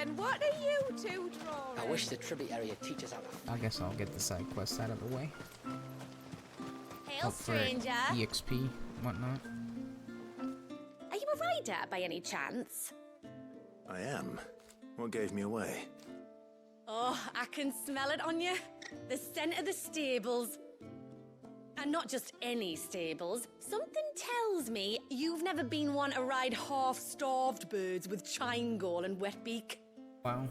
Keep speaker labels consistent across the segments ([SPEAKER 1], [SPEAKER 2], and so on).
[SPEAKER 1] And what are you two drawing?
[SPEAKER 2] I wish the tributary would teach us how to...
[SPEAKER 3] I guess I'll get the side quest out of the way.
[SPEAKER 1] Hail, stranger.
[SPEAKER 3] EXP, whatnot.
[SPEAKER 1] Are you a rider by any chance?
[SPEAKER 4] I am. What gave me away?
[SPEAKER 1] Oh, I can smell it on you. The scent of the stables. And not just any stables. Something tells me you've never been one to ride half-starved birds with chine gall and wet beak.
[SPEAKER 3] Wow.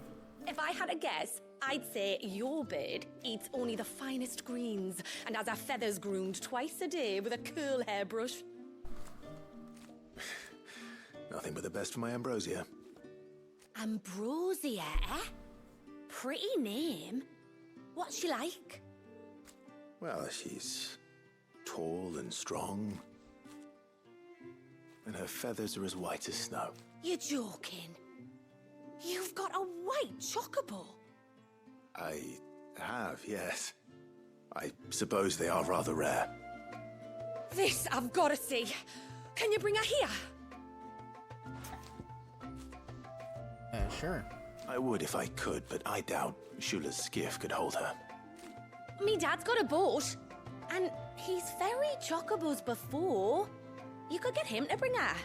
[SPEAKER 1] If I had a guess, I'd say your bird eats only the finest greens and has her feathers groomed twice a day with a curl hairbrush.
[SPEAKER 4] Nothing but the best for my ambrosia.
[SPEAKER 1] Ambrosia, eh? Pretty name. What's she like?
[SPEAKER 4] Well, she's tall and strong. And her feathers are as white as snow.
[SPEAKER 1] You're joking. You've got a white chocobo.
[SPEAKER 4] I have, yes. I suppose they are rather rare.
[SPEAKER 1] This I've got to see. Can you bring her here?
[SPEAKER 3] Sure.
[SPEAKER 4] I would if I could, but I doubt Shula's skiff could hold her.
[SPEAKER 1] Me dad's got a boat. And he's ferried chocobos before. You could get him to bring her.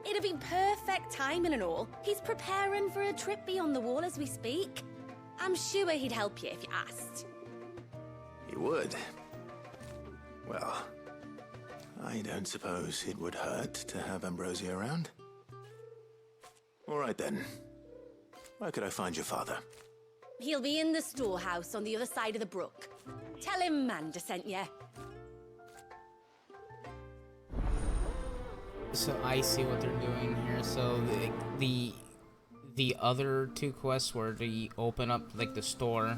[SPEAKER 1] It'd be perfect timing and all. He's preparing for a trip beyond the wall as we speak. I'm sure he'd help you if you asked.
[SPEAKER 4] He would. Well, I don't suppose it would hurt to have Ambrosia around. All right then. Where could I find your father?
[SPEAKER 1] He'll be in the storehouse on the other side of the brook. Tell him Manda sent you.
[SPEAKER 3] So I see what they're doing here. So the other two quests were to open up like the store,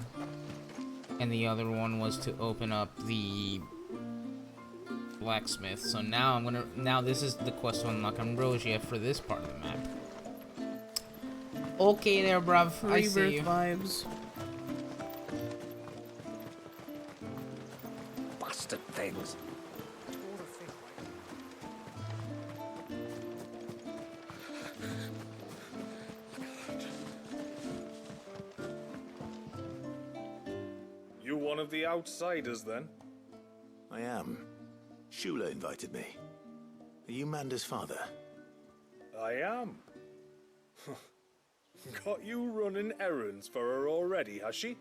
[SPEAKER 3] and the other one was to open up the blacksmith. So now this is the quest to unlock Ambrosia for this part of the map. Okay there, bruv. I see you.
[SPEAKER 5] Vibes.
[SPEAKER 2] Bastard things.
[SPEAKER 6] You one of the outsiders, then?
[SPEAKER 4] I am. Shula invited me. Are you Manda's father?
[SPEAKER 6] I am. Got you running errands for her already, has she?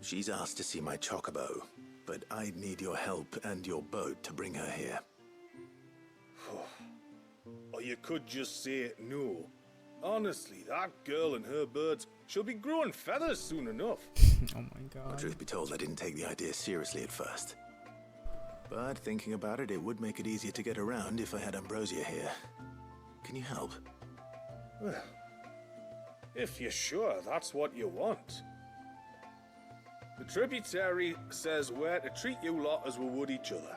[SPEAKER 4] She's asked to see my chocobo, but I'd need your help and your boat to bring her here.
[SPEAKER 6] Or you could just say no. Honestly, that girl and her birds, she'll be growing feathers soon enough.
[SPEAKER 3] Oh my god.
[SPEAKER 4] Truth be told, I didn't take the idea seriously at first. But thinking about it, it would make it easier to get around if I had Ambrosia here. Can you help?
[SPEAKER 6] Well, if you're sure that's what you want. The tributary says we're to treat you lot as we would each other.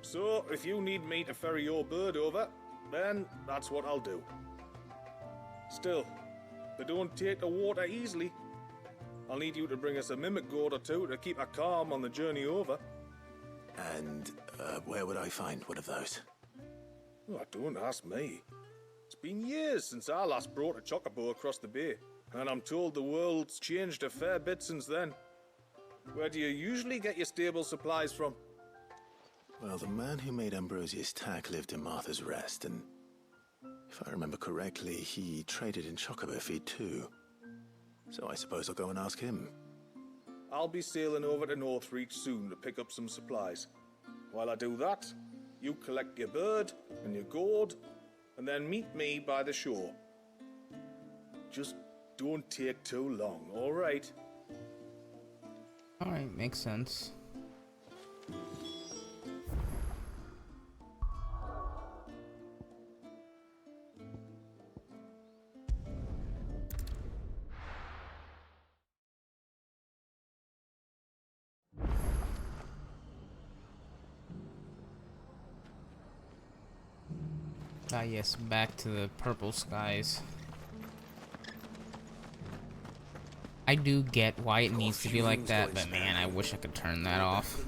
[SPEAKER 6] So, if you need me to ferry your bird over, then that's what I'll do. Still, they don't take the water easily. I'll need you to bring us a mimic gourd or two to keep her calm on the journey over.
[SPEAKER 4] And where would I find one of those?
[SPEAKER 6] Oh, don't ask me. It's been years since I last brought a chocobo across the bay, and I'm told the world's changed a fair bit since then. Where do you usually get your stable supplies from?
[SPEAKER 4] Well, the man who made Ambrosia's tack lived in Martha's Rest, and if I remember correctly, he traded in chocobo feed too. So I suppose I'll go and ask him.
[SPEAKER 6] I'll be sailing over to Northreach soon to pick up some supplies. While I do that, you collect your bird and your gourd, and then meet me by the shore. Just don't take too long, all right?
[SPEAKER 3] All right, makes sense. Ah yes, back to the purple skies. I do get why it needs to be like that, but man, I wish I could turn that off.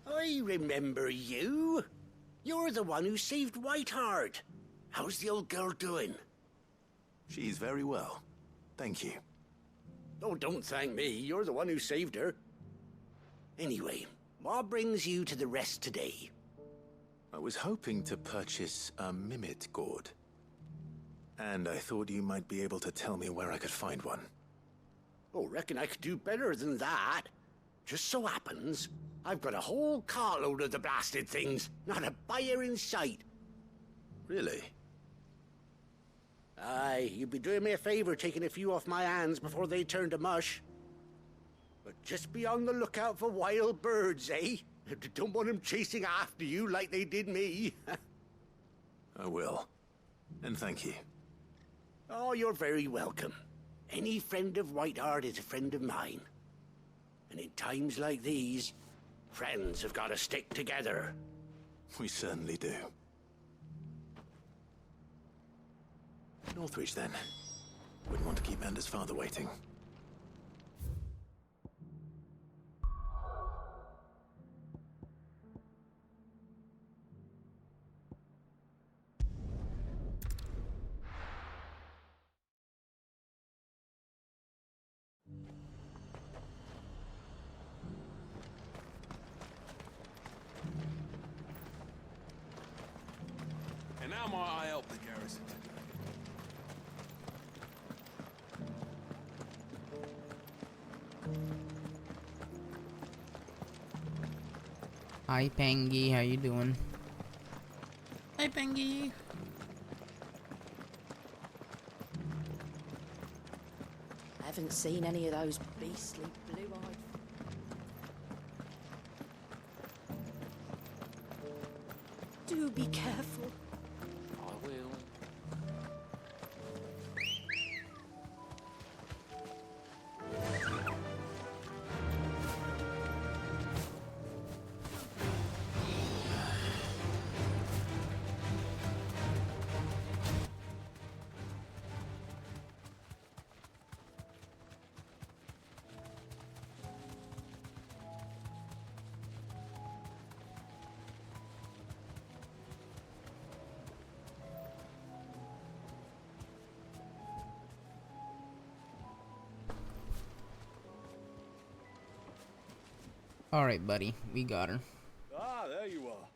[SPEAKER 7] I remember you. You're the one who saved Whiteheart.
[SPEAKER 5] How's the old girl doing?
[SPEAKER 4] She's very well. Thank you.
[SPEAKER 5] Oh, don't thank me. You're the one who saved her. Anyway, what brings you to the rest today?
[SPEAKER 4] I was hoping to purchase a mimit gourd. And I thought you might be able to tell me where I could find one.
[SPEAKER 5] Oh, reckon I could do better than that. Just so happens, I've got a whole carload of the blasted things. Not a buyer in sight.
[SPEAKER 4] Really?
[SPEAKER 5] Aye, you'd be doing me a favor taking a few off my hands before they turn to mush. But just be on the lookout for wild birds, eh? Don't want them chasing after you like they did me.
[SPEAKER 4] I will. And thank you.
[SPEAKER 5] Oh, you're very welcome. Any friend of Whiteheart is a friend of mine. And in times like these, friends have got to stick together.
[SPEAKER 4] We certainly do. Northreach, then. Wouldn't want to keep Anders' father waiting.
[SPEAKER 6] And now might I help the garrison?
[SPEAKER 3] Hi, Pengy. How you doing?
[SPEAKER 7] Hi, Pengy.
[SPEAKER 8] I haven't seen any of those beastly blue-eyed... Do be careful.
[SPEAKER 2] I will.
[SPEAKER 3] Alright, buddy. We got her.
[SPEAKER 6] Ah, there you are.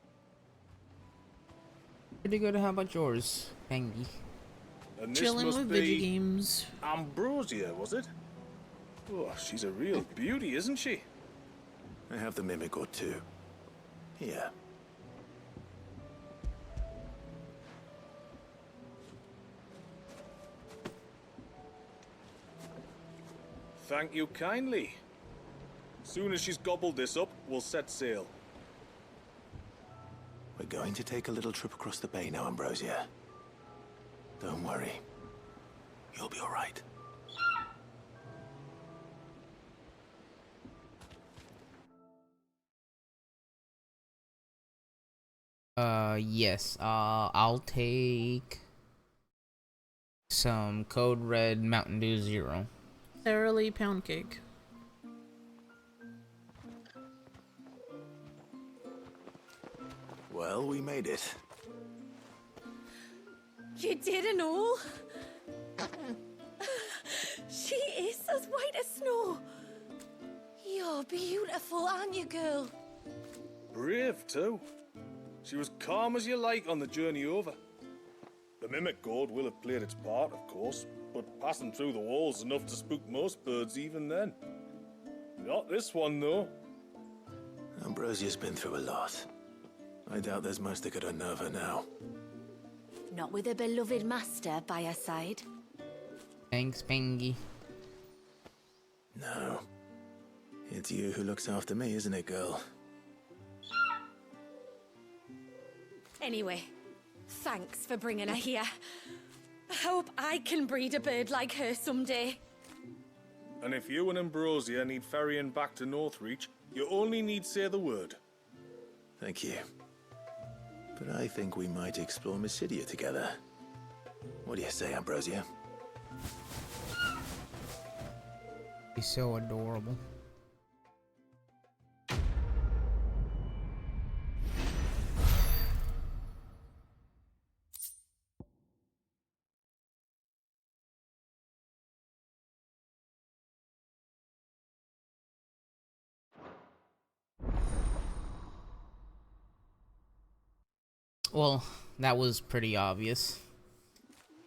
[SPEAKER 3] Pretty good. How about yours, Pengy?
[SPEAKER 6] And this
[SPEAKER 7] Chilling
[SPEAKER 6] must
[SPEAKER 7] with
[SPEAKER 6] be
[SPEAKER 7] video games.
[SPEAKER 6] Ambrosia, was it? Oh, she's a real beauty, isn't she?
[SPEAKER 4] I have the mimic gourd too. Here.
[SPEAKER 6] Thank you kindly. Soon as she's gobbled this up, we'll set sail.
[SPEAKER 4] We're going to take a little trip across the bay now, Ambrosia. Don't worry. You'll be all right.
[SPEAKER 3] Yes. I'll take some Code Red Mountain Dew Zero.
[SPEAKER 7] Sara Lee pound cake.
[SPEAKER 4] Well, we made it.
[SPEAKER 1] You did and all? She is as white as snow. You're beautiful, aren't you, girl?
[SPEAKER 6] Brave, too. She was calm as you like on the journey over. The mimic gourd will have played its part, of course, but passing through the walls enough to spook most birds even then. Not this one, though.
[SPEAKER 4] Ambrosia's been through a lot. I doubt there's much that could unnerve her now.
[SPEAKER 1] Not with a beloved master by her side.
[SPEAKER 3] Thanks, Pengy.
[SPEAKER 4] No. It's you who looks after me, isn't it, girl?
[SPEAKER 1] Anyway, thanks for bringing her here. I hope I can breed a bird like her someday.
[SPEAKER 6] And if you and Ambrosia need ferrying back to Northreach, you only need say the word.
[SPEAKER 4] Thank you. But I think we might explore Mysidia together. What do you say, Ambrosia?
[SPEAKER 3] He's so adorable. Well, that was pretty obvious.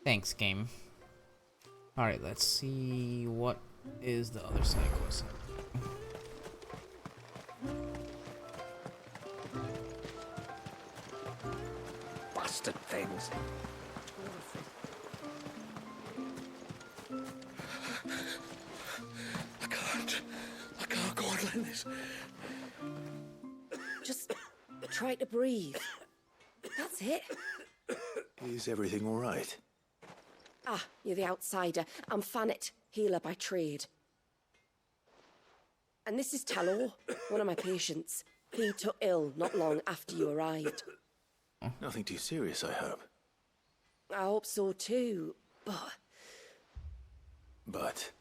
[SPEAKER 3] Thanks, game. Alright, let's see what is the other side quest.
[SPEAKER 2] Bastard things.
[SPEAKER 5] I can't go on like this.
[SPEAKER 8] Just try to breathe. That's it.
[SPEAKER 4] Is everything all right?
[SPEAKER 8] Ah, you're the outsider. I'm Fannet, healer by trade. And this is Talor, one of my patients. He took ill not long after you arrived.
[SPEAKER 4] Nothing too serious, I hope.
[SPEAKER 8] I hope so too, but
[SPEAKER 4] But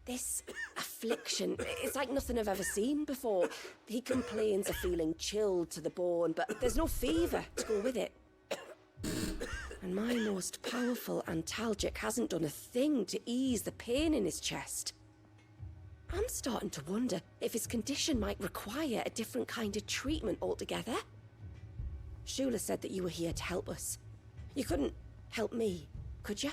[SPEAKER 8] this affliction, it's like nothing I've ever seen before. He complains of feeling chilled to the bone, but there's no fever to go with it. And my most powerful antalgic hasn't done a thing to ease the pain in his chest. I'm starting to wonder if his condition might require a different kind of treatment altogether. Shula said that you were here to help us. You couldn't help me, could you?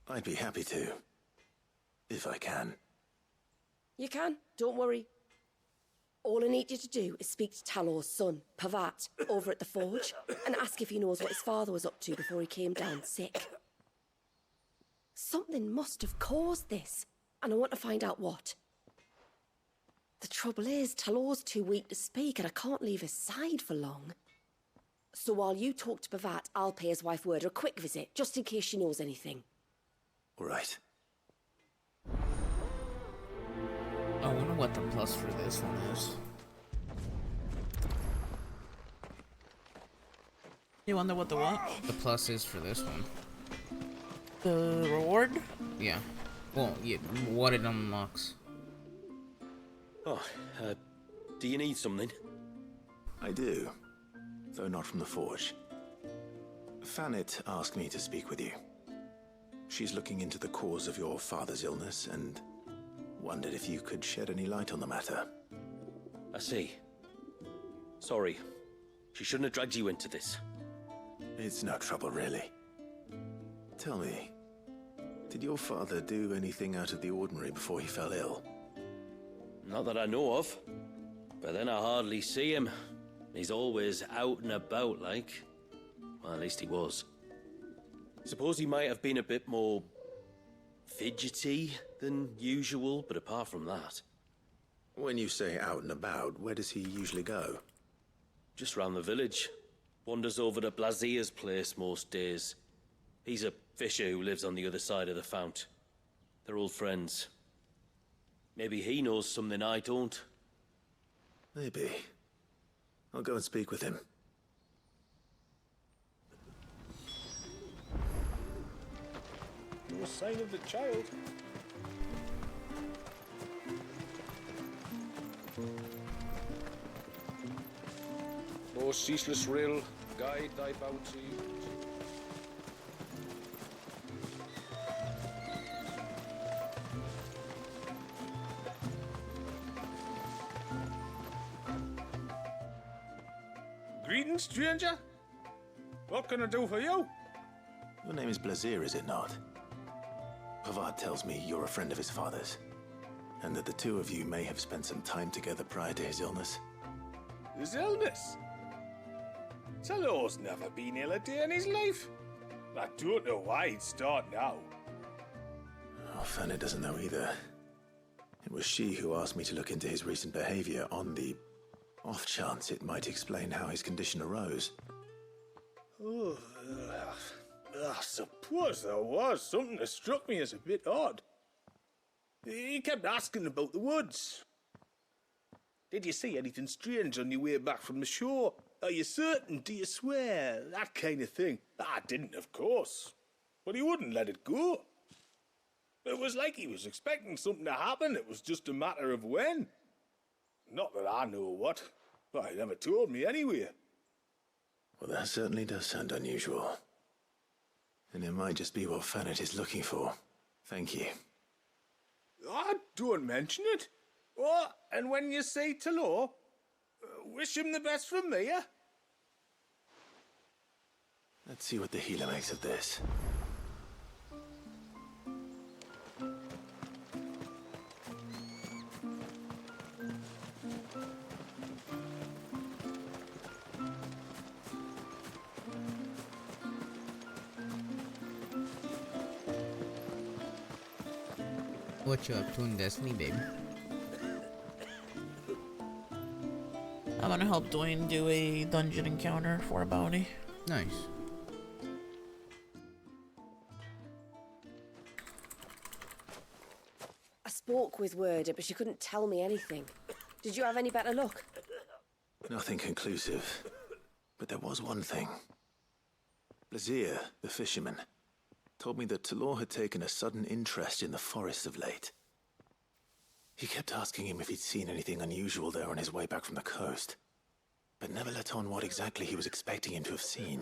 [SPEAKER 4] I'd be happy to. If I can.
[SPEAKER 8] You can, don't worry. All I need you to do is speak to Talor's son, Pavat, over at the forge, and ask if he knows what his father was up to before he came down sick. Something must have caused this, and I want to find out what. The trouble is, Talor's too weak to speak, and I can't leave his side for long. So while you talk to Pavat, I'll pay his wife word a quick visit, just in case she knows anything.
[SPEAKER 4] All right.
[SPEAKER 3] I wonder what the plus for this one is.
[SPEAKER 7] You wonder what the what?
[SPEAKER 3] The plus is for this one.
[SPEAKER 7] The reward?
[SPEAKER 3] Yeah. Well, yeah, what it unlocks.
[SPEAKER 9] Oh, do you need something?
[SPEAKER 4] I do. Though not from the forge. Fannet asked me to speak with you. She's looking into the cause of your father's illness and wondered if you could shed any light on the matter.
[SPEAKER 9] I see. Sorry. She shouldn't have dragged you into this.
[SPEAKER 4] It's no trouble, really. Tell me, did your father do anything out of the ordinary before he fell ill?
[SPEAKER 9] Not that I know of. But then I hardly see him. He's always out and about, like. Well, at least he was. Suppose he might have been a bit more fidgety than usual, but apart from that...
[SPEAKER 4] When you say out and about, where does he usually go?
[SPEAKER 9] Just round the village. Wanders over to Blazier's place most days. He's a fisher who lives on the other side of the fount. They're old friends. Maybe he knows something I don't.
[SPEAKER 4] Maybe. I'll go and speak with him.
[SPEAKER 6] No sign of the child. O ceaseless rill, guide thy bounty. Greetings, stranger. What can I do for you?
[SPEAKER 4] Your name is Blazier, is it not? Pavad tells me you're a friend of his father's, and that the two of you may have spent some time together prior to his illness.
[SPEAKER 6] His illness? Talor's never been ill a day in his life. I don't know why he'd start now.
[SPEAKER 4] Oh, Fanny doesn't know either. It was she who asked me to look into his recent behavior on the off chance it might explain how his condition arose.
[SPEAKER 6] Oh, I suppose there was something that struck me as a bit odd. He kept asking about the woods. Did you see anything strange on your way back from the shore? Are you certain? Do you swear? That kind of thing. I didn't, of course. But he wouldn't let it go. It was like he was expecting something to happen. It was just a matter of when. Not that I know what. But he never told me anyway.
[SPEAKER 4] Well, that certainly does sound unusual. And it might just be what Fannet is looking for. Thank you.
[SPEAKER 6] Ah, don't mention it. Oh, and when you say Talor, Wish him the best from me, eh?
[SPEAKER 4] Let's see what the healer makes of this.
[SPEAKER 3] What you up to in Destiny, babe?
[SPEAKER 7] I'm gonna help Dwayne do a dungeon encounter for a bounty.
[SPEAKER 3] Nice.
[SPEAKER 8] I spoke with Werder, but she couldn't tell me anything. Did you have any better luck?
[SPEAKER 4] Nothing conclusive. But there was one thing. Blazier, the fisherman, told me that Talor had taken a sudden interest in the forest of late. He kept asking him if he'd seen anything unusual there on his way back from the coast, but never let on what exactly he was expecting him to have seen.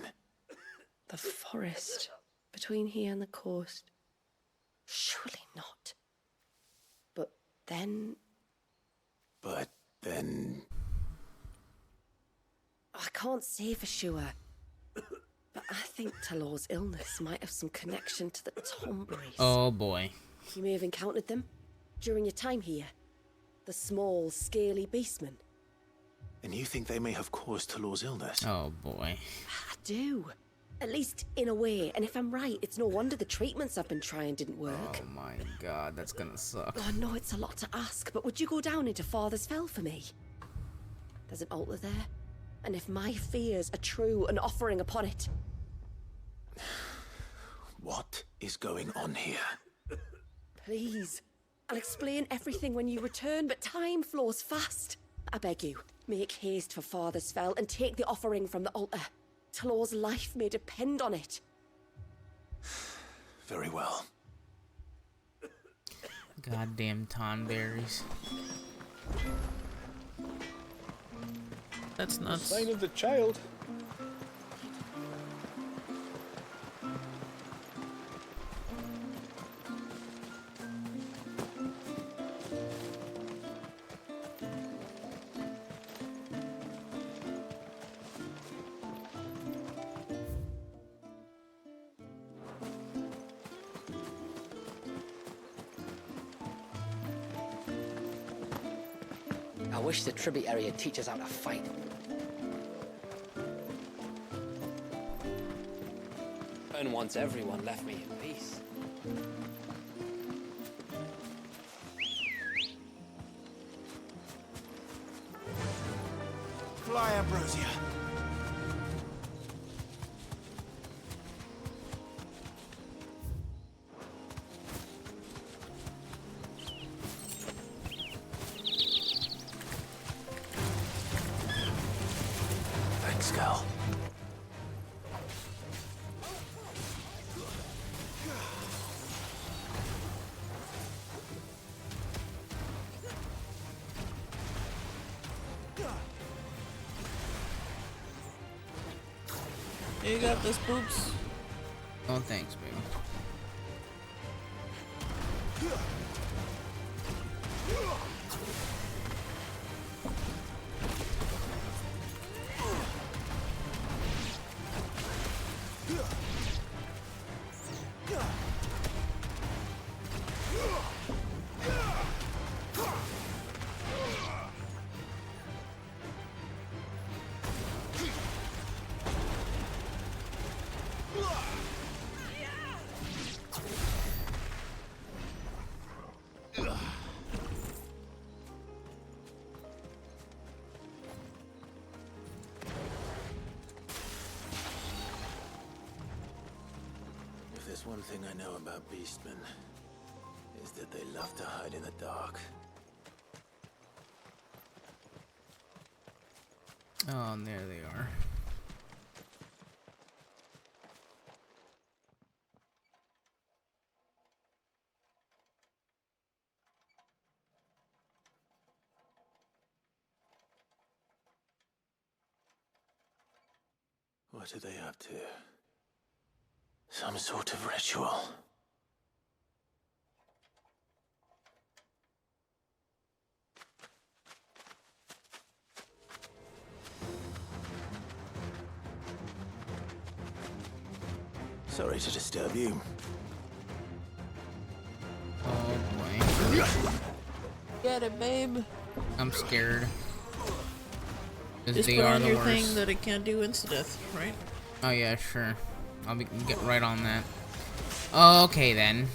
[SPEAKER 8] The forest between here and the coast. Surely not. But then I can't say for sure. But I think Talor's illness might have some connection to the Tomberries.
[SPEAKER 3] Oh boy.
[SPEAKER 8] You may have encountered them during your time here. The small, scaly beastmen.
[SPEAKER 4] And you think they may have caused Talor's illness?
[SPEAKER 3] Oh boy.
[SPEAKER 8] I do. At least in a way. And if I'm right, it's no wonder the treatments I've been trying didn't work.
[SPEAKER 3] Oh my god, that's gonna suck.
[SPEAKER 8] Oh, I know it's a lot to ask, but would you go down into Father's Fell for me? There's an altar there. And if my fears are true, an offering upon it.
[SPEAKER 4] What is going on here?
[SPEAKER 8] Please. I'll explain everything when you return, but time flows fast. I beg you, make haste for Father's Fell and take the offering from the altar. Talor's life may depend on it.
[SPEAKER 4] Very well.
[SPEAKER 3] Goddamn tonberries.
[SPEAKER 7] That's nuts.
[SPEAKER 6] Sign of the child.
[SPEAKER 2] I wish the tributary would teach us how to fight. And once everyone left me in peace.
[SPEAKER 4] Fly, Ambrosia. Thanks, Gal.
[SPEAKER 7] You got this, Poops.
[SPEAKER 3] Oh, thanks, baby.
[SPEAKER 4] If there's one thing I know about beastmen, is that they love to hide in the dark.
[SPEAKER 3] Oh, and there they are.
[SPEAKER 4] What are they up to? Some sort of ritual. Sorry to disturb you.
[SPEAKER 3] Oh boy.
[SPEAKER 7] Get it, babe.
[SPEAKER 3] I'm scared. 'Cause
[SPEAKER 7] Just
[SPEAKER 3] they
[SPEAKER 7] put
[SPEAKER 3] are
[SPEAKER 7] on
[SPEAKER 3] the
[SPEAKER 7] your
[SPEAKER 3] worst.
[SPEAKER 7] thing that it can't do insta-death, right?
[SPEAKER 3] Oh yeah, sure. Get right on that. Okay then.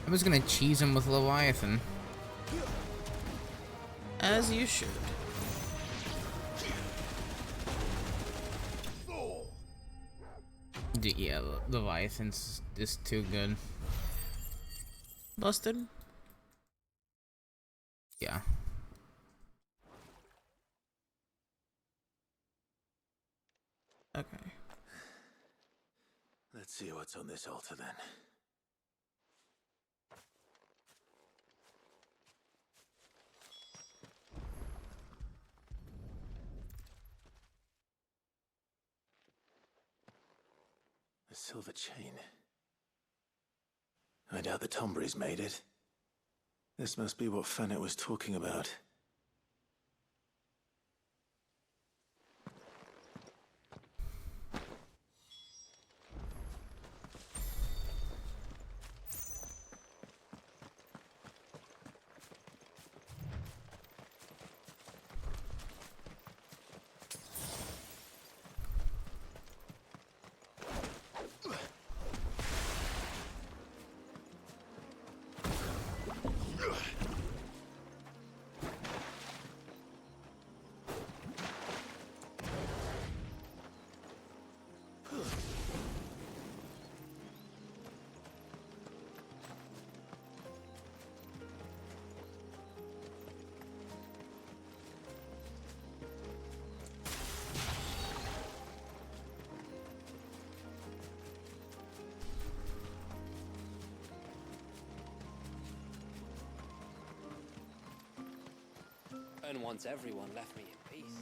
[SPEAKER 3] I was gonna cheese him with Leviathan.
[SPEAKER 7] As you should.
[SPEAKER 3] Yeah, Leviathan's just too good.
[SPEAKER 7] Busted?
[SPEAKER 3] Yeah.
[SPEAKER 7] Okay.
[SPEAKER 4] Let's see what's on this altar then. A silver chain. I doubt the Tombries made it. This must be what Fannet was talking about.
[SPEAKER 2] And once everyone left me in peace.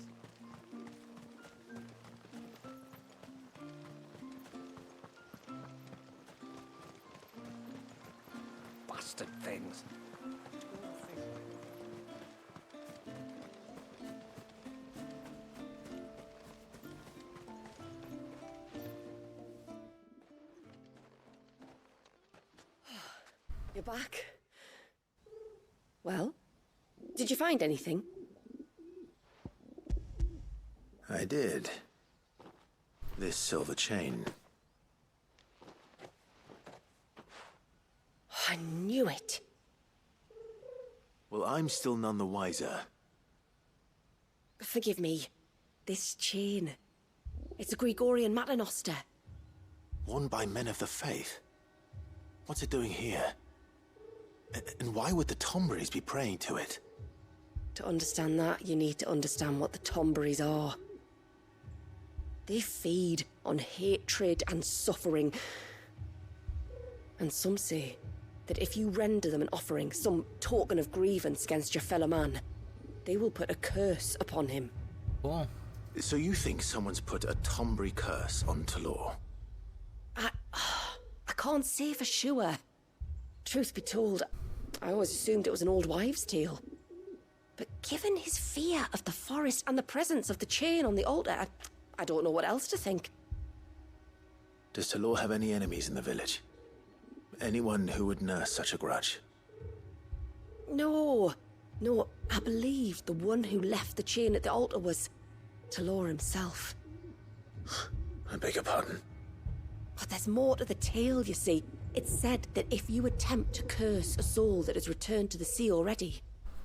[SPEAKER 5] Bastard things.
[SPEAKER 8] You're back. Well, did you find anything?
[SPEAKER 4] I did. This silver chain.
[SPEAKER 8] I knew it.
[SPEAKER 4] Well, I'm still none the wiser.
[SPEAKER 8] Forgive me. This chain. It's a Gregorian Maternoster.
[SPEAKER 4] Worn by men of the faith. What's it doing here? And why would the Tombries be praying to it?
[SPEAKER 8] To understand that, you need to understand what the Tombries are. They feed on hatred and suffering. And some say that if you render them an offering, some token of grievance against your fellow man, they will put a curse upon him.
[SPEAKER 3] Cool.
[SPEAKER 4] So you think someone's put a Tombry curse on Talor?
[SPEAKER 8] I can't say for sure. Truth be told, I always assumed it was an old wives' tale. But given his fear of the forest and the presence of the chain on the altar, I don't know what else to think.
[SPEAKER 4] Does Talor have any enemies in the village? Anyone who would nurse such a grudge?
[SPEAKER 8] No, I believe the one who left the chain at the altar was Talor himself.
[SPEAKER 4] I beg your pardon.
[SPEAKER 8] But there's more to the tale, you see. It's said that if you attempt to curse a soul that has returned to the sea already,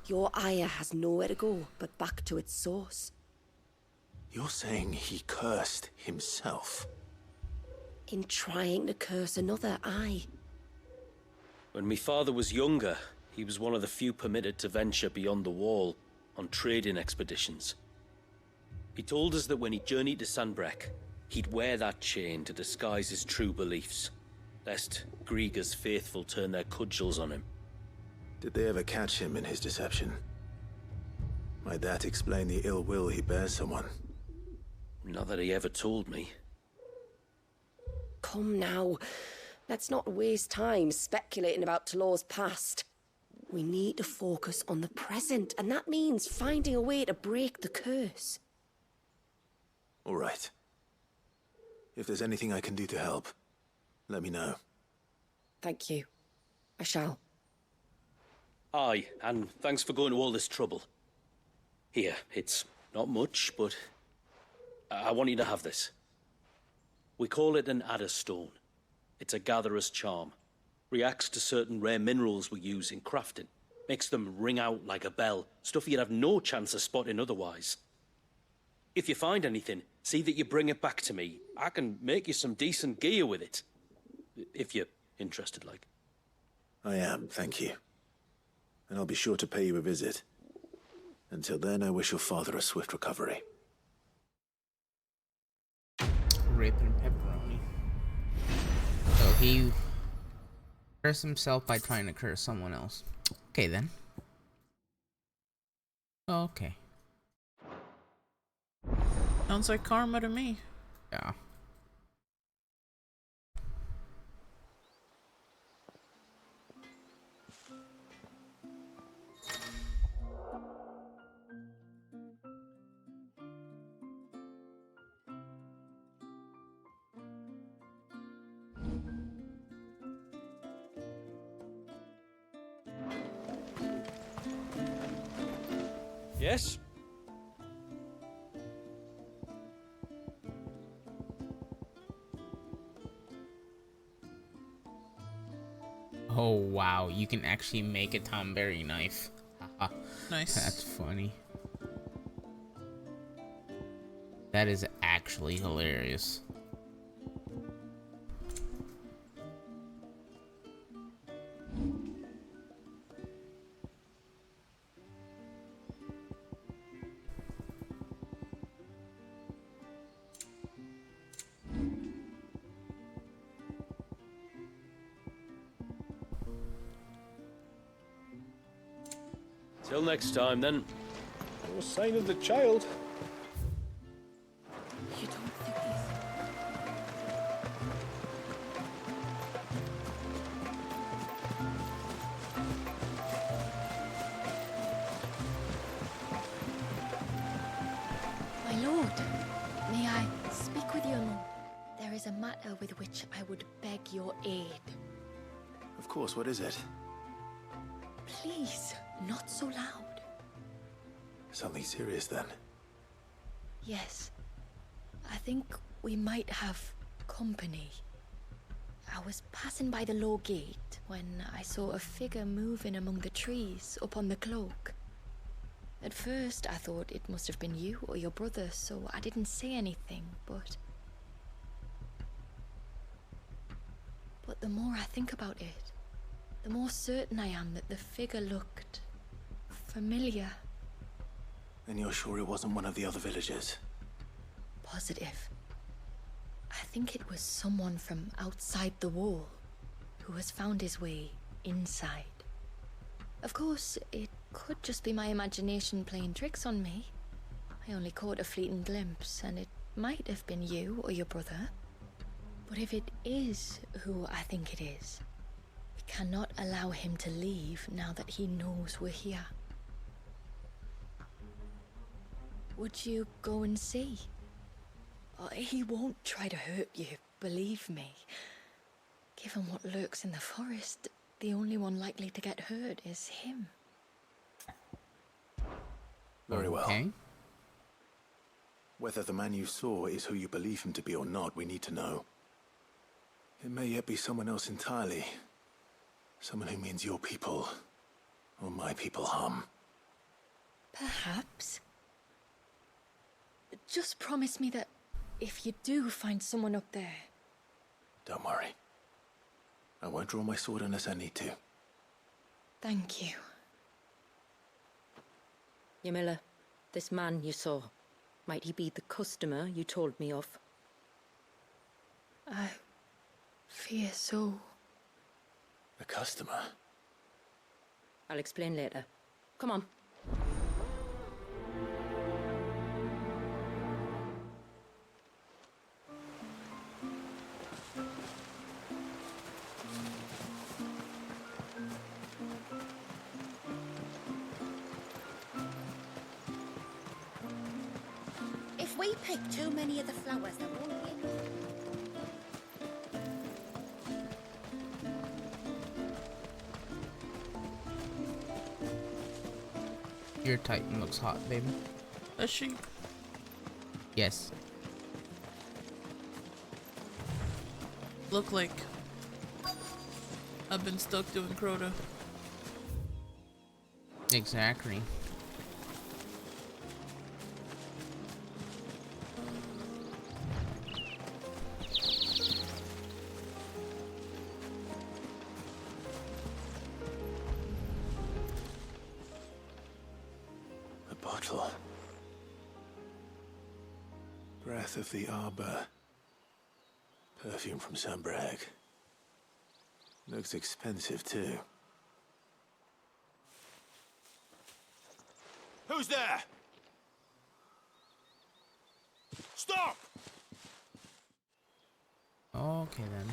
[SPEAKER 8] your Aya has nowhere to go but back to its source.
[SPEAKER 4] You're saying he cursed himself?
[SPEAKER 8] In trying to curse another, aye.
[SPEAKER 9] When my father was younger, he was one of the few permitted to venture beyond the wall on trading expeditions. He told us that when he journeyed to Sanbreque, he'd wear that chain to disguise his true beliefs, lest Grieger's faithful turn their cudgels on him.
[SPEAKER 4] Did they ever catch him in his deception? Might that explain the ill will he bears someone?
[SPEAKER 9] Not that he ever told me.
[SPEAKER 8] Come now. Let's not waste time speculating about Talor's past. We need to focus on the present, and that means finding a way to break the curse.
[SPEAKER 4] All right. If there's anything I can do to help, let me know.
[SPEAKER 8] Thank you. I shall.
[SPEAKER 9] Aye, and thanks for going to all this trouble. Here, it's not much, but I want you to have this. We call it an Adder Stone. It's a gatherer's charm. Reacts to certain rare minerals we use in crafting. Makes them ring out like a bell, stuff you'd have no chance of spotting otherwise. If you find anything, see that you bring it back to me. I can make you some decent gear with it. If you're interested, like.
[SPEAKER 4] I am, thank you. And I'll be sure to pay you a visit. Until then, I wish your father a swift recovery.
[SPEAKER 3] Rip and pepperoni. So he cursed himself by trying to curse someone else. Okay then. Okay.
[SPEAKER 7] Sounds like karma to me.
[SPEAKER 3] Yeah.
[SPEAKER 9] Yes?
[SPEAKER 3] Oh wow, you can actually make a Tomberry knife. Haha.
[SPEAKER 7] Nice.
[SPEAKER 3] That's funny. That is actually hilarious.
[SPEAKER 9] Till next time, then.
[SPEAKER 6] No sign of the child.
[SPEAKER 8] You don't think
[SPEAKER 10] My lord, may I speak with you a moment? There is a matter with which I would beg your aid.
[SPEAKER 4] Of course, what is it?
[SPEAKER 10] Please, not so loud.
[SPEAKER 4] Something serious, then.
[SPEAKER 10] Yes, I think we might have company. I was passing by the low gate when I saw a figure moving among the trees up on the cloak. At first, I thought it must have been you or your brother, so I didn't say anything, but the more I think about it, the more certain I am that the figure looked familiar.
[SPEAKER 4] And you're sure it wasn't one of the other villagers?
[SPEAKER 10] Positive. I think it was someone from outside the wall who has found his way inside. Of course, it could just be my imagination playing tricks on me. I only caught a fleeting glimpse, and it might have been you or your brother. But if it is who I think it is, we cannot allow him to leave now that he knows we're here. Would you go and see? He won't try to hurt you, believe me. Given what lurks in the forest, the only one likely to get hurt is him.
[SPEAKER 4] Very well.
[SPEAKER 3] Okay.
[SPEAKER 4] Whether the man you saw is who you believe him to be or not, we need to know. It may yet be someone else entirely. Someone who means your people, or my people, harm.
[SPEAKER 10] Perhaps. Just promise me that if you do find someone up there...
[SPEAKER 4] Don't worry. I won't draw my sword unless I need to.
[SPEAKER 10] Thank you.
[SPEAKER 8] Yamila, this man you saw, might he be the customer you told me of?
[SPEAKER 10] I fear so.
[SPEAKER 4] A customer?
[SPEAKER 8] I'll explain later. Come on.
[SPEAKER 1] If we pick too many of the flowers, there won't be enough.
[SPEAKER 3] Your Titan looks hot, baby.
[SPEAKER 7] Does she?
[SPEAKER 3] Yes.
[SPEAKER 7] Look like I've been stuck doing Crota.
[SPEAKER 3] Exactly.
[SPEAKER 4] A bottle. Breath of the Arbor. Perfume from Sunbrag. Looks expensive, too.
[SPEAKER 6] Who's there? Stop!
[SPEAKER 3] Okay then.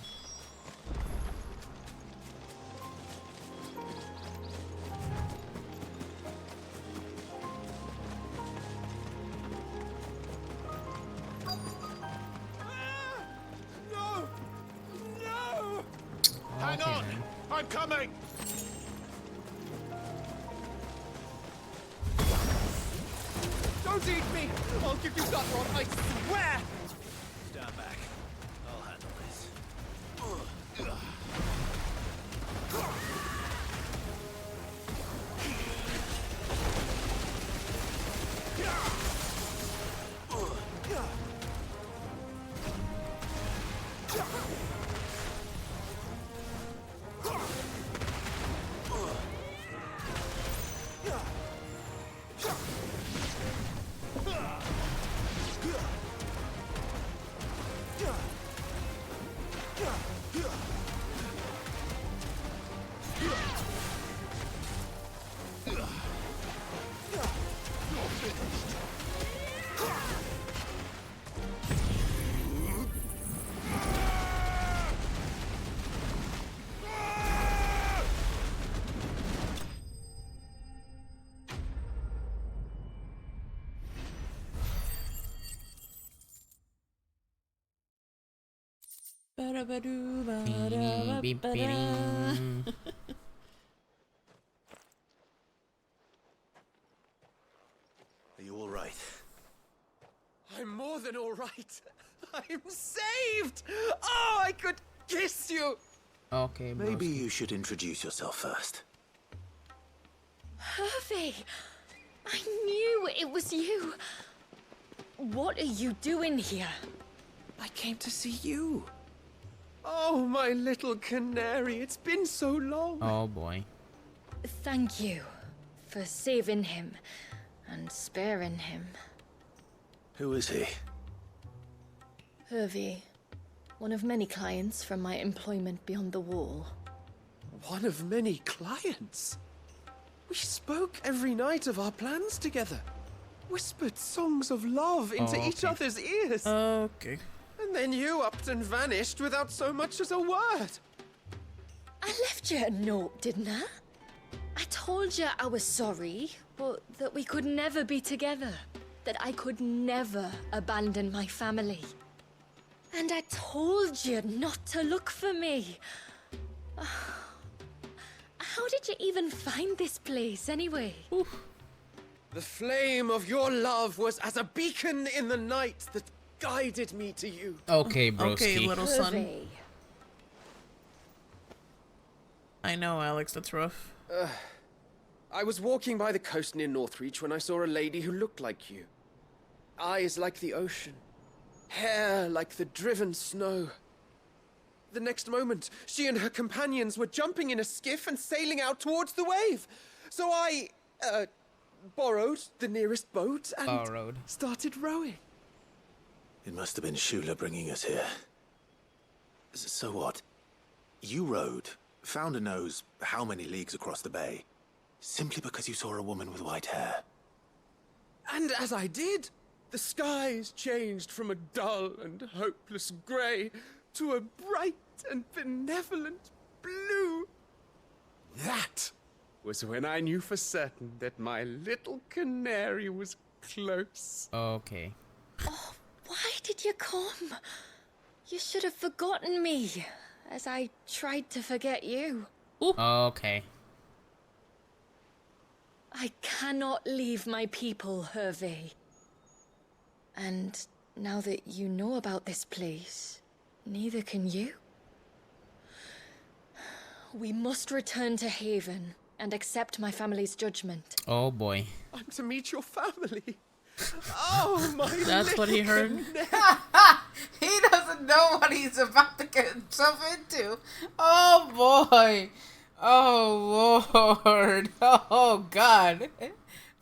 [SPEAKER 6] No! No! Hang
[SPEAKER 3] Okay
[SPEAKER 6] on!
[SPEAKER 3] then.
[SPEAKER 6] I'm coming! Don't eat me! I'll give you that rod, I swear! Stand back. I'll handle this.
[SPEAKER 3] Beep, beep, beep.
[SPEAKER 4] Are you all right?
[SPEAKER 6] I'm more than all right. I'm saved! Oh, I could kiss you!
[SPEAKER 3] Okay, bro.
[SPEAKER 4] Maybe you should introduce yourself first.
[SPEAKER 10] Hervey! I knew it was you. What are you doing here?
[SPEAKER 6] I came to see you. Oh, my little canary, it's been so long.
[SPEAKER 3] Oh boy.
[SPEAKER 10] Thank you for saving him and sparing him.
[SPEAKER 4] Who is he?
[SPEAKER 10] Hervey, one of many clients from my employment beyond the wall.
[SPEAKER 6] One of many clients? We spoke every night of our plans together. Whispered songs of love into each other's ears.
[SPEAKER 7] Okay.
[SPEAKER 6] And then you upped and vanished without so much as a word.
[SPEAKER 10] I left you a note, didn't I? I told you I was sorry, but that we could never be together. That I could never abandon my family. And I told you not to look for me. How did you even find this place, anyway?
[SPEAKER 6] The flame of your love was as a beacon in the night that guided me to you.
[SPEAKER 3] Okay, broski.
[SPEAKER 7] Okay, little son.
[SPEAKER 10] Hervey,
[SPEAKER 7] I know, Alex, that's rough.
[SPEAKER 11] I was walking by the coast near Northreach when I saw a lady who looked like you. Eyes like the ocean. Hair like the driven snow. The next moment, she and her companions were jumping in a skiff and sailing out towards the wave. So I, borrowed the nearest boat and started rowing.
[SPEAKER 4] It must have been Shula bringing us here. So what? You rowed, found a nose how many leagues across the bay, simply because you saw a woman with white hair.
[SPEAKER 11] And as I did, the skies changed from a dull and hopeless grey to a bright and benevolent blue. That was when I knew for certain that my little canary was close.
[SPEAKER 3] Okay.
[SPEAKER 10] Oh, why did you come? You should have forgotten me, as I tried to forget you.
[SPEAKER 3] Okay.
[SPEAKER 10] I cannot leave my people, Hervé. And now that you know about this place, neither can you. We must return to Haven and accept my family's judgment.
[SPEAKER 3] Oh boy.
[SPEAKER 11] I'm to meet your family. Oh my!
[SPEAKER 3] That's what he heard.
[SPEAKER 7] He doesn't know what he's about to get himself into. Oh boy. Oh Lord. Oh God.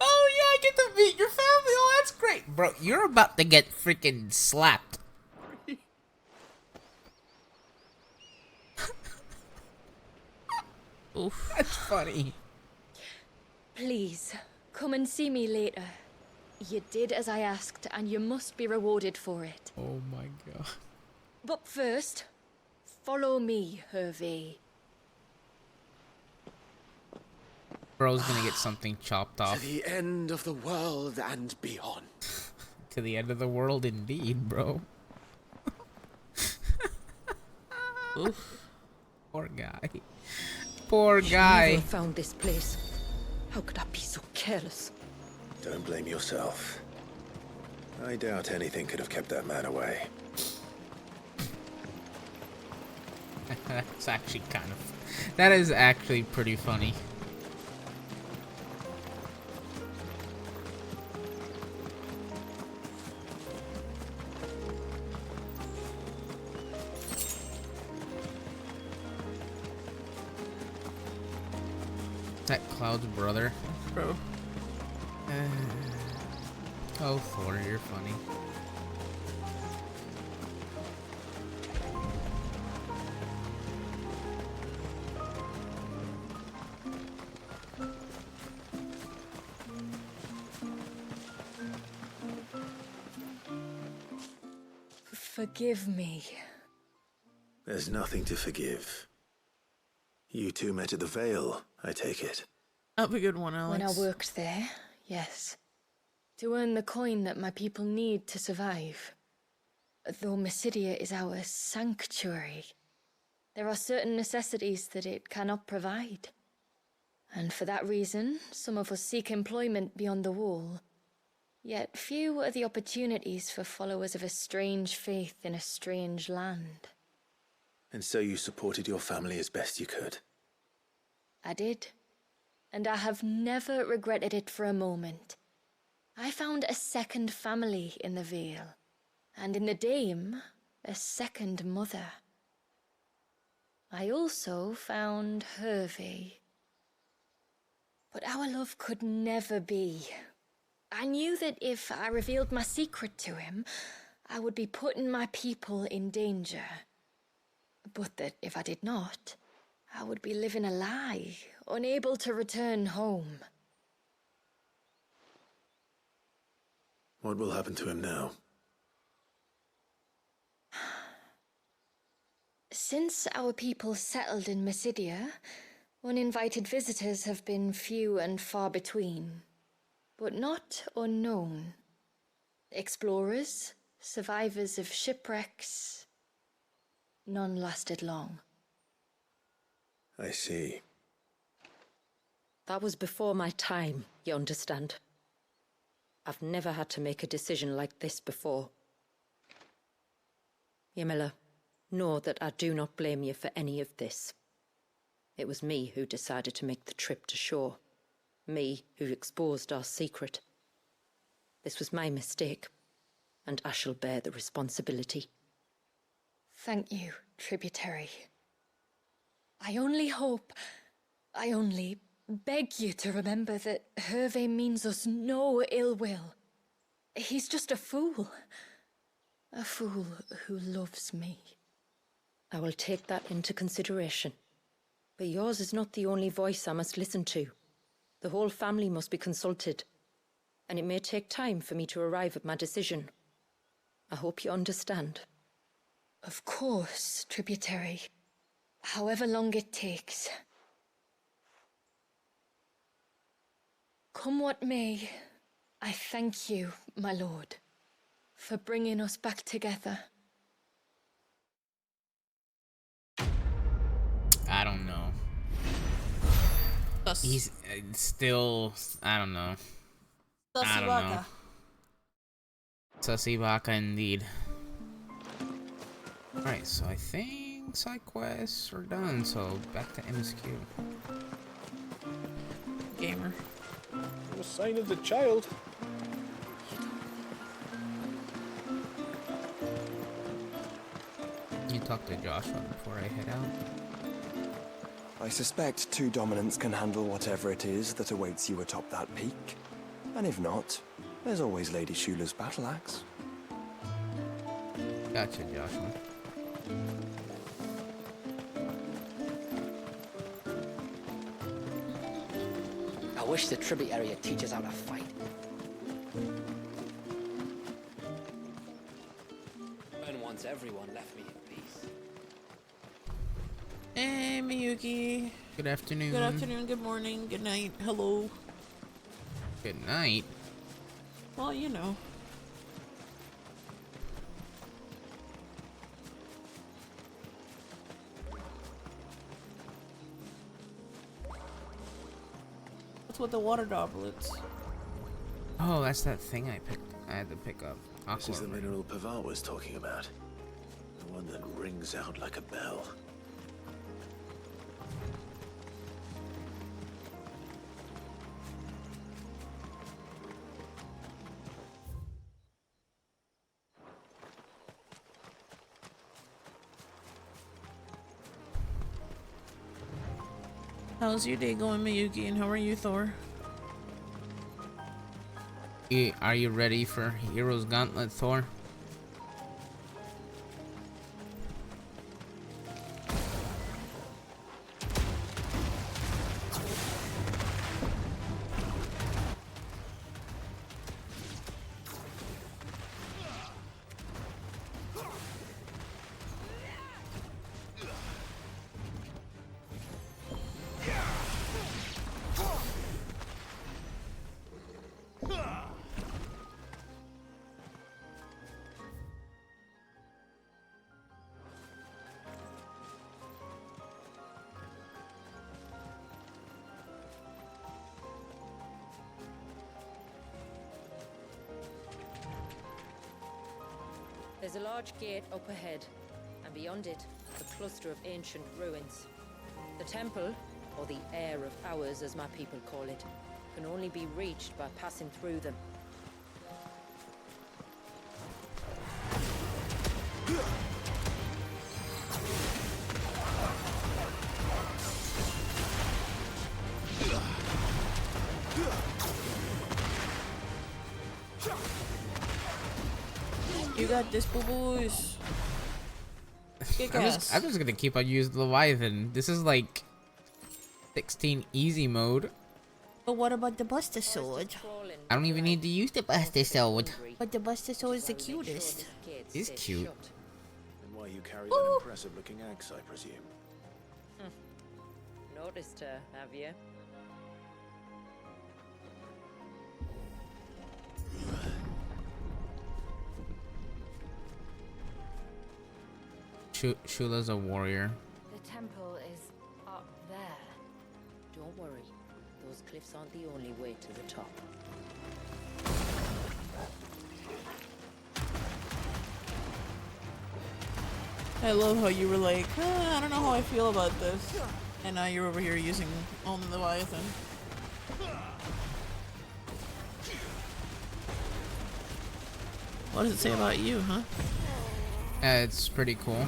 [SPEAKER 7] Oh yeah, I get to meet your family. Oh, that's great.
[SPEAKER 3] Bro, you're about to get freaking slapped.
[SPEAKER 7] Oof.
[SPEAKER 3] That's funny.
[SPEAKER 10] Please, come and see me later. You did as I asked, and you must be rewarded for it.
[SPEAKER 3] Oh my God.
[SPEAKER 10] But first, follow me, Hervé.
[SPEAKER 3] Bro's gonna get something chopped off.
[SPEAKER 11] To the end of the world and beyond.
[SPEAKER 3] To the end of the world, indeed, bro. Oof. Poor guy. Poor guy.
[SPEAKER 8] Never found this place. How could I be so careless?
[SPEAKER 4] Don't blame yourself. I doubt anything could have kept that man away.
[SPEAKER 3] That's actually kind of... That is actually pretty funny. That Cloud's brother.
[SPEAKER 7] Bro.
[SPEAKER 3] Oh, Thor, you're funny.
[SPEAKER 10] Forgive me.
[SPEAKER 4] There's nothing to forgive. You two met at the Vale, I take it.
[SPEAKER 7] Up a good one, Alex.
[SPEAKER 10] When I worked there, yes. To earn the coin that my people need to survive. Though Mysidia is our sanctuary, there are certain necessities that it cannot provide. And for that reason, some of us seek employment beyond the wall. Yet few are the opportunities for followers of a strange faith in a strange land.
[SPEAKER 4] And so you supported your family as best you could?
[SPEAKER 10] I did. And I have never regretted it for a moment. I found a second family in the Vale, and in the Dame, a second mother. I also found Hervé. But our love could never be. I knew that if I revealed my secret to him, I would be putting my people in danger. But that if I did not, I would be living a lie, unable to return home.
[SPEAKER 4] What will happen to him now?
[SPEAKER 10] Since our people settled in Mysidia, uninvited visitors have been few and far between, but not unknown. Explorers, survivors of shipwrecks, none lasted long.
[SPEAKER 4] I see.
[SPEAKER 8] That was before my time, you understand. I've never had to make a decision like this before. Ymila, know that I do not blame you for any of this.
[SPEAKER 12] It was me who decided to make the trip to shore. Me who exposed our secret. This was my mistake, and I shall bear the responsibility.
[SPEAKER 10] Thank you, tributary. I only beg you to remember that Hervé means us no ill will. He's just a fool. A fool who loves me.
[SPEAKER 12] I will take that into consideration. But yours is not the only voice I must listen to. The whole family must be consulted, and it may take time for me to arrive at my decision. I hope you understand.
[SPEAKER 10] Of course, tributary. However long it takes. Come what may, I thank you, my lord, for bringing us back together.
[SPEAKER 3] I don't know. He's still, I don't know. I don't know. Sussy Baka indeed. Alright, so I think side quests are done, so back to MSQ. Gamer.
[SPEAKER 6] No sign of the child.
[SPEAKER 3] You talk to Joshua before I head out.
[SPEAKER 13] I suspect two dominants can handle whatever it is that awaits you atop that peak. And if not, there's always Lady Shula's battle axe.
[SPEAKER 3] Gotcha, Joshua.
[SPEAKER 14] I wish the tributary would teach us how to fight.
[SPEAKER 2] And once everyone left me in peace.
[SPEAKER 7] Hey, Miyuki.
[SPEAKER 3] Good afternoon.
[SPEAKER 7] Good afternoon, good morning, good night, hello.
[SPEAKER 3] Good night.
[SPEAKER 7] Well, you know. What's with the water droplets?
[SPEAKER 3] Oh, that's that thing I had to pick up.
[SPEAKER 4] This is the mineral Pavar was talking about. The one that rings out like a bell.
[SPEAKER 7] How's your day going, Miyuki, and how are you, Thor?
[SPEAKER 3] Are you ready for Hero's Gauntlet, Thor?
[SPEAKER 12] There's a large gate up ahead, and beyond it, a cluster of ancient ruins. The temple, or the Heir of Hours as my people call it, can only be reached by passing through them.
[SPEAKER 7] You got this, boo-boos.
[SPEAKER 3] I'm just gonna keep on using Leviathan. This is like 16 easy mode.
[SPEAKER 7] But what about the Buster Sword?
[SPEAKER 3] I don't even need to use the Buster Sword.
[SPEAKER 7] But the Buster Sword is the cutest.
[SPEAKER 3] It's cute.
[SPEAKER 4] And why you carry that impressive-looking axe, I presume?
[SPEAKER 12] Noticed her, have you?
[SPEAKER 3] Shula's a warrior.
[SPEAKER 12] The temple is up there. Don't worry, those cliffs aren't the only way to the top.
[SPEAKER 7] I love how you were like, I don't know how I feel about this.
[SPEAKER 15] And now you're over here using only Leviathan. What does it say about you, huh?
[SPEAKER 3] It's pretty cool.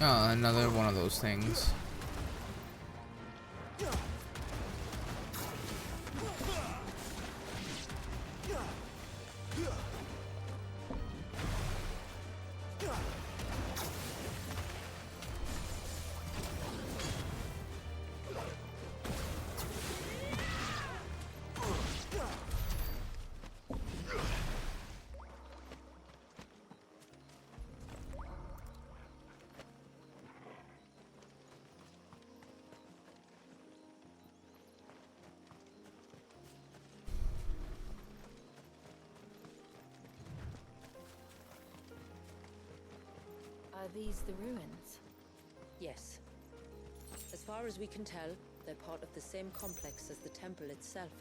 [SPEAKER 3] Oh, another one of those things.
[SPEAKER 12] Are these the ruins? Yes. As far as we can tell, they're part of the same complex as the temple itself.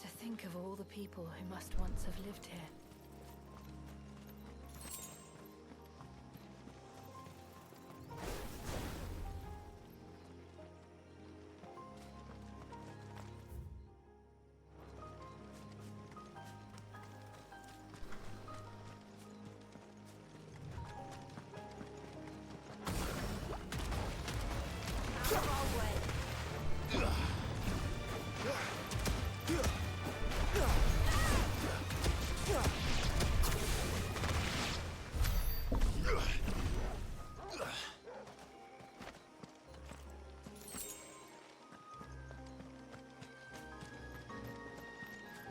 [SPEAKER 10] To think of all the people who must once have lived here.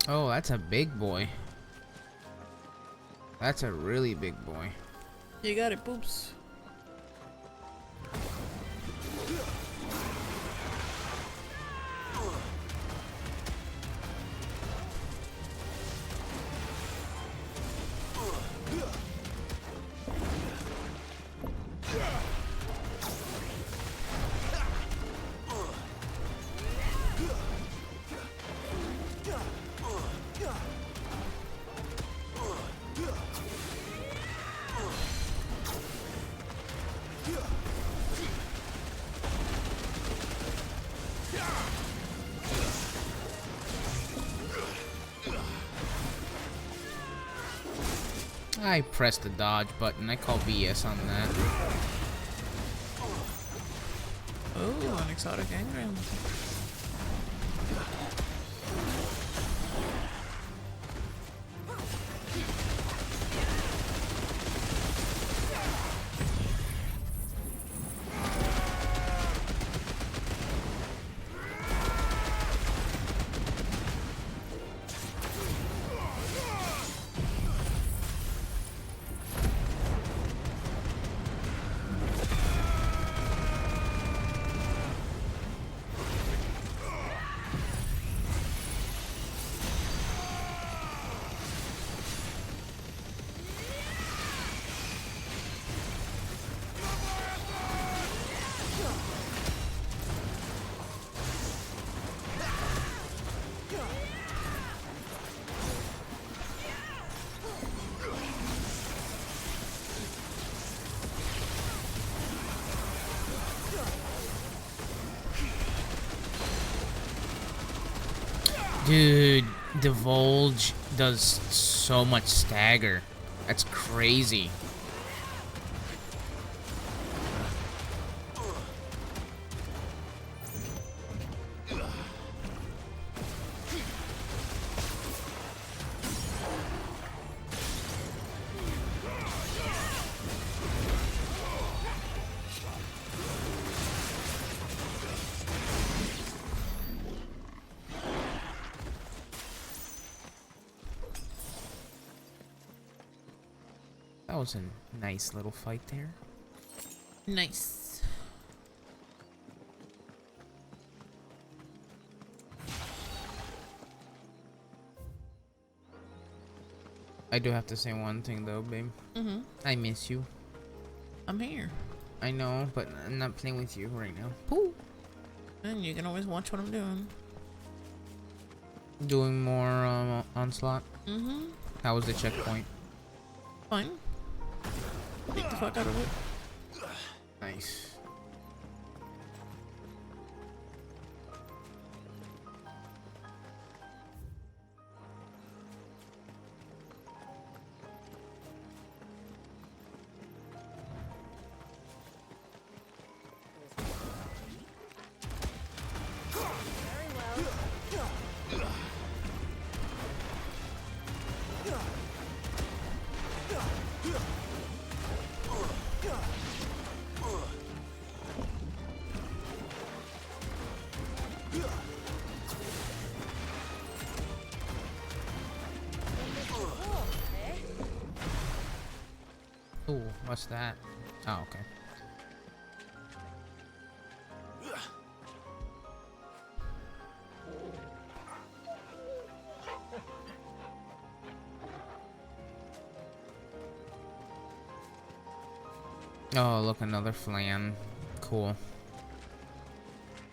[SPEAKER 3] Oh, that's a big boy. That's a really big boy.
[SPEAKER 15] You got it, Boops.
[SPEAKER 3] I pressed the dodge button. I call BS on that.
[SPEAKER 15] Oh, an exotic engram.
[SPEAKER 3] Dude, Divulge does so much stagger. That's crazy. That was a nice little fight there.
[SPEAKER 15] Nice.
[SPEAKER 3] I do have to say one thing though, babe.
[SPEAKER 15] Mm-hmm.
[SPEAKER 3] I miss you.
[SPEAKER 15] I'm here.
[SPEAKER 3] I know, but I'm not playing with you right now.
[SPEAKER 15] Pooh. And you can always watch what I'm doing.
[SPEAKER 3] Doing more Onslaught.
[SPEAKER 15] Mm-hmm.
[SPEAKER 3] How was the checkpoint?
[SPEAKER 15] Fine. Beat the fuck out of it.
[SPEAKER 3] Nice. Ooh, what's that? Oh, okay. Oh, look, another flan. Cool.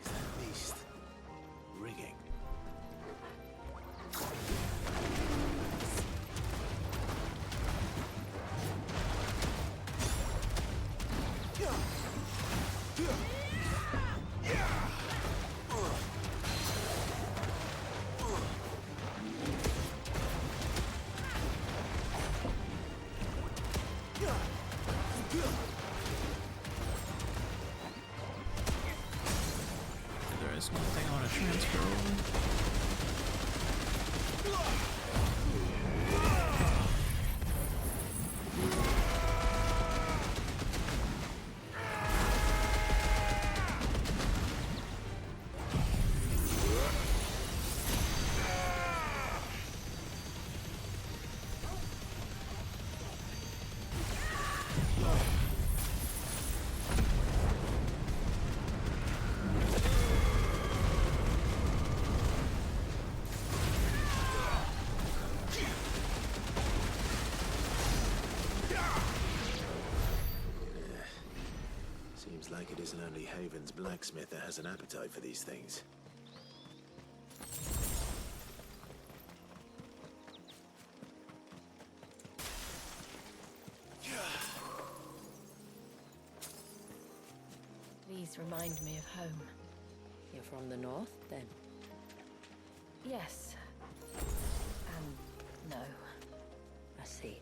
[SPEAKER 4] At least rigging.
[SPEAKER 15] There is one thing I want to transfer over.
[SPEAKER 4] Seems like it isn't only Haven's blacksmith that has an appetite for these things.
[SPEAKER 12] These remind me of home.
[SPEAKER 8] You're from the north, then?
[SPEAKER 12] Yes. And no.
[SPEAKER 8] I see.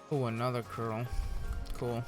[SPEAKER 3] Oh, another curl. Cool.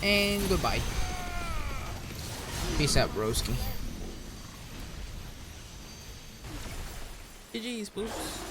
[SPEAKER 3] And goodbye. Peace out, broski.
[SPEAKER 15] GG's, boops.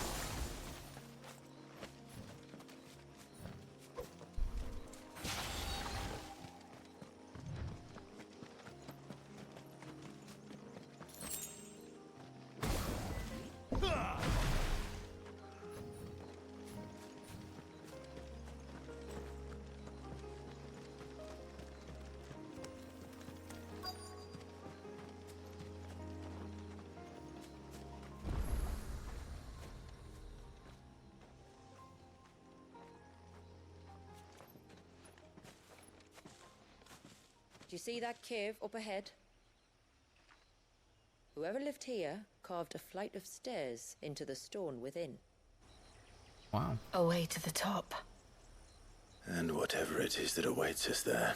[SPEAKER 12] Do you see that cave up ahead? Whoever lived here carved a flight of stairs into the stone within.
[SPEAKER 3] Wow.
[SPEAKER 10] Away to the top.
[SPEAKER 4] And whatever it is that awaits us there.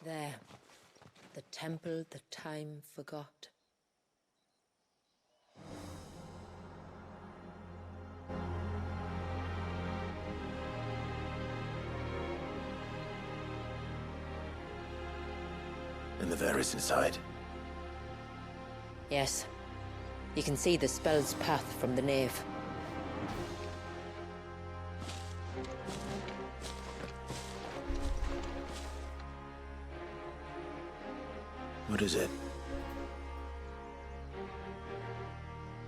[SPEAKER 12] There. The temple that time forgot.
[SPEAKER 4] And the Varys inside.
[SPEAKER 12] Yes. You can see the spell's path from the nave.
[SPEAKER 4] What is it?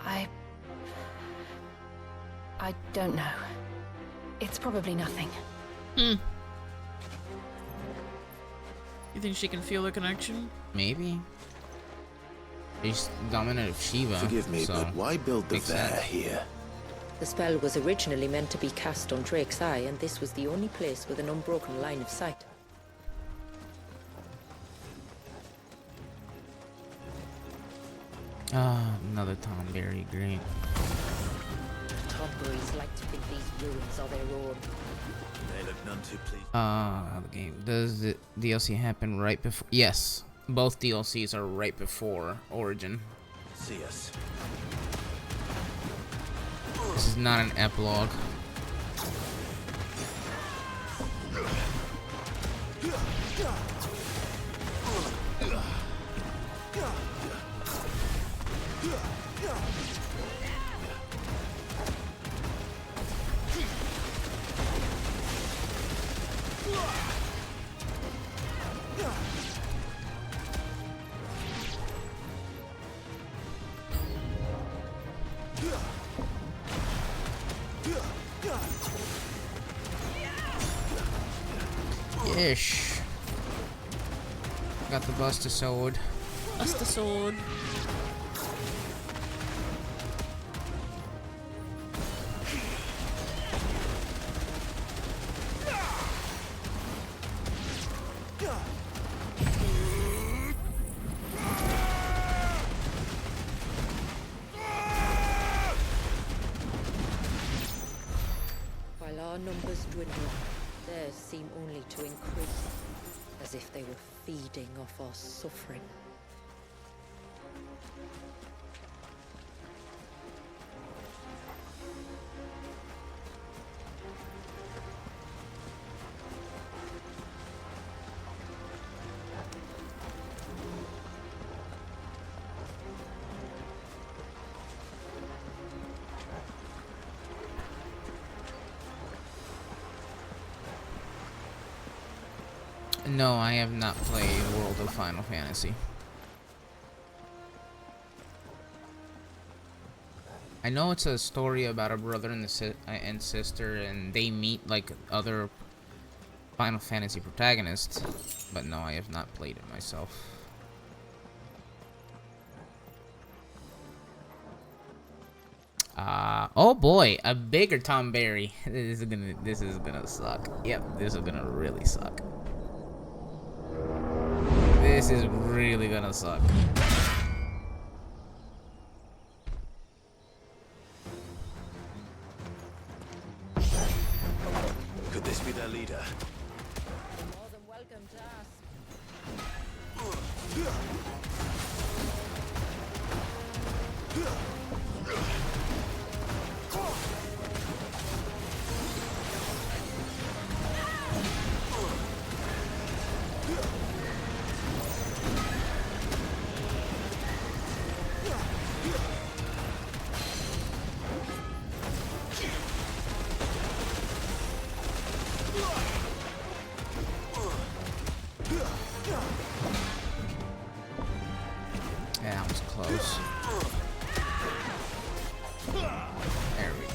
[SPEAKER 10] I don't know. It's probably nothing.
[SPEAKER 15] You think she can feel the connection?
[SPEAKER 3] Maybe. She's dominant of Shiva.
[SPEAKER 4] Forgive me,
[SPEAKER 3] so
[SPEAKER 4] but why build the
[SPEAKER 3] makes
[SPEAKER 4] Vair
[SPEAKER 3] sense.
[SPEAKER 4] here?
[SPEAKER 12] The spell was originally meant to be cast on Drake's eye, and this was the only place with an unbroken line of sight.
[SPEAKER 3] Ah, another Tom Berry, great.
[SPEAKER 12] Tomberries like to think these ruins are their own.
[SPEAKER 4] They look none too pleased.
[SPEAKER 3] The game. Does the DLC happen right before? Yes. Both DLCs are right before Origin.
[SPEAKER 4] See us.
[SPEAKER 3] This is not an epilogue. Ish. Got the Buster Sword.
[SPEAKER 15] Buster Sword.
[SPEAKER 12] While our numbers dwindle, theirs seem only to increase, as if they were feeding off our suffering.
[SPEAKER 3] No, I have not played World of Final Fantasy. I know it's a story about a brother and sister, and they meet like other Final Fantasy protagonists, but no, I have not played it myself. Oh boy, a bigger Tom Berry. This is gonna suck. Yep, this is gonna really suck. This is really gonna suck.
[SPEAKER 4] Could this be their leader?
[SPEAKER 12] More than welcome to ask.
[SPEAKER 3] Yeah, that was close. There we go.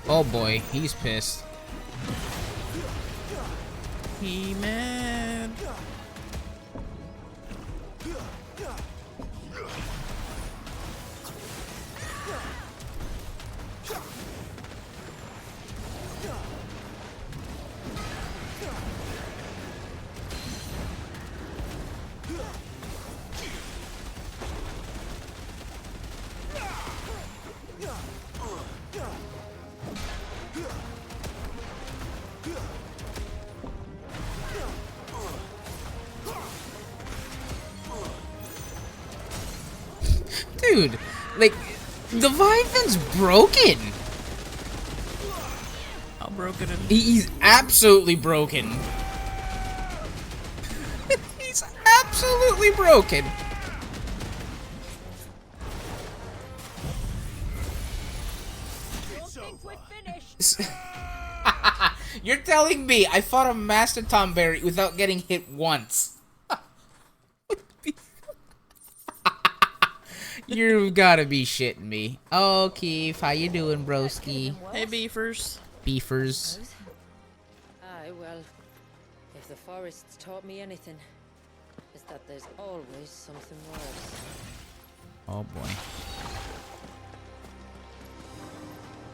[SPEAKER 3] Oh boy, he's pissed.
[SPEAKER 15] He mad.
[SPEAKER 3] Dude, like, the Leviathan's broken.
[SPEAKER 15] How broken it is.
[SPEAKER 3] He's absolutely broken. He's absolutely broken. You're telling me I fought a Master Tom Berry without getting hit once? You gotta be shitting me. Oh, Keith, how you doing, broski?
[SPEAKER 15] Hey, beefers.
[SPEAKER 3] Beefers.
[SPEAKER 12] Aye, well, if the forest's taught me anything, it's that there's always something worse.
[SPEAKER 3] Oh boy.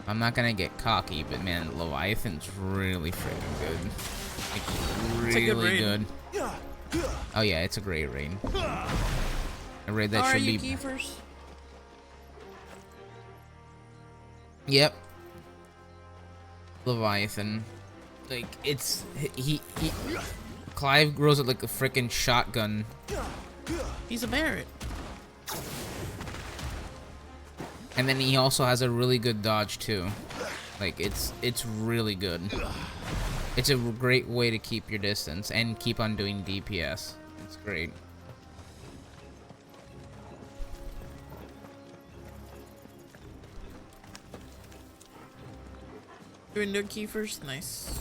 [SPEAKER 3] I'm not gonna get cocky, but man, Leviathan's really freaking good. Like, really good. Oh yeah, it's a great raid. A raid that should be.
[SPEAKER 15] Keefers?
[SPEAKER 3] Yep. Leviathan. Like, it's he Clive grows it like a freaking shotgun.
[SPEAKER 15] He's a Barret.
[SPEAKER 3] And then he also has a really good dodge too. Like, it's really good. It's a great way to keep your distance and keep on doing DPS. It's great.
[SPEAKER 15] Doing no Keefers? Nice.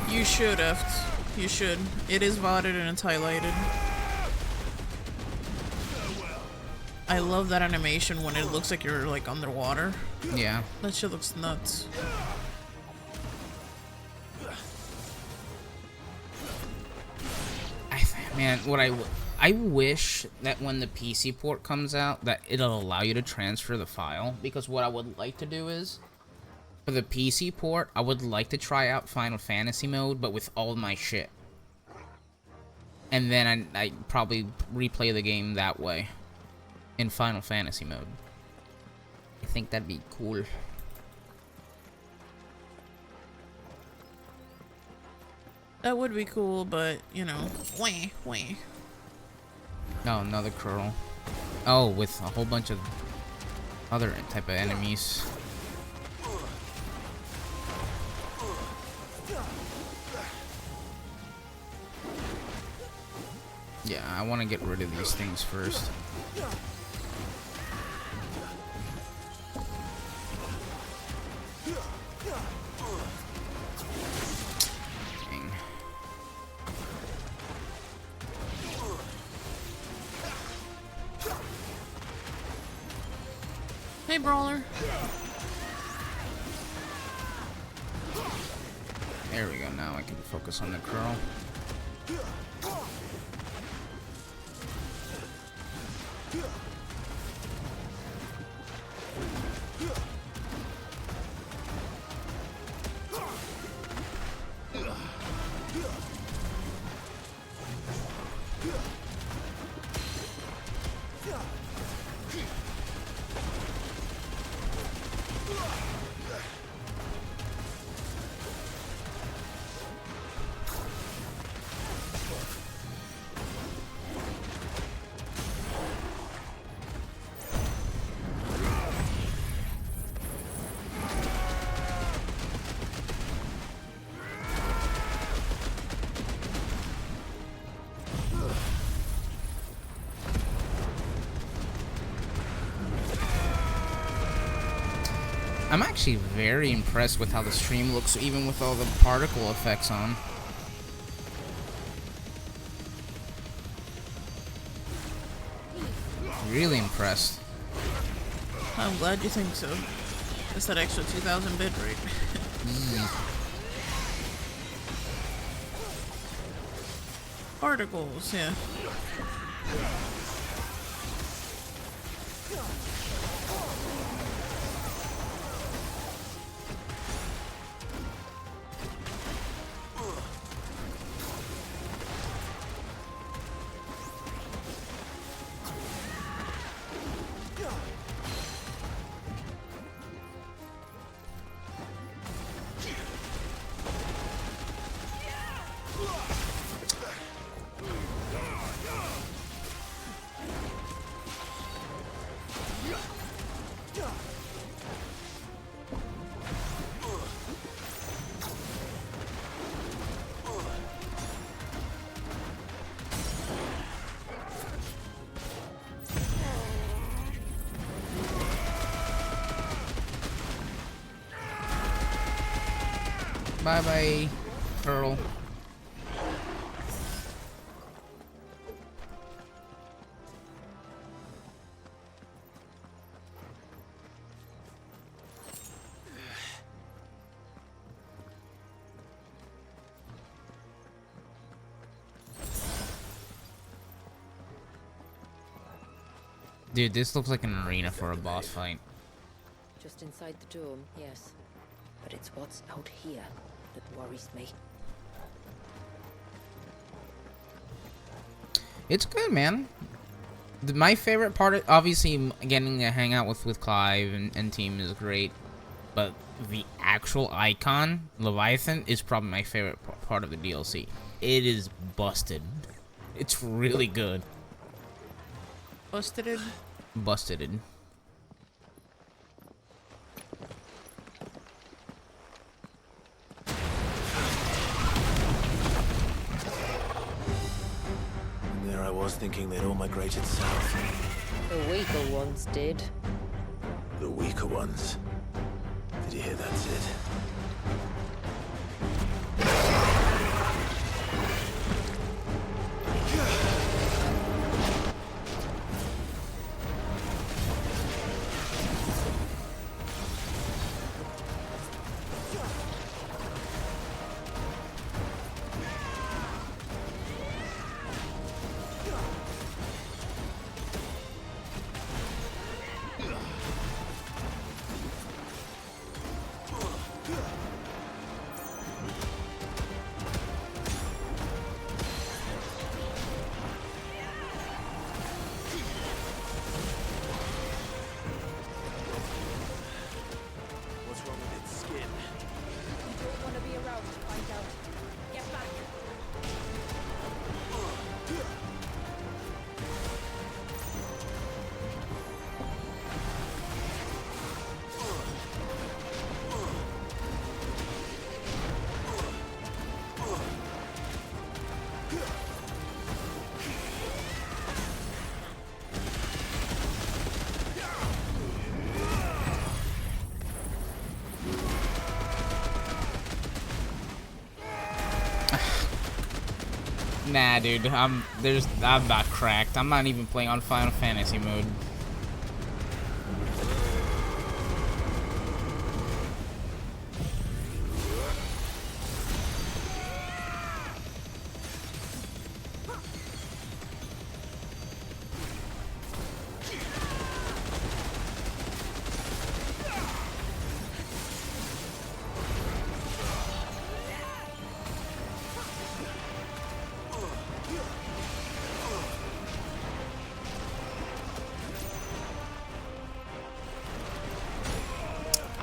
[SPEAKER 15] You should have. You should. It is VODed and it's highlighted. I love that animation when it looks like you're like underwater.
[SPEAKER 3] Yeah.
[SPEAKER 15] That shit looks nuts.
[SPEAKER 3] Man, what I I wish that when the PC port comes out, that it'll allow you to transfer the file. Because what I would like to do is, for the PC port, I would like to try out Final Fantasy mode, but with all my shit. And then I probably replay the game that way, in Final Fantasy mode. I think that'd be cool.
[SPEAKER 15] That would be cool, but, you know, wah.
[SPEAKER 3] Oh, another curl. Oh, with a whole bunch of other type of enemies. Yeah, I want to get rid of these things first. Dang.
[SPEAKER 15] Hey, Brawler.
[SPEAKER 3] There we go, now I can focus on the curl. I'm actually very impressed with how the stream looks, even with all the particle effects on. Really impressed.
[SPEAKER 15] I'm glad you think so. It's that extra 2000 bit rate. Particles, yeah.
[SPEAKER 3] Bye bye, Pearl. Dude, this looks like an arena for a boss fight.
[SPEAKER 12] Just inside the dome, yes. But it's what's out here that worries me.
[SPEAKER 3] It's good, man. My favorite part, obviously, getting to hang out with Clive and team is great. But the actual icon, Leviathan, is probably my favorite part of the DLC. It is busted. It's really good.
[SPEAKER 15] Busted?
[SPEAKER 3] Busted.
[SPEAKER 4] There I was thinking they'd all migrated south.
[SPEAKER 12] The weaker ones did.
[SPEAKER 4] The weaker ones? Did you hear that, Sid?
[SPEAKER 3] Nah, dude, I'm about cracked. I'm not even playing on Final Fantasy mode.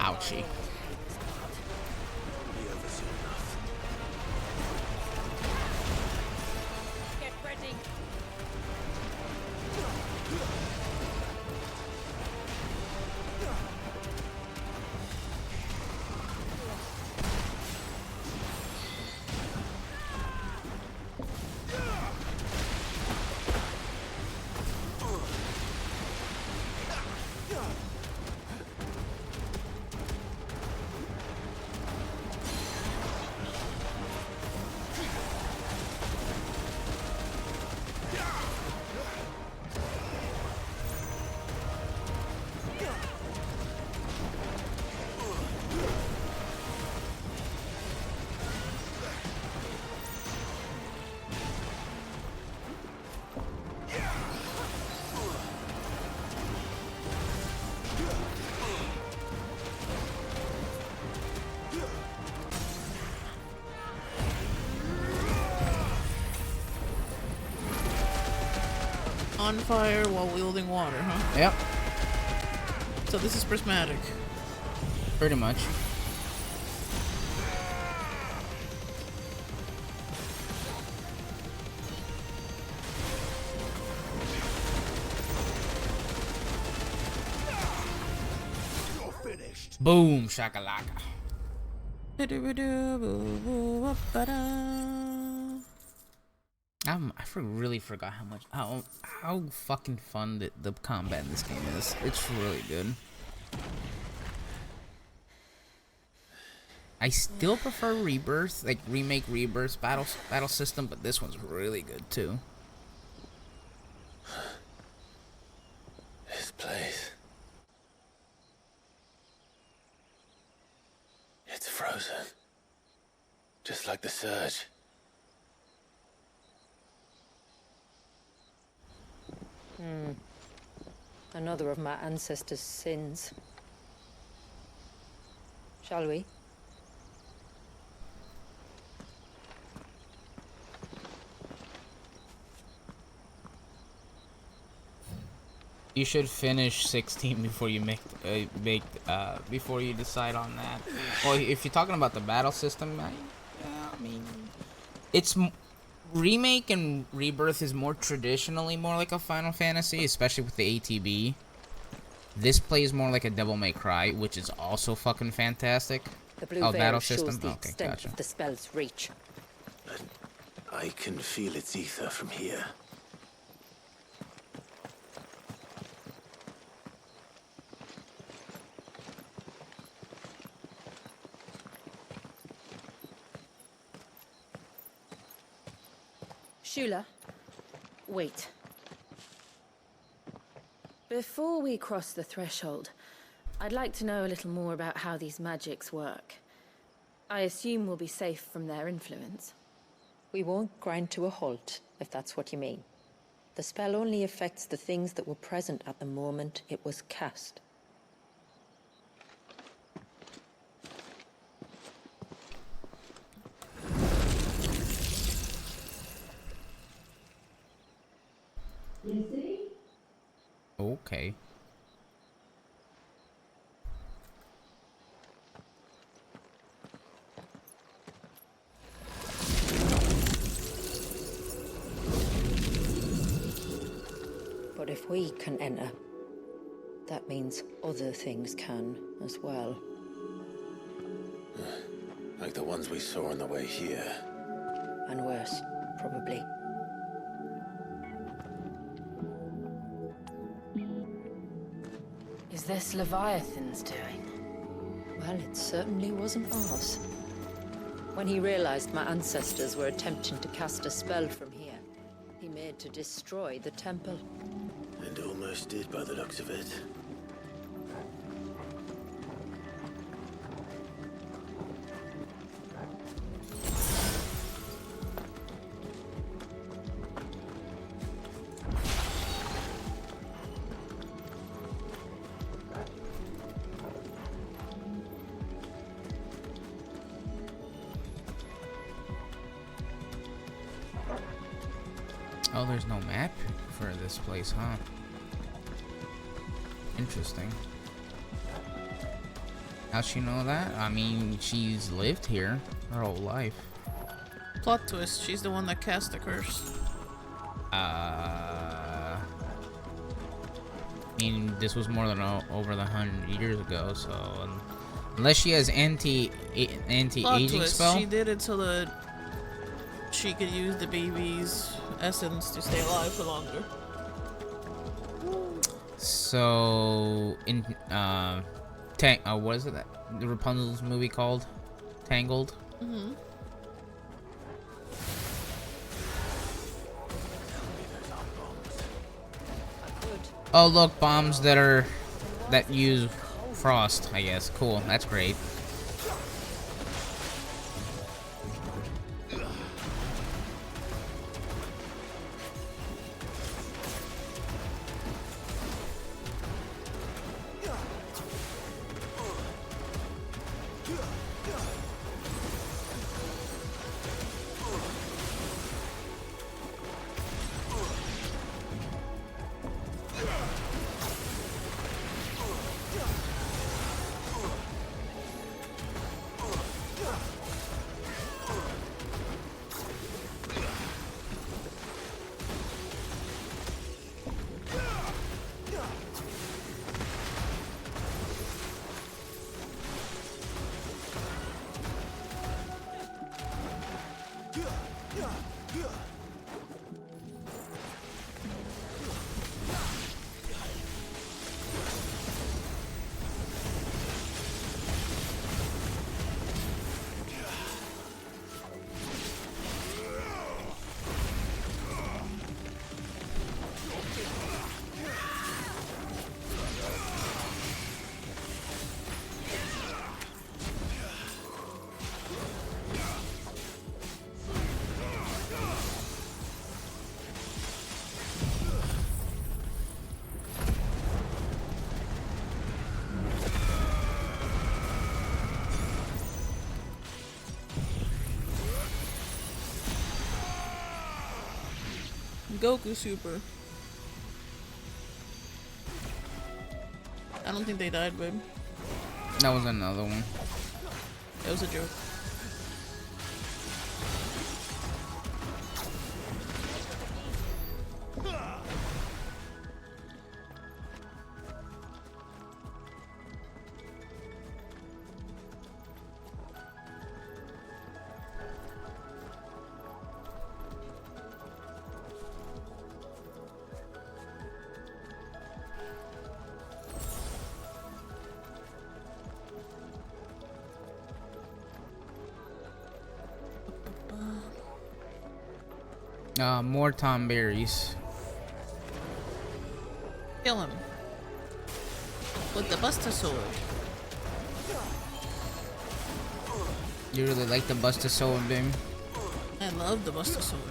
[SPEAKER 3] Ouchie.
[SPEAKER 1] Get ready.
[SPEAKER 15] On fire while wielding water, huh?
[SPEAKER 3] Yep.
[SPEAKER 15] So this is prismatic.
[SPEAKER 3] Pretty much.
[SPEAKER 5] You're finished.
[SPEAKER 3] Boom, shakalaka. Really forgot how fucking fun the combat in this game is. It's really good. I still prefer Rebirth, like remake Rebirth's battle system, but this one's really good too.
[SPEAKER 4] This place. It's frozen. Just like the surge.
[SPEAKER 12] Another of my ancestors' sins. Shall we?
[SPEAKER 3] You should finish 16 before you before you decide on that. Well, if you're talking about the battle system, I mean, it's remake and Rebirth is more traditionally more like a Final Fantasy, especially with the ATB. This plays more like a Devil May Cry, which is also fucking fantastic.
[SPEAKER 12] The blue
[SPEAKER 3] battle
[SPEAKER 12] shows
[SPEAKER 3] system.
[SPEAKER 12] the
[SPEAKER 3] Okay,
[SPEAKER 12] extent
[SPEAKER 3] gotcha.
[SPEAKER 12] of the spell's reach.
[SPEAKER 4] But I can feel its ether from here.
[SPEAKER 8] Shula, wait. Before we cross the threshold, I'd like to know a little more about how these magics work. I assume we'll be safe from their influence.
[SPEAKER 12] We won't grind to a halt, if that's what you mean. The spell only affects the things that were present at the moment it was cast.
[SPEAKER 3] Okay.
[SPEAKER 12] But if we can enter, that means other things can as well.
[SPEAKER 4] Like the ones we saw on the way here.
[SPEAKER 12] And worse, probably.
[SPEAKER 8] Is this Leviathan's doing?
[SPEAKER 12] Well, it certainly wasn't ours. When he realized my ancestors were attempting to cast a spell from here, He made to destroy the temple.
[SPEAKER 4] And almost did by the looks of it.
[SPEAKER 3] Oh, there's no map for this place, huh? Interesting. How'd she know that? I mean, she's lived here her whole life.
[SPEAKER 15] Plot twist, she's the one that cast the curse.
[SPEAKER 3] I mean, this was more than over 100 years ago, so unless she has anti-aging spell.
[SPEAKER 15] She did it so that she could use the baby's essence to stay alive for longer.
[SPEAKER 3] So in what is it that the Rapunzel's movie called? Tangled.
[SPEAKER 15] Mm-hmm.
[SPEAKER 3] Oh look, bombs that use frost, I guess. Cool, that's great.
[SPEAKER 15] Goku Super. I don't think they died, babe.
[SPEAKER 3] That was another one.
[SPEAKER 15] It was a joke.
[SPEAKER 3] More Tom berries.
[SPEAKER 15] Kill him. With the Buster Sword.
[SPEAKER 3] You really like the Buster Sword, babe?
[SPEAKER 15] I love the Buster Sword.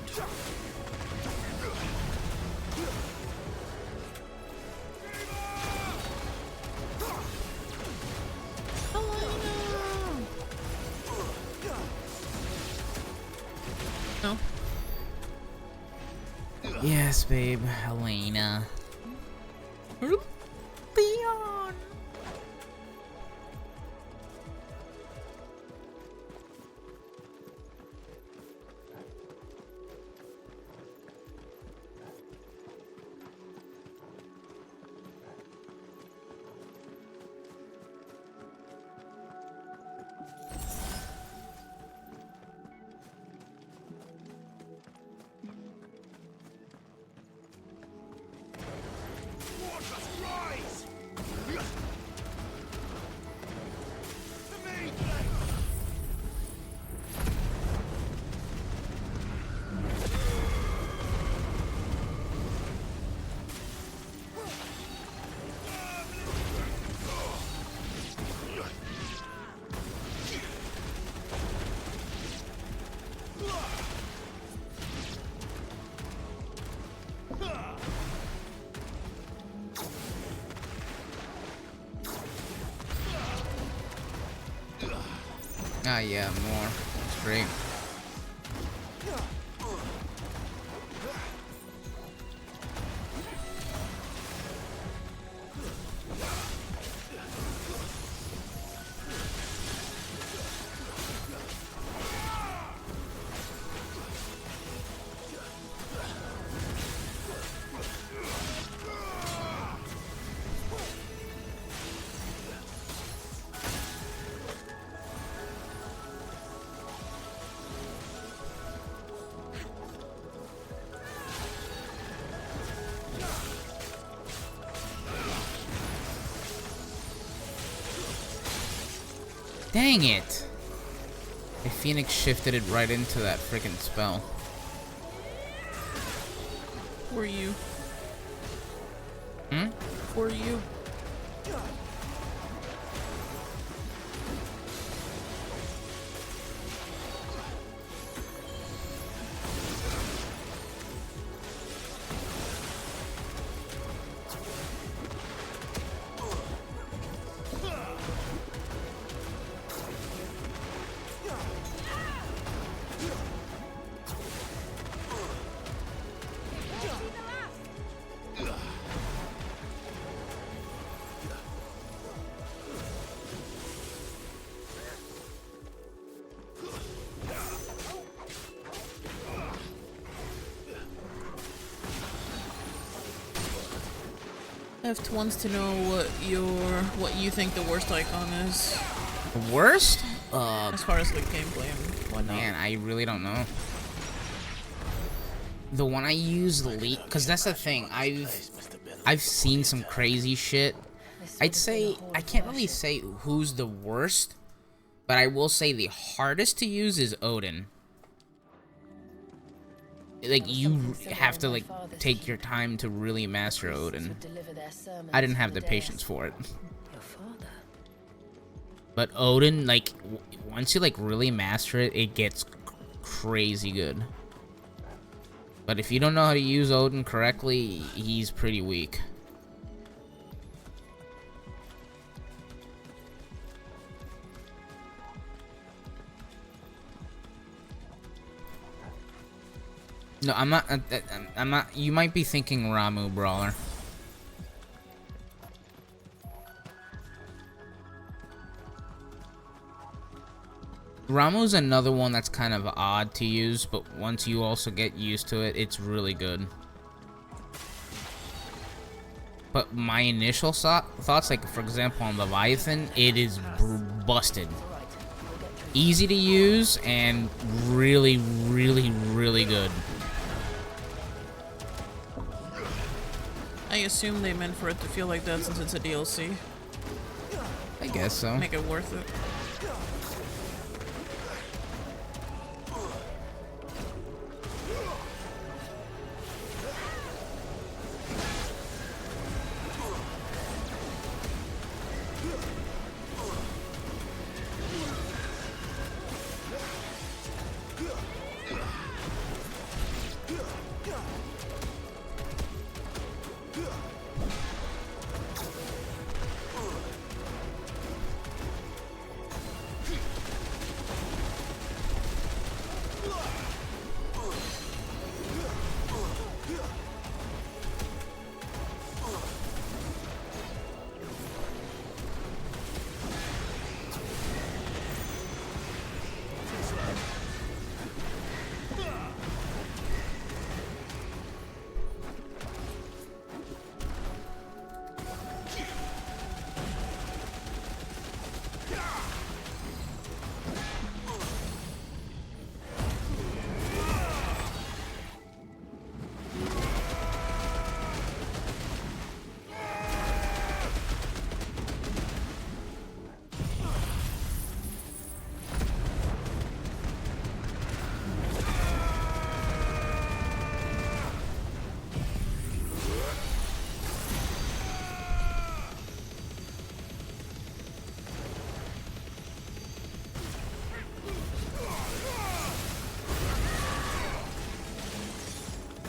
[SPEAKER 15] No.
[SPEAKER 3] Yes, babe, Helena.
[SPEAKER 15] Leon.
[SPEAKER 3] Ah, yeah, more. That's great. Dang it! The Phoenix shifted it right into that freaking spell.
[SPEAKER 15] For you.
[SPEAKER 3] Hmm?
[SPEAKER 15] For you. Eft wants to know what you think the worst icon is.
[SPEAKER 3] The worst?
[SPEAKER 15] As far as like gameplay and whatnot.
[SPEAKER 3] Man, I really don't know. The one I use least, because that's the thing. I've seen some crazy shit. I'd say I can't really say who's the worst, but I will say the hardest to use is Odin. Like, you have to like take your time to really master Odin. I didn't have the patience for it. But Odin, like, once you like really master it, it gets crazy good. But if you don't know how to use Odin correctly, he's pretty weak. No, I'm not. I'm not. You might be thinking Ramu Brawler. Ramu's another one that's kind of odd to use, but once you also get used to it, it's really good. But my initial thoughts, like for example on Leviathan, it is busted. Easy to use and really, really, really good.
[SPEAKER 15] I assume they meant for it to feel like that since it's a DLC.
[SPEAKER 3] I guess so.
[SPEAKER 15] Make it worth it.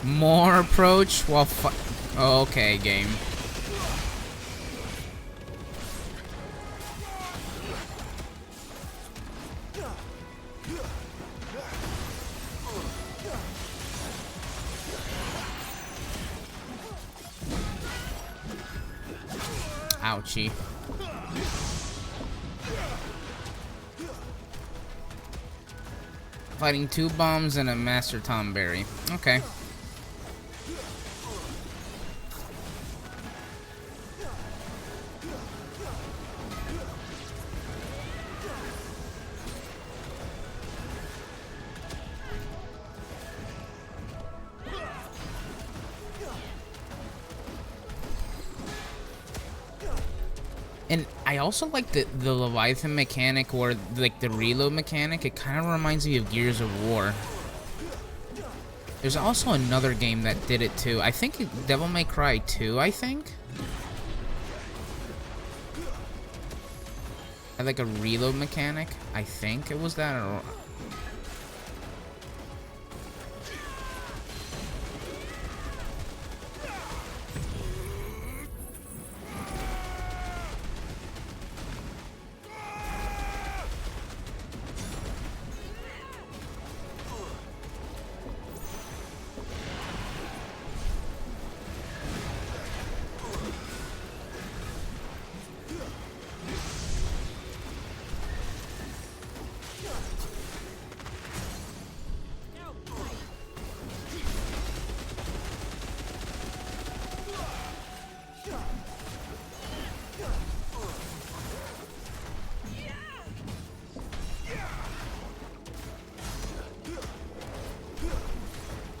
[SPEAKER 3] More approach while okay, game. Ouchie. Fighting 2 bombs and a Master Tom Berry. Okay. And I also like the Leviathan mechanic, or like the reload mechanic. It kind of reminds me of Gears of War. There's also another game that did it too. I think Devil May Cry 2, I think. Had like a reload mechanic. I think it was that, or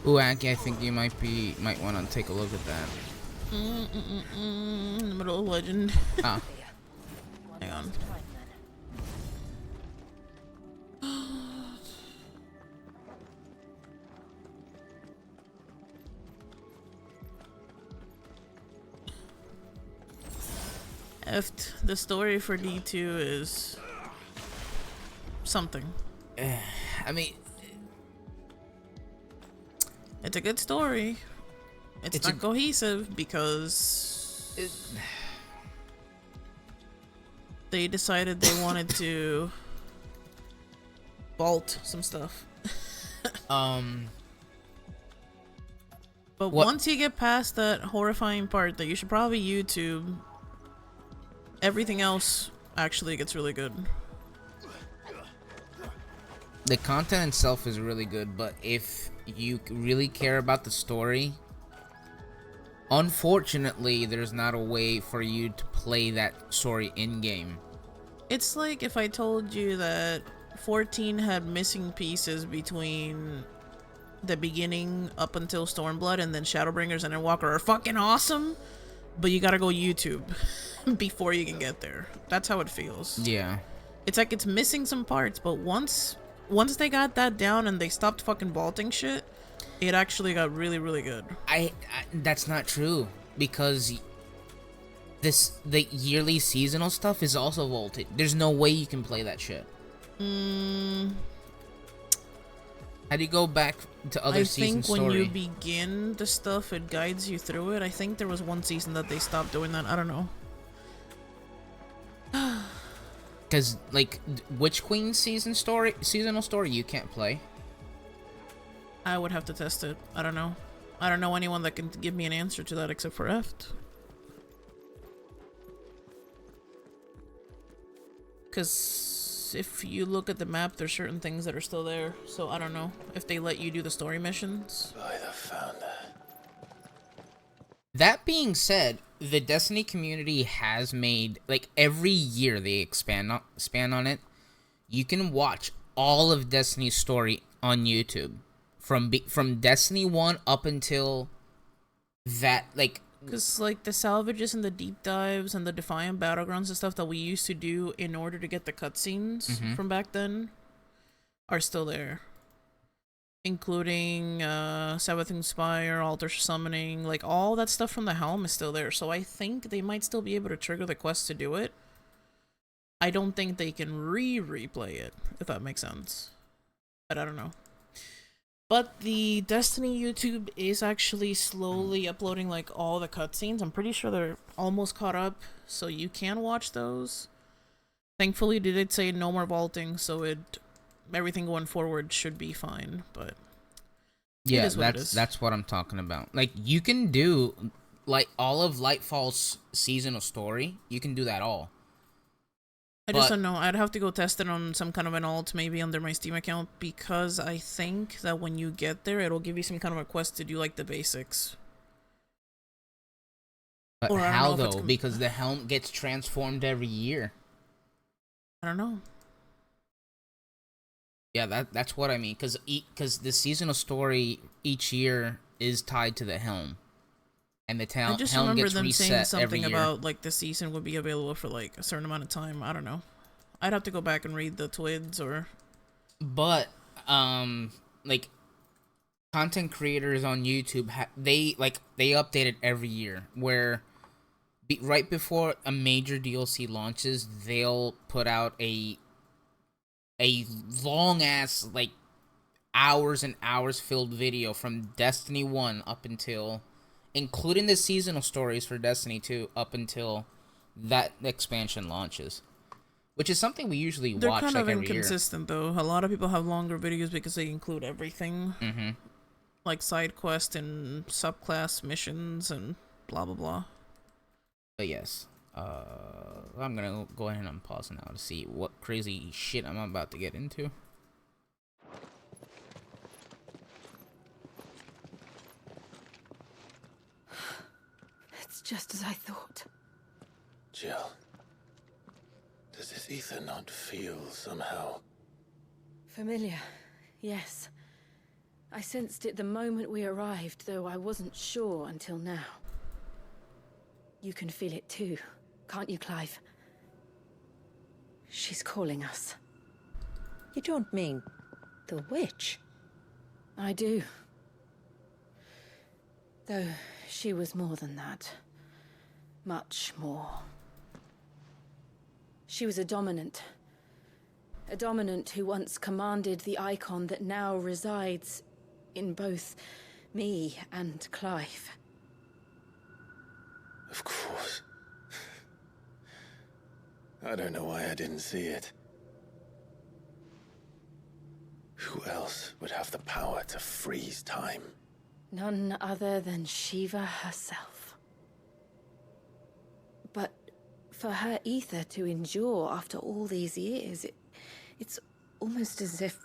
[SPEAKER 3] ooh, Aki, I think you might want to take a look at that.
[SPEAKER 15] In the middle of Legend.
[SPEAKER 3] Ah.
[SPEAKER 15] Hang on. The story for D2 is something.
[SPEAKER 3] I mean,
[SPEAKER 15] it's a good story. It's not cohesive because they decided they wanted to vault some stuff. But once you get past that horrifying part that you should probably YouTube, everything else actually gets really good.
[SPEAKER 3] The content itself is really good, but if you really care about the story, unfortunately, there's not a way for you to play that story in-game.
[SPEAKER 15] It's like if I told you that 14 had missing pieces between the beginning up until Stormblood, and then Shadowbringers and Endwalker are fucking awesome, but you gotta go YouTube before you can get there. That's how it feels.
[SPEAKER 3] Yeah.
[SPEAKER 15] It's like it's missing some parts, but once they got that down and they stopped fucking vaulting shit, it actually got really, really good.
[SPEAKER 3] That's not true, because the yearly seasonal stuff is also vaulted. There's no way you can play that shit. How do you go back to other season story?
[SPEAKER 15] I think when you begin the stuff, it guides you through it. I think there was one season that they stopped doing that. I don't know.
[SPEAKER 3] Because, like, Witch Queen seasonal story, you can't play.
[SPEAKER 15] I would have to test it. I don't know. I don't know anyone that can give me an answer to that except for Eft. Because if you look at the map, there's certain things that are still there. So I don't know if they let you do the story missions.
[SPEAKER 4] By the founder.
[SPEAKER 3] That being said, the Destiny community has made, like, every year they expand on it. You can watch all of Destiny's story on YouTube from Destiny 1 up until that, like,
[SPEAKER 15] because, like, the salvages and the deep dives and the Defiant Battlegrounds and stuff that we used to do in order to get the cutscenes from back then are still there. Including Sabbath Spire, Altar Summoning, like, all that stuff from the Helm is still there. So I think they might still be able to trigger the quest to do it. I don't think they can replay it, if that makes sense. But I don't know. But the Destiny YouTube is actually slowly uploading, like, all the cutscenes. I'm pretty sure they're almost caught up, so you can watch those. Thankfully, they did say no more vaulting, so everything going forward should be fine. But
[SPEAKER 3] yeah, that's what I'm talking about. Like, you can do like all of Lightfall's seasonal story, you can do that all.
[SPEAKER 15] I just don't know. I'd have to go test it on some kind of an alt, maybe under my Steam account, because I think that when you get there, it'll give you some kind of a quest to do like the basics.
[SPEAKER 3] But or how though? Because the helm gets transformed every year.
[SPEAKER 15] I don't know.
[SPEAKER 3] Yeah, that's what I mean. Because the seasonal story each year is tied to the helm, and the helm gets reset every year. I just remember them saying something
[SPEAKER 15] about like the season would be available for like a certain amount of time. I don't know. I'd have to go back and read the twids or.
[SPEAKER 3] But like content creators on YouTube, they update it every year. Where right before a major DLC launches, they'll put out a long ass like hours and hours filled video from Destiny 1 up until, including the seasonal stories for Destiny 2 up until that expansion launches, which is something we usually watch like every year. They're kind of
[SPEAKER 15] inconsistent though. A lot of people have longer videos because they include everything, like side quest and subclass missions and blah blah blah.
[SPEAKER 3] But yes, I'm gonna go ahead and pause now to see what crazy shit I'm about to get into.
[SPEAKER 12] It's just as I thought.
[SPEAKER 4] Jill, does this ether not feel somehow
[SPEAKER 12] familiar? Yes. I sensed it the moment we arrived, though I wasn't sure until now. You can feel it too, can't you, Clive? She's calling us.
[SPEAKER 16] You don't mean the witch?
[SPEAKER 12] I do. Though she was more than that. Much more. She was a dominant. A dominant who once commanded the icon that now resides in both me and Clive.
[SPEAKER 4] Of course. I don't know why I didn't see it. Who else would have the power to freeze time?
[SPEAKER 12] None other than Shiva herself. But for her ether to endure after all these years, it's almost as if...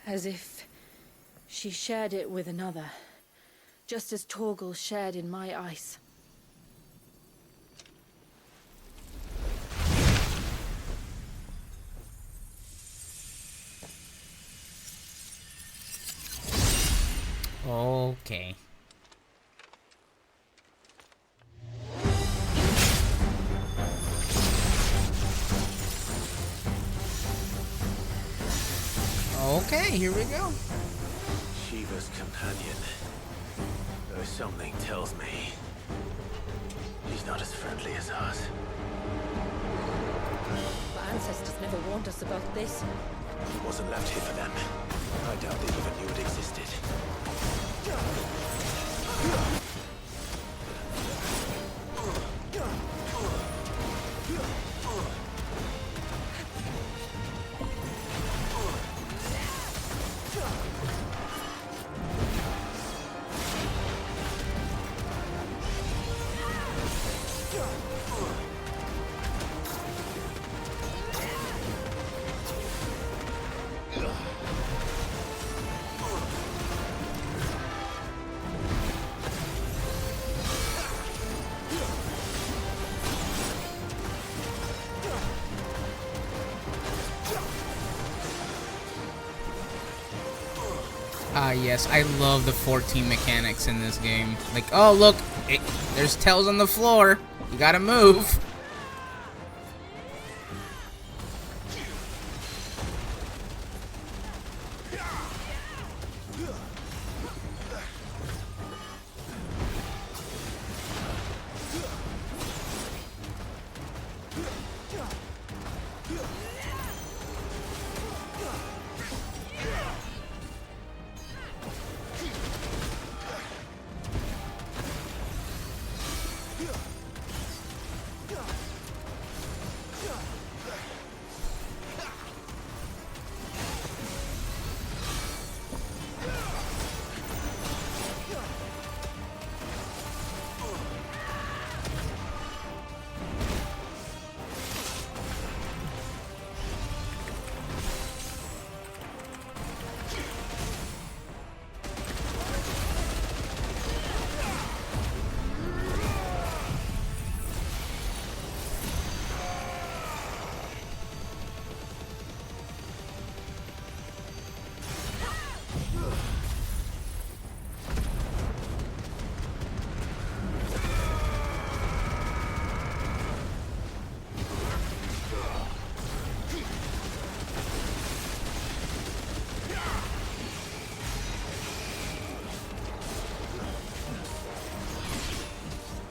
[SPEAKER 12] as if she shared it with another, just as Torgal shared in my ice.
[SPEAKER 3] Okay. Okay, here we go.
[SPEAKER 4] Shiva's companion. Though something tells me he's not as friendly as us.
[SPEAKER 12] Our ancestors never warned us about this.
[SPEAKER 4] He wasn't left here for them. I doubt they even knew it existed.
[SPEAKER 3] Yes, I love the 14 mechanics in this game. Like, oh look, there's tells on the floor. You gotta move.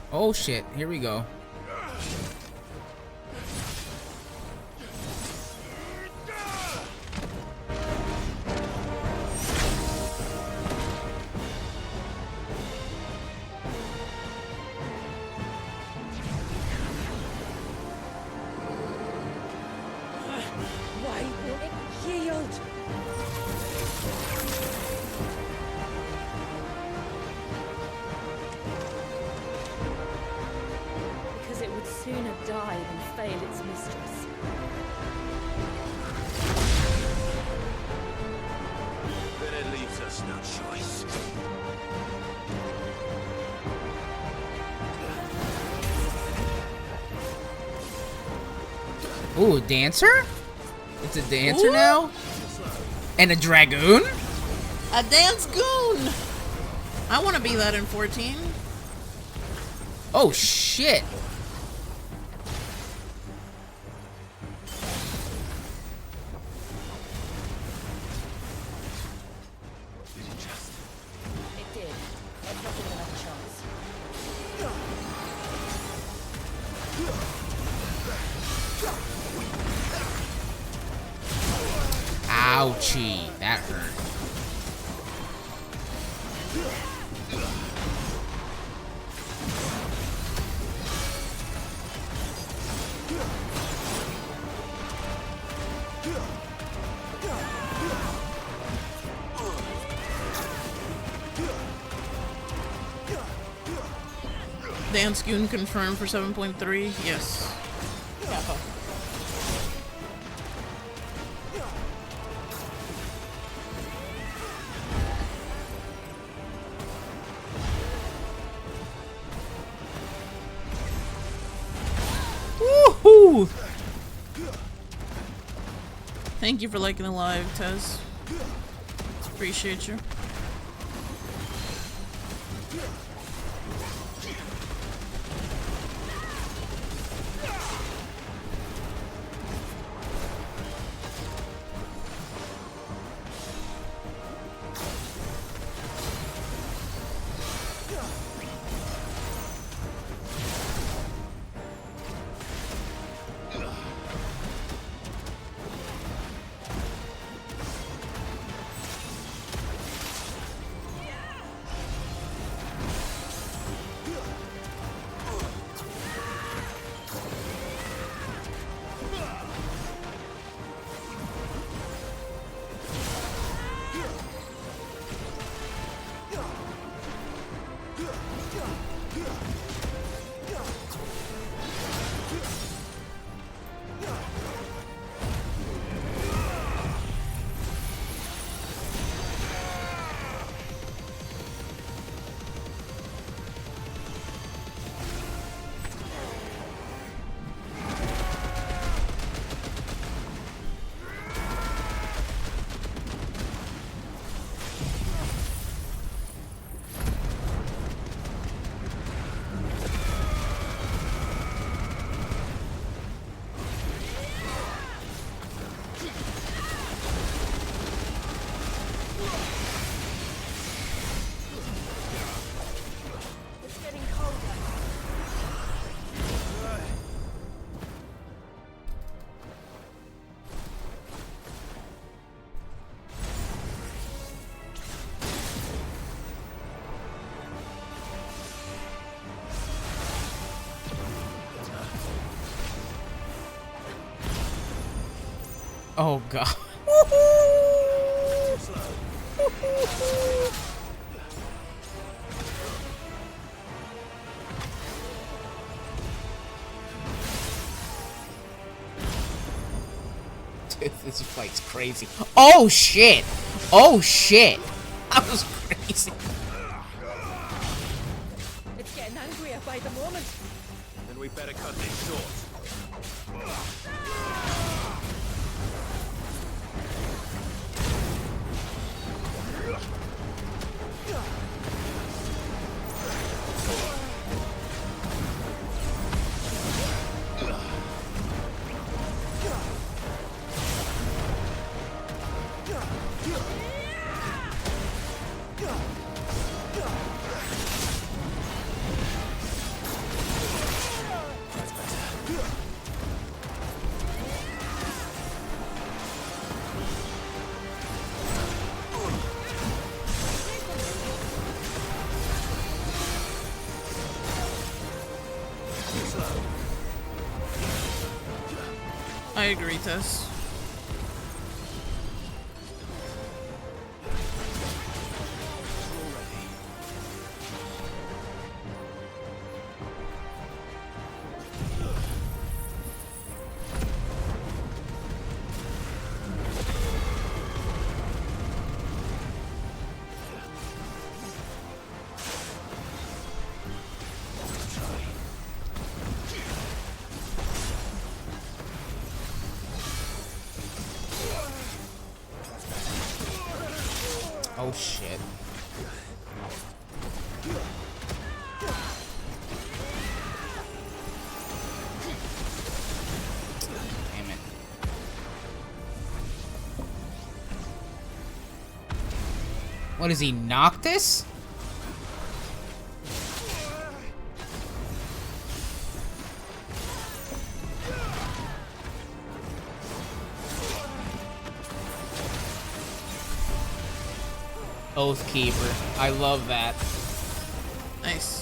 [SPEAKER 3] Oh shit, here we go.
[SPEAKER 8] Why won't it yield?
[SPEAKER 12] Because it would sooner die than fail its mistress.
[SPEAKER 4] Then it leaves us no choice.
[SPEAKER 3] Ooh, a dancer? It's a dancer now? And a dragoon?
[SPEAKER 15] A dance goon! I want to be that in 14.
[SPEAKER 3] Oh shit!
[SPEAKER 12] It did. Let's not give it another chance.
[SPEAKER 3] Ouchie, that hurt.
[SPEAKER 15] Dance goon confirmed for 7.3. Yes. Kappa.
[SPEAKER 3] Woohoo!
[SPEAKER 15] Thank you for liking the live, Tez. Appreciate you.
[SPEAKER 3] Oh god. Dude, this fight's crazy. Oh shit! Oh shit! That was crazy.
[SPEAKER 12] It's getting angrier by the moment.
[SPEAKER 4] Then we better cut this short.
[SPEAKER 15] I agree, Tess.
[SPEAKER 3] Oh shit. Damn it. What is he, Noctis? Oathkeeper. I love that.
[SPEAKER 15] Nice.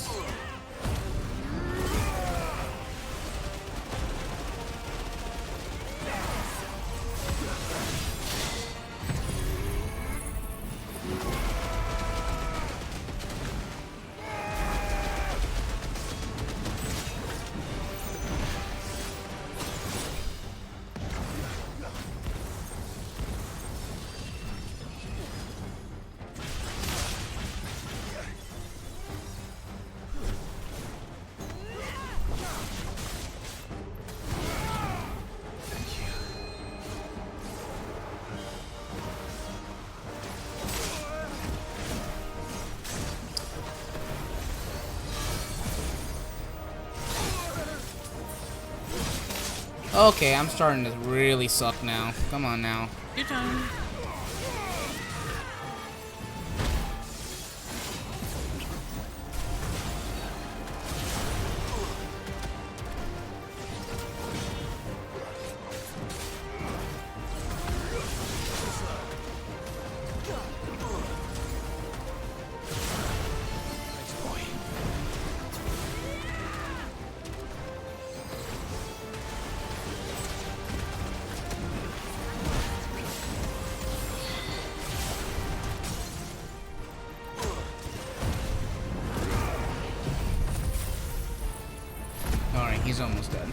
[SPEAKER 3] Okay, I'm starting to really suck now. Come on now.
[SPEAKER 15] Your time.
[SPEAKER 3] Alright, he's almost dead.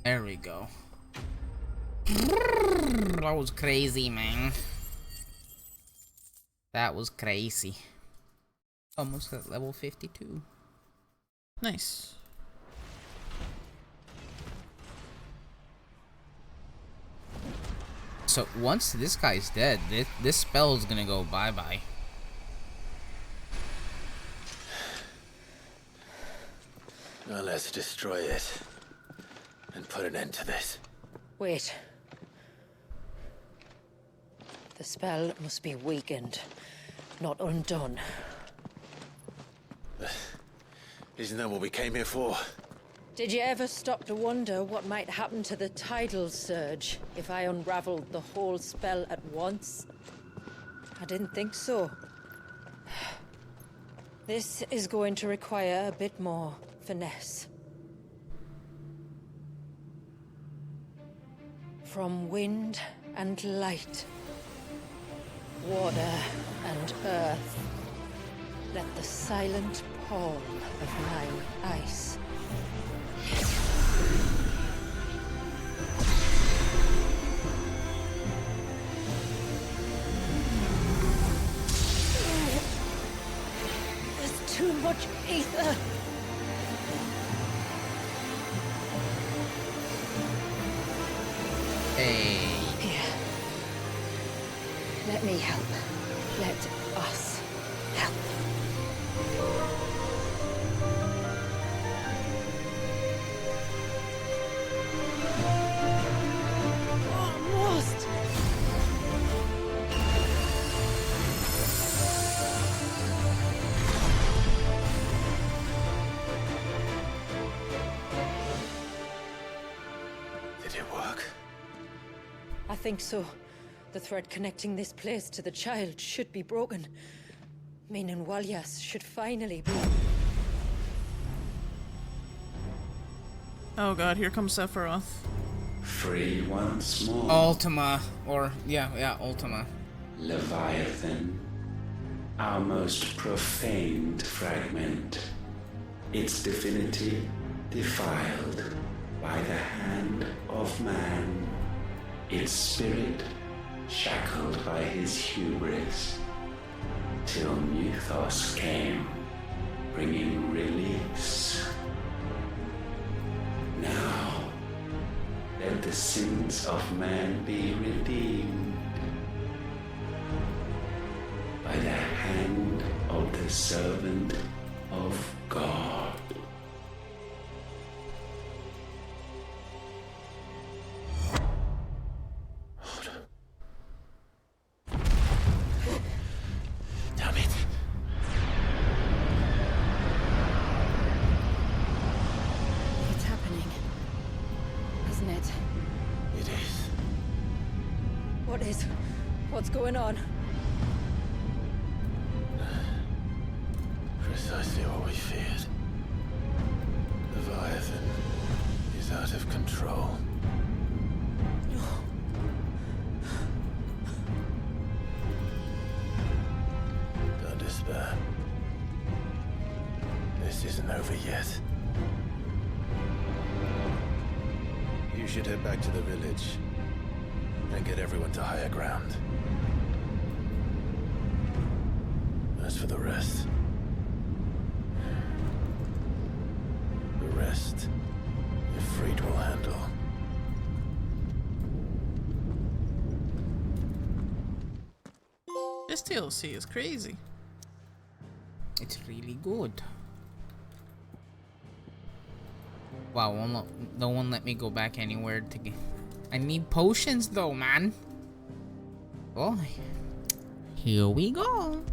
[SPEAKER 3] There we go. That was crazy, man. That was crazy. Almost at level 52.
[SPEAKER 15] Nice.
[SPEAKER 3] So once this guy's dead, this spell is gonna go bye-bye.
[SPEAKER 4] Now let's destroy it and put an end to this.
[SPEAKER 16] Wait. The spell must be weakened, not undone.
[SPEAKER 4] Isn't that what we came here for?
[SPEAKER 16] Did you ever stop to wonder what might happen to the tidal surge if I unraveled the whole spell at once? I didn't think so. This is going to require a bit more finesse. From wind and light, water and earth, let the silent palm of mine ice. There's too much ether.
[SPEAKER 3] Hey.
[SPEAKER 16] Here. Let me help. Let us help. Almost. think so. The thread connecting this place to the child should be broken. Meaning Walyas should finally be...
[SPEAKER 15] Oh god, here comes Sephiroth.
[SPEAKER 17] Free once more.
[SPEAKER 3] Ultima, or yeah, Ultima.
[SPEAKER 17] Leviathan, our most profaned fragment, its divinity defiled by the hand of man, its spirit shackled by his hubris, till Mythos came, bringing release. Now, let the sins of man be redeemed by the hand of the servant of God.
[SPEAKER 4] Damn it.
[SPEAKER 1] It's happening, isn't it?
[SPEAKER 4] It is.
[SPEAKER 16] What is? What's going on?
[SPEAKER 4] Precisely what we feared. Leviathan is out of control. Don't despair. This isn't over yet. You should head back to the village and get everyone to higher ground. As for the rest, Ifrit will handle.
[SPEAKER 15] This DLC is crazy.
[SPEAKER 3] It's really good. Wow, no one let me go back anywhere to get... I need potions though, man. Oh, here we go.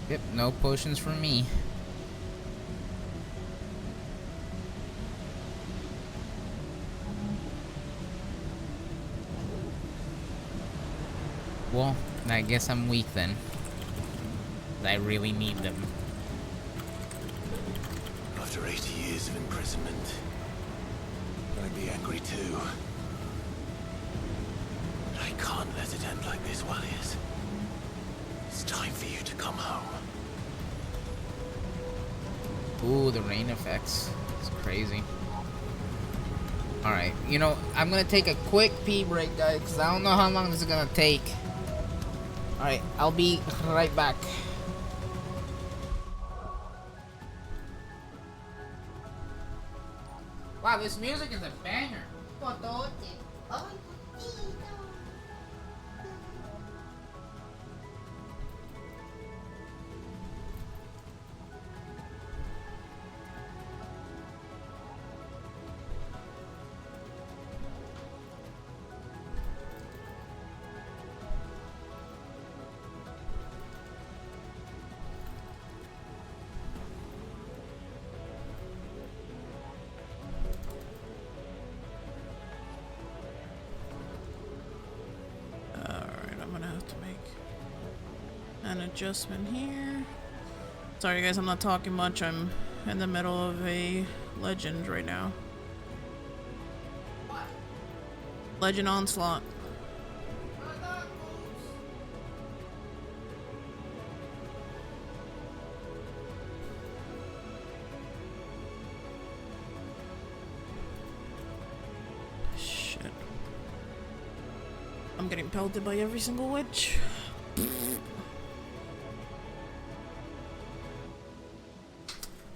[SPEAKER 3] Yep, no potions for me. Well, I guess I'm weak then. I really need them.
[SPEAKER 4] After 80 years of imprisonment, I'd be angry too. But I can't let it end like this, Walyas. It's time for you to come home.
[SPEAKER 3] Ooh, the rain effects. It's crazy. Alright, you know, I'm gonna take a quick pee break, guys, because I don't know how long this is gonna take. Alright, I'll be right back. Wow, this music is a banger.
[SPEAKER 15] An adjustment here. Sorry guys, I'm not talking much. I'm in the middle of a legend right now. Legend Onslaught. Shit. I'm getting pelted by every single witch.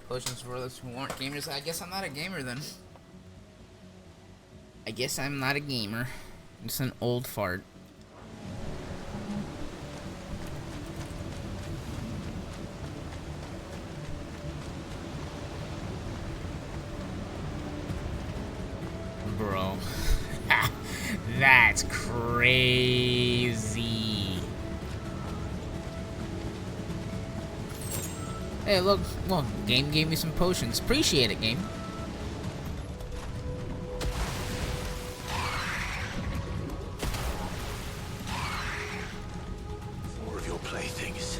[SPEAKER 3] Potions for those who aren't gamers. I guess I'm not a gamer then. I guess I'm not a gamer. I'm just an old fart. Bro. That's crazy. Hey, look, game gave me some potions. Appreciate it, game.
[SPEAKER 4] More of your playthings.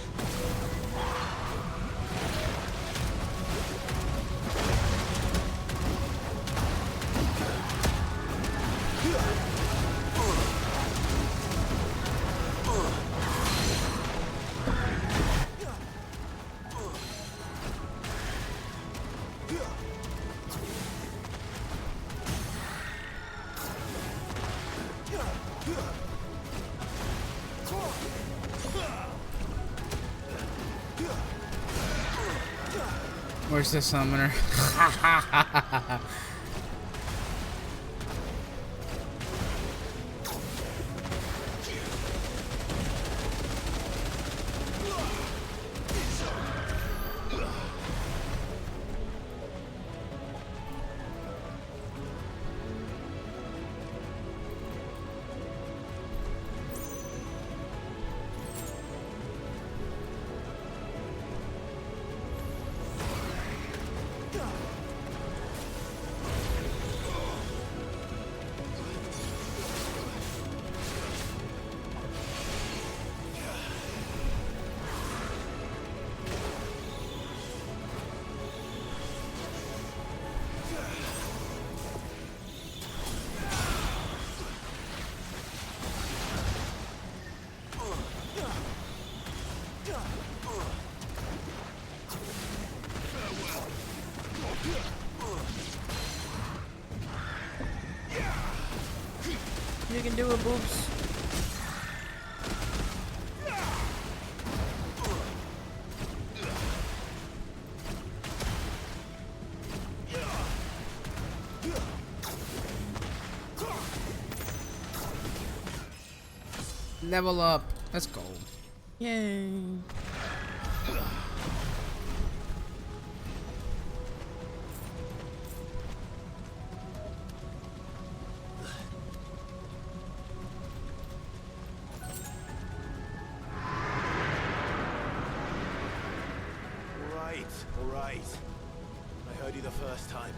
[SPEAKER 3] Where's the summoner?
[SPEAKER 15] You can do it, boobs.
[SPEAKER 3] Level up. Let's go.
[SPEAKER 15] Yay.
[SPEAKER 4] All right. I heard you the first time.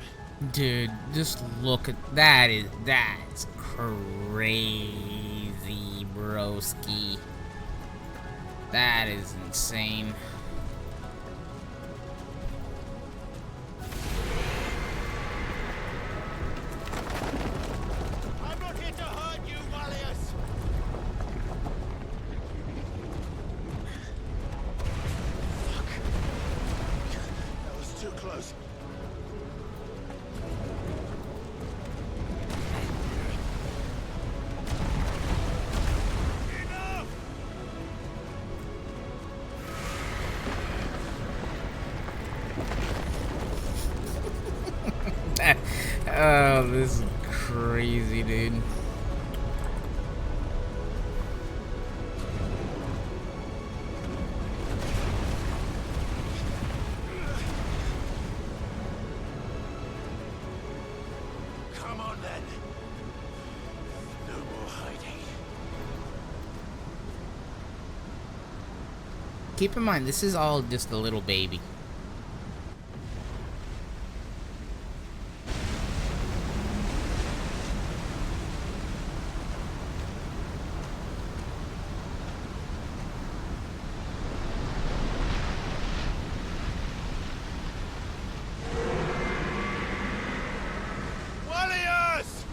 [SPEAKER 3] Dude, just look at that. That's crazy, broski. That is insane.
[SPEAKER 5] I'm not here to hurt you, Malleus!
[SPEAKER 4] That was too close.
[SPEAKER 3] Oh, this is crazy, dude.
[SPEAKER 4] Come on then. No more hiding.
[SPEAKER 3] Keep in mind, this is all just a little baby.
[SPEAKER 5] Malleus!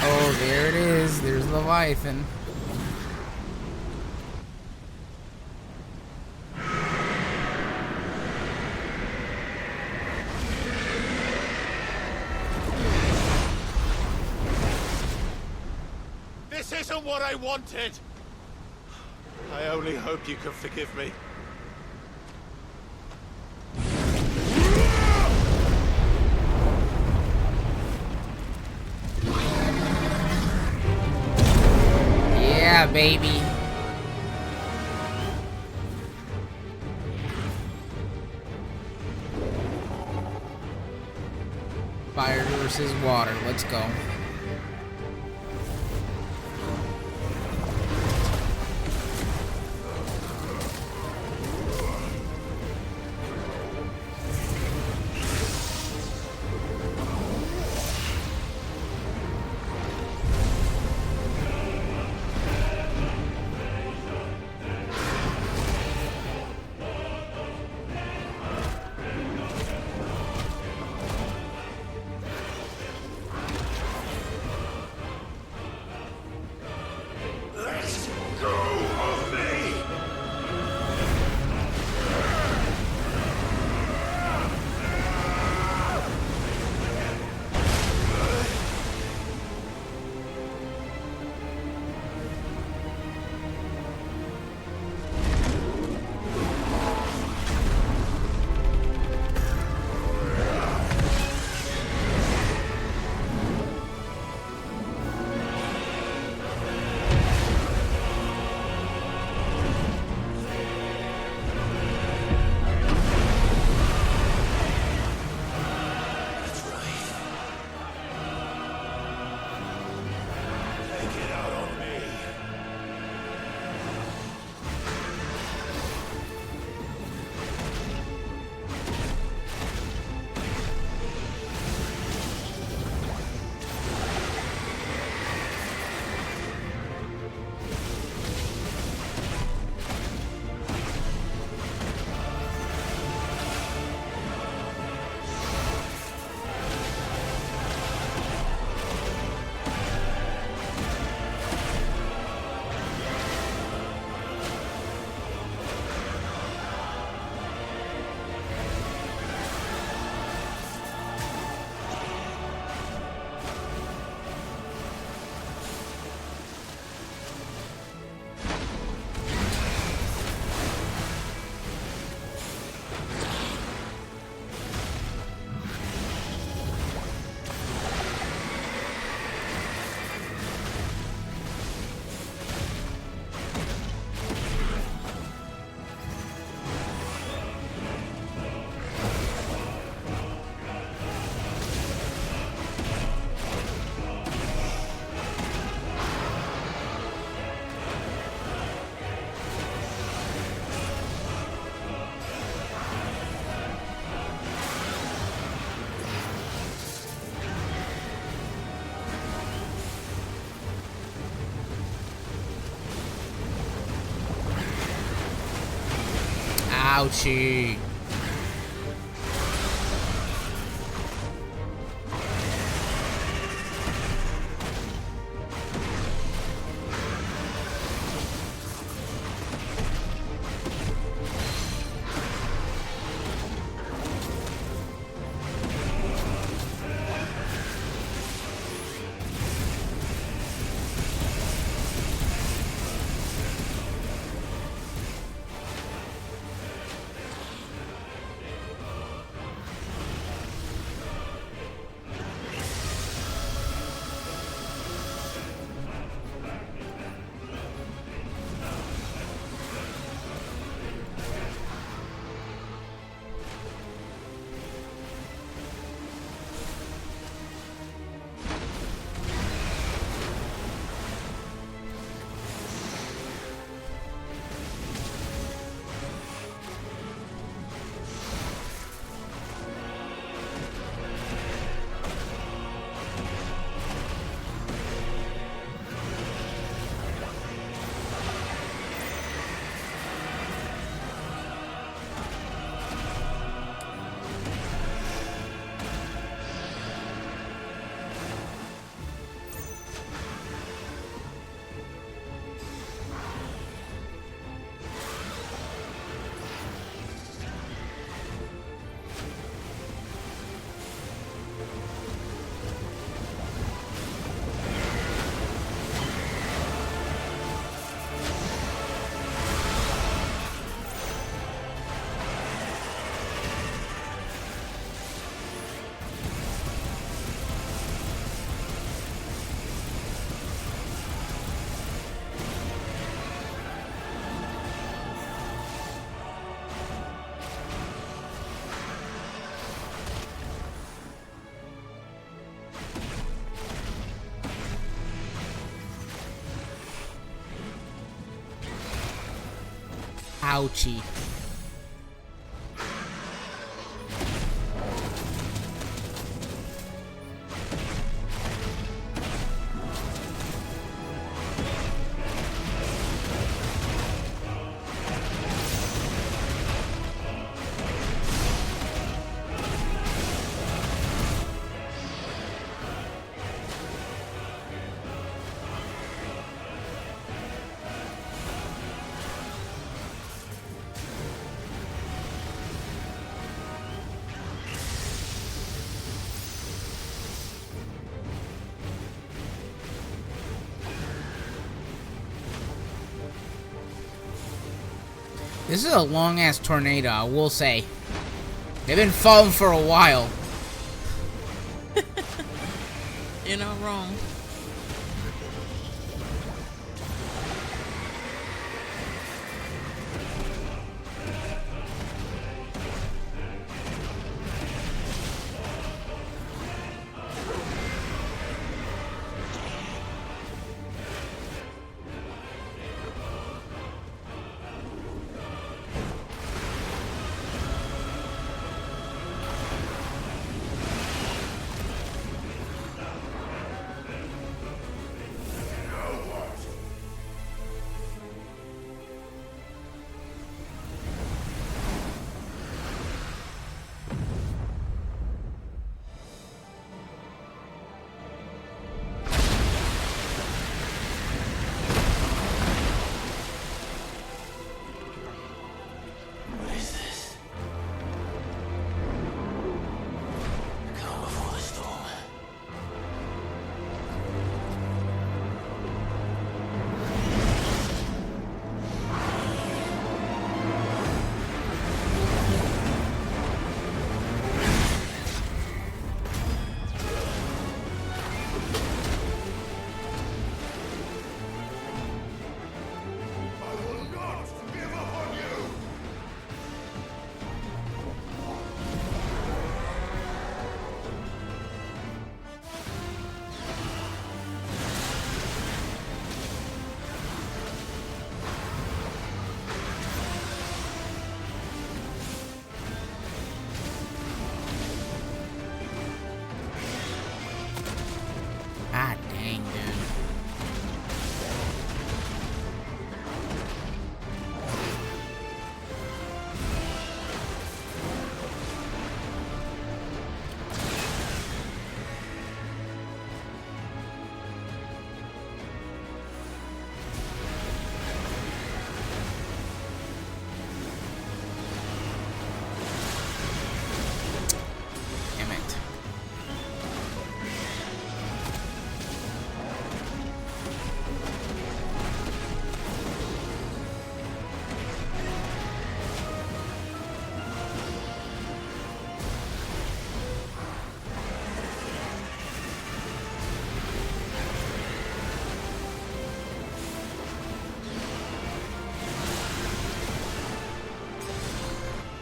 [SPEAKER 3] Oh, there it is. There's Leviathan.
[SPEAKER 4] This isn't what I wanted. I only hope you can forgive me.
[SPEAKER 3] Yeah, baby. Fire fire versus water. Let's go. Ouchie. Ouchie. This is a long-ass tornado, I will say. They've been falling for a while.
[SPEAKER 15] You're not wrong.
[SPEAKER 3] Ah, dang, dude. Damn it.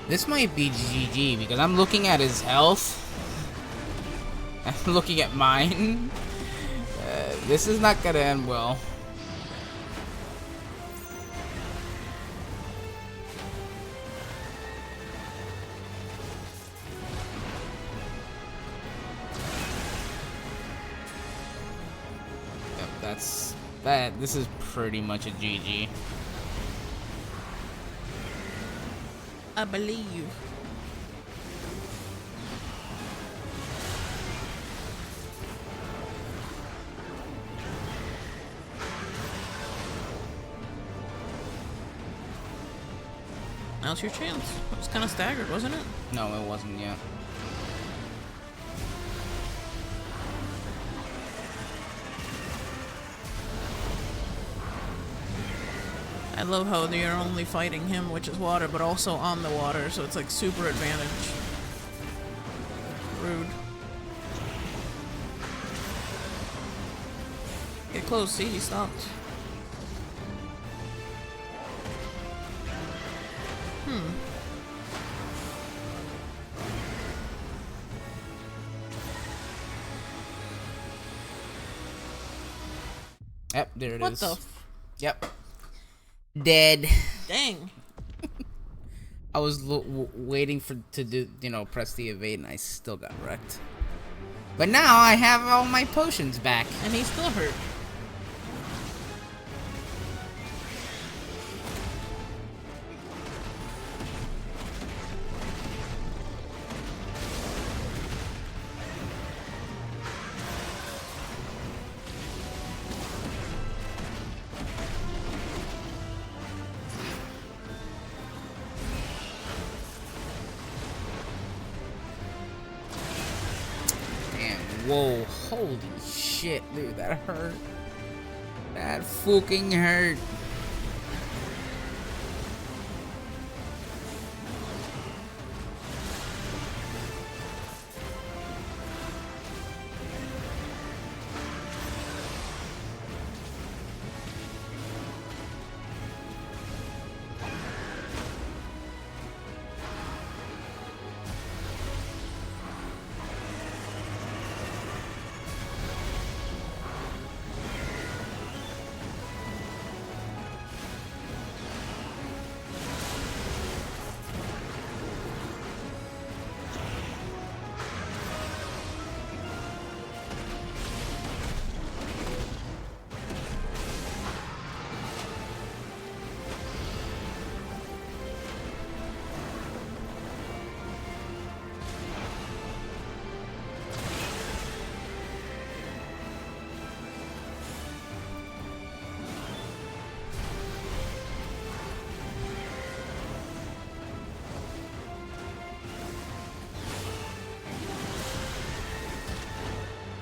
[SPEAKER 3] This might be GG because I'm looking at his health. I'm looking at mine. This is not gonna end well. Yep, that's that. This is pretty much a GG.
[SPEAKER 15] I believe. Now's your chance. It was kind of staggered, wasn't it?
[SPEAKER 3] No, it wasn't yet.
[SPEAKER 15] I love how you're only fighting him, which is water, but also on the water, so it's like super advantage. Rude. Get close, see, he stopped.
[SPEAKER 3] Yep, there it is.
[SPEAKER 15] What the?
[SPEAKER 3] Yep. Dead.
[SPEAKER 15] Dang.
[SPEAKER 3] I was waiting to do, you know, press the evade, and I still got wrecked. But now I have all my potions back.
[SPEAKER 15] And he's still hurt.
[SPEAKER 3] Whoa, holy shit, dude, that hurt. That fucking hurt.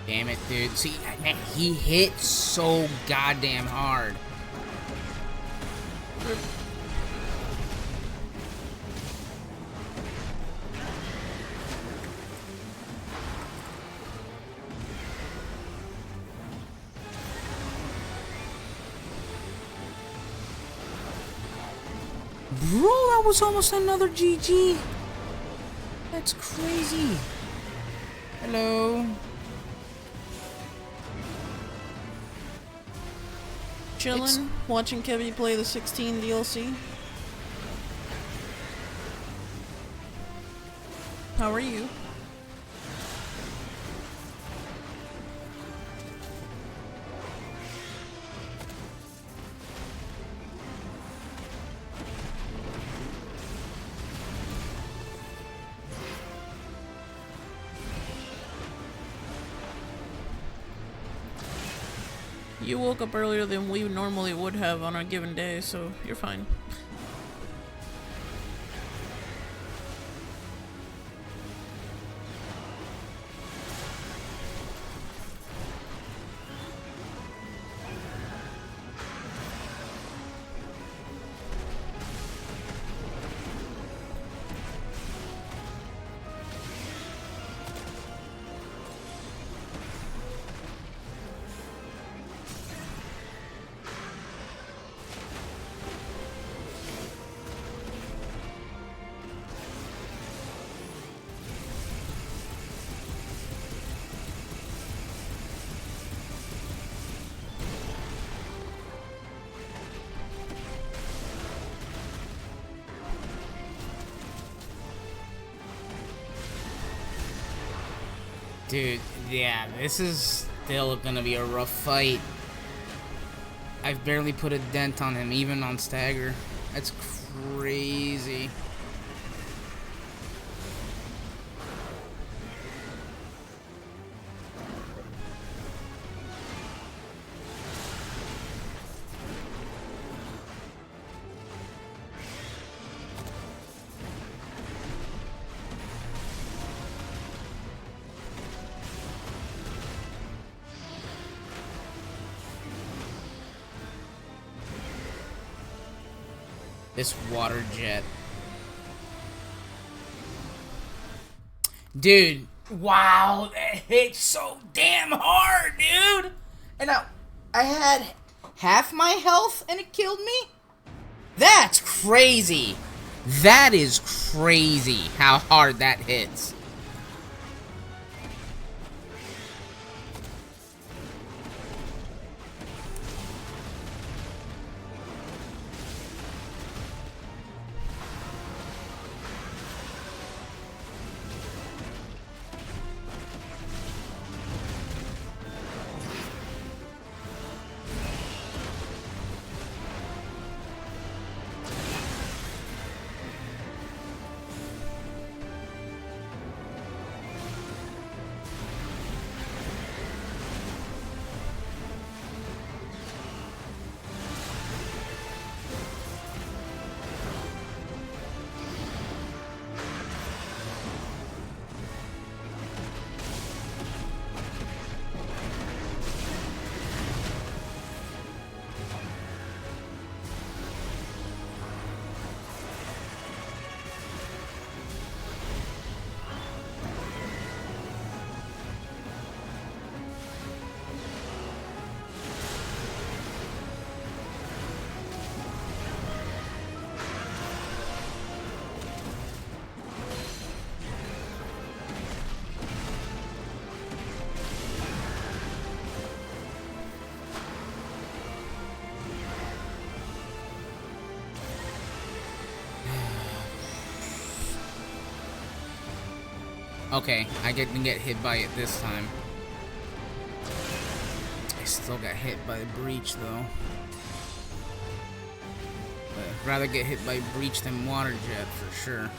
[SPEAKER 3] Damn it, dude. See, man, he hit so goddamn hard. Bro, that was almost another GG. That's crazy. Hello.
[SPEAKER 15] Chillin', watching Kevy play the 16 DLC. How are you? You woke up earlier than we normally would have on a given day, so you're fine.
[SPEAKER 3] Dude, yeah, this is still gonna be a rough fight. I've barely put a dent on him, even on stagger. That's crazy. This water jet. Dude, wow, that hit so damn hard, dude. And I had half my health and it killed me? That's crazy. That is crazy how hard that hits. Okay, I didn't get hit by it this time. I still got hit by the breach though. But I'd rather get hit by breach than water jet for sure.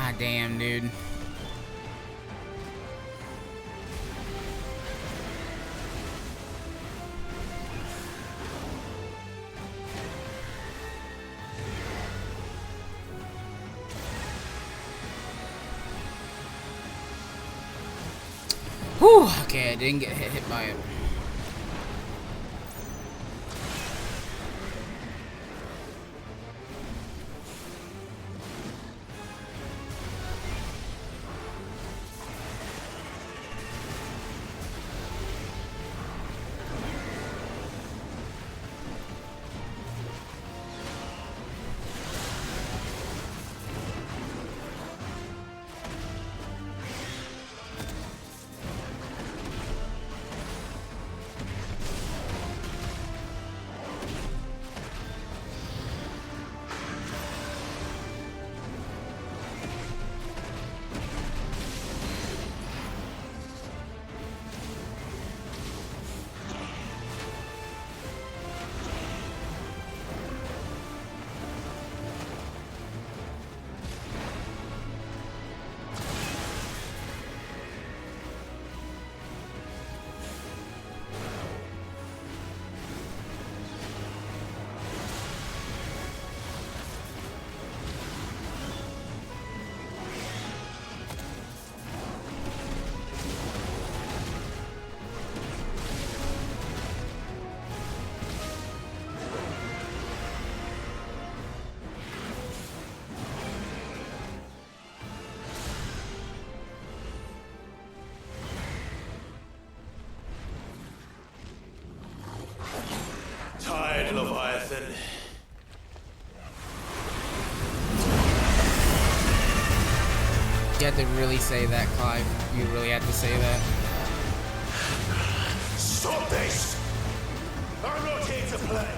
[SPEAKER 3] God damn, dude. Whew, okay, I didn't get hit by it.
[SPEAKER 4] Tired, Leviathan.
[SPEAKER 3] You had to really say that, Clive. You really had to say that.
[SPEAKER 4] Stop this! I'm not here to play!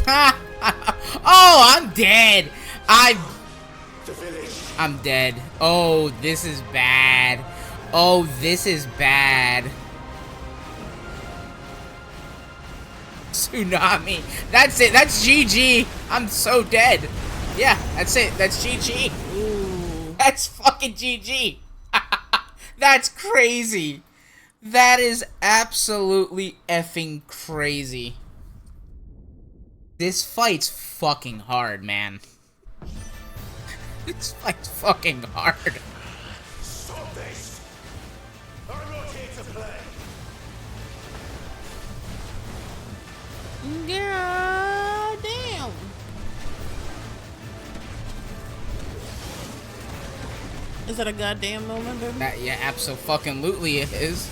[SPEAKER 3] Oh, I'm dead. I'm dead. Oh, this is bad. Oh, this is bad. Tsunami. That's it. That's GG. I'm so dead. Yeah, that's it. That's GG. Ooh. That's fucking GG. That's crazy. That is absolutely effing crazy. This fight's fucking hard, man. This fight's fucking hard.
[SPEAKER 5] Stop this! I'm not here to play.
[SPEAKER 15] God damn. Is that a goddamn moment, baby?
[SPEAKER 3] Yeah, abso-fucking-lutely it is.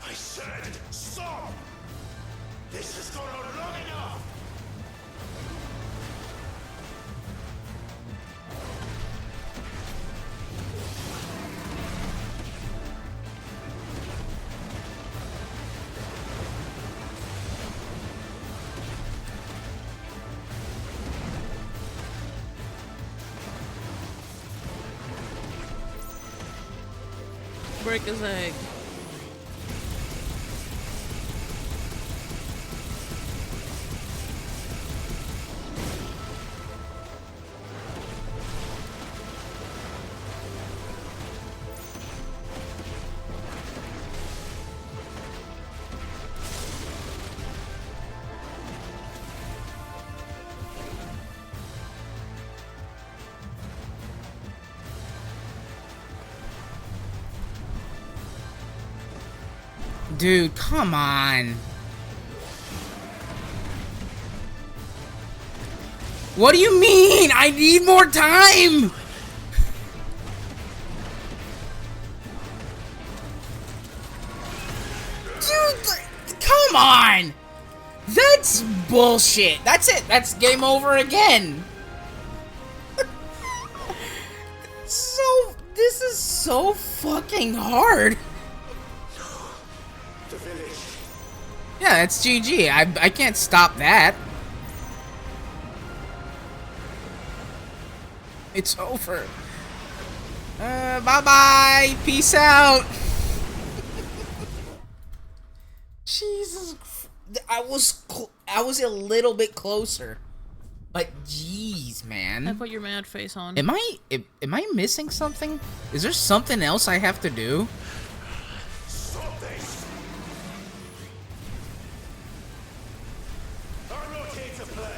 [SPEAKER 5] I said stop! This has gone on long enough!
[SPEAKER 15] Break his egg.
[SPEAKER 3] Dude, come on. What do you mean? I need more time! Dude, come on! That's bullshit. That's it. That's game over again. This is so fucking hard. Yeah, that's GG. I can't stop that. It's over. Bye-bye. Peace out. Jesus. I was a little bit closer. But jeez, man.
[SPEAKER 15] I put your mad face on.
[SPEAKER 3] Am I missing something? Is there something else I have to do?
[SPEAKER 5] Stop this! I'm not here to play.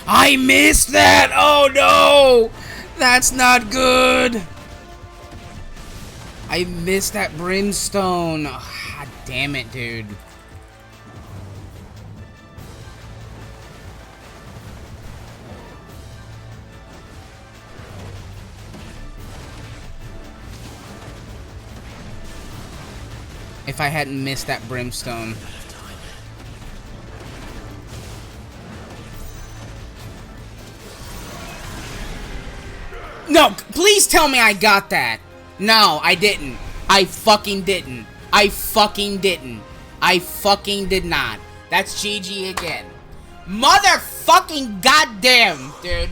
[SPEAKER 3] I missed that! Oh no! That's not good! I missed that brimstone. Oh, God damn it, dude. If I hadn't missed that brimstone. No, please tell me I got that. No, I didn't. I fucking didn't. I fucking didn't. I fucking did not. That's GG again. Motherfucking goddamn, dude.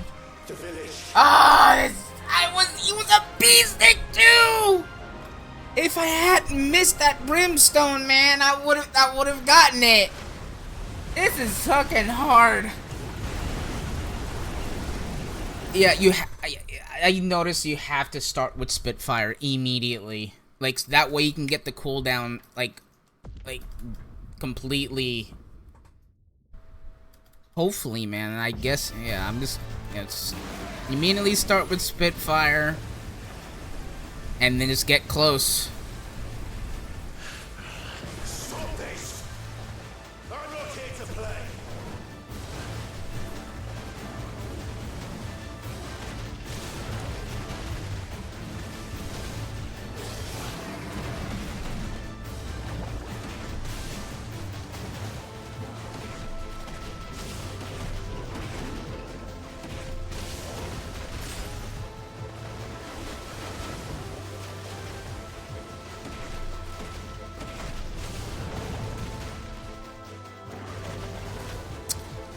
[SPEAKER 3] Ah, he was a beaststick too. If I hadn't missed that brimstone, man, I would have gotten it. This is fucking hard. Yeah, I noticed you have to start with Spitfire immediately. Like, that way you can get the cooldown, like completely. Hopefully, man. I guess, yeah, I'm just, immediately start with Spitfire. And then just get close.
[SPEAKER 5] Stop this! I'm not here to play.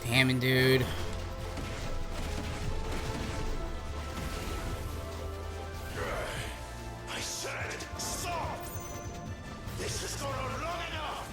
[SPEAKER 3] Damn it, dude.
[SPEAKER 5] I said, stop! This has gone on long enough!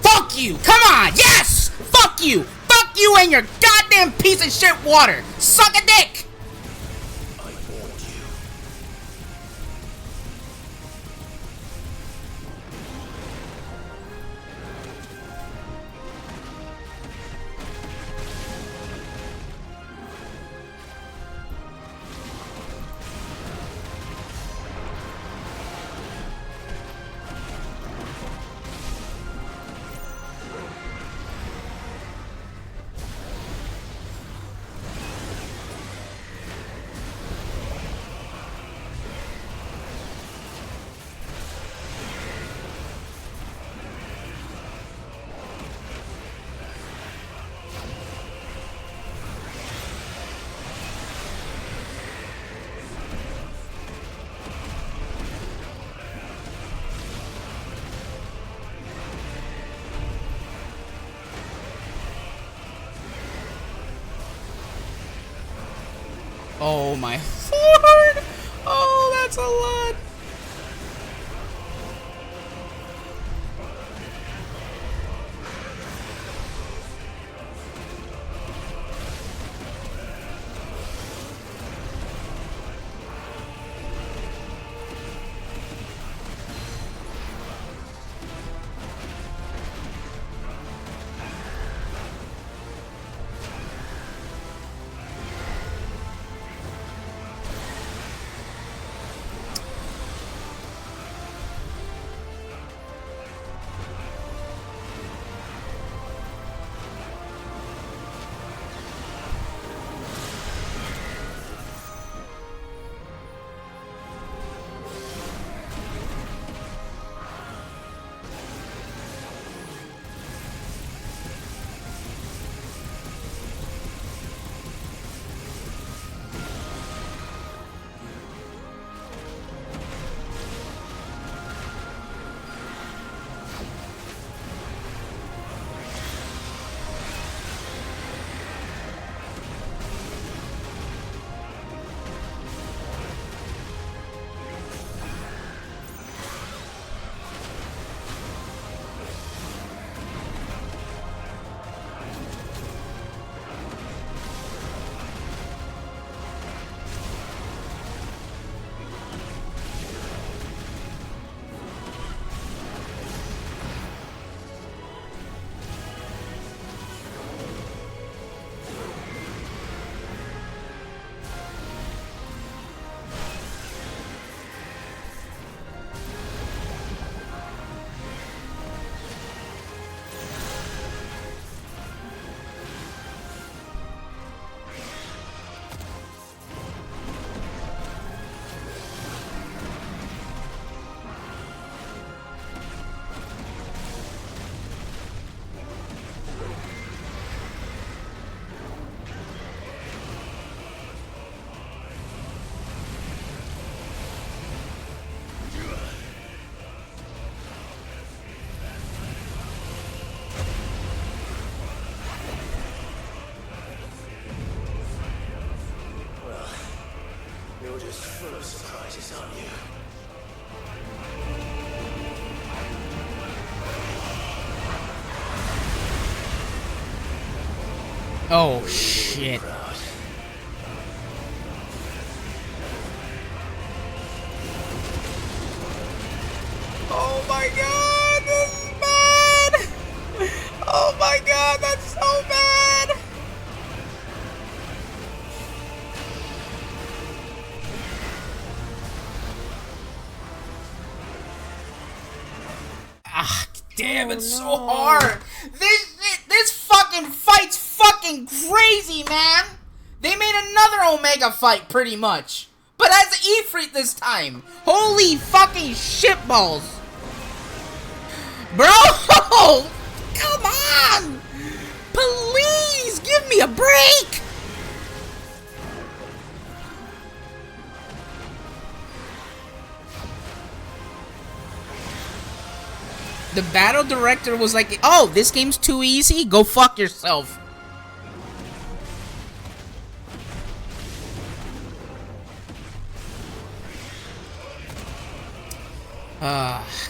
[SPEAKER 3] Fuck you! Come on! Yes! Fuck you! Fuck you and your goddamn piece of shit water! Suck a dick! Oh my lord! Oh, that's a lot!
[SPEAKER 4] You're just full of surprises, aren't you?
[SPEAKER 3] Oh, shit.
[SPEAKER 7] Oh my god, this is bad! Oh my god, that's so bad! Ah, damn, it's so hard! This fucking fight's fucking crazy, man! They made another Omega fight, pretty much. But as Ifrit this time. Holy fucking shitballs. Bro! Come on! Please, give me a break! The battle director was like, oh, this game's too easy? Go fuck yourself.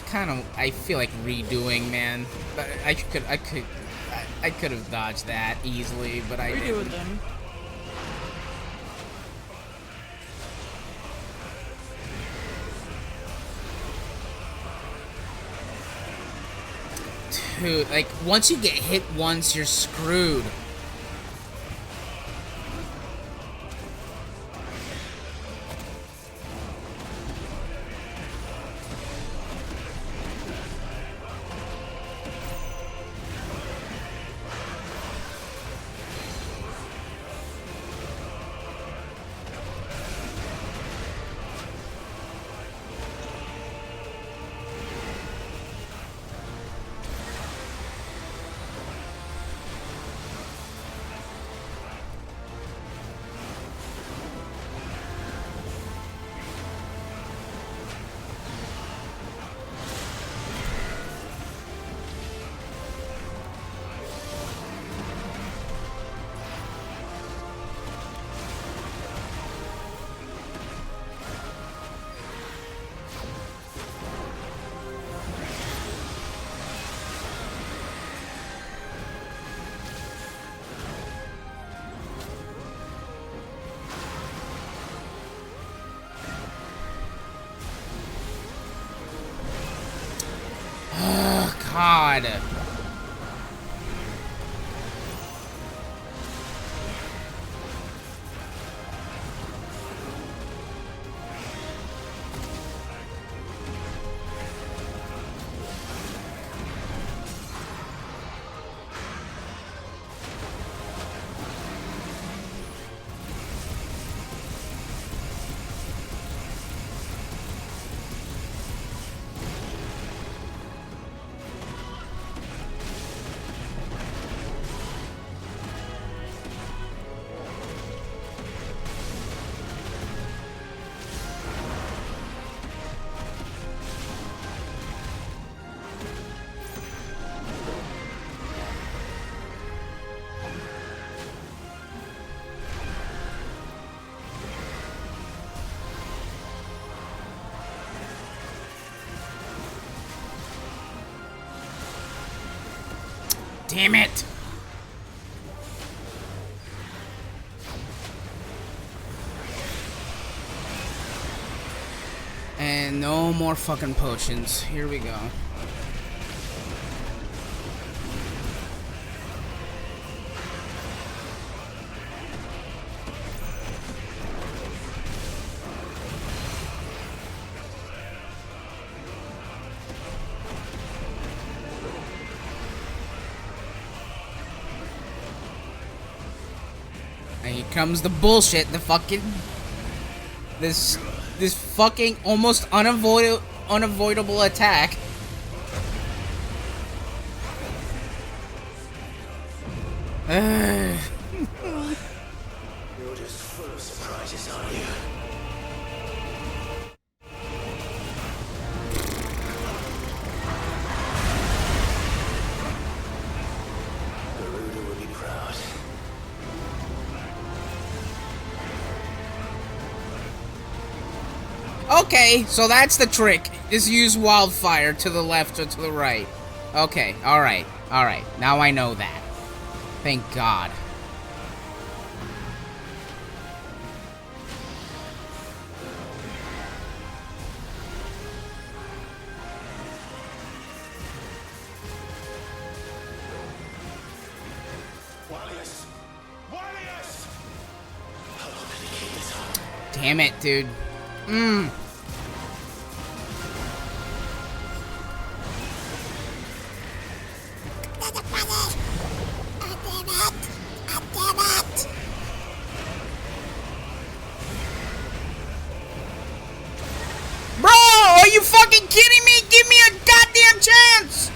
[SPEAKER 7] Kind of, I feel like redoing, man. But I could have dodged that easily, but I
[SPEAKER 15] Redo
[SPEAKER 3] didn't.
[SPEAKER 15] it then.
[SPEAKER 3] Dude, like, once you get hit once, you're screwed. God. Damn it! And no more fucking potions. Here we go. And here comes the bullshit, the fucking... This fucking almost unavoidable attack.
[SPEAKER 4] You're just full of surprises, aren't you? Garuda will be proud.
[SPEAKER 3] Okay, so that's the trick. Just use wildfire to the left or to the right. Okay, alright, alright. Now I know that. Thank God. Damn it, dude. Bro, are you fucking kidding me? Give me a goddamn chance!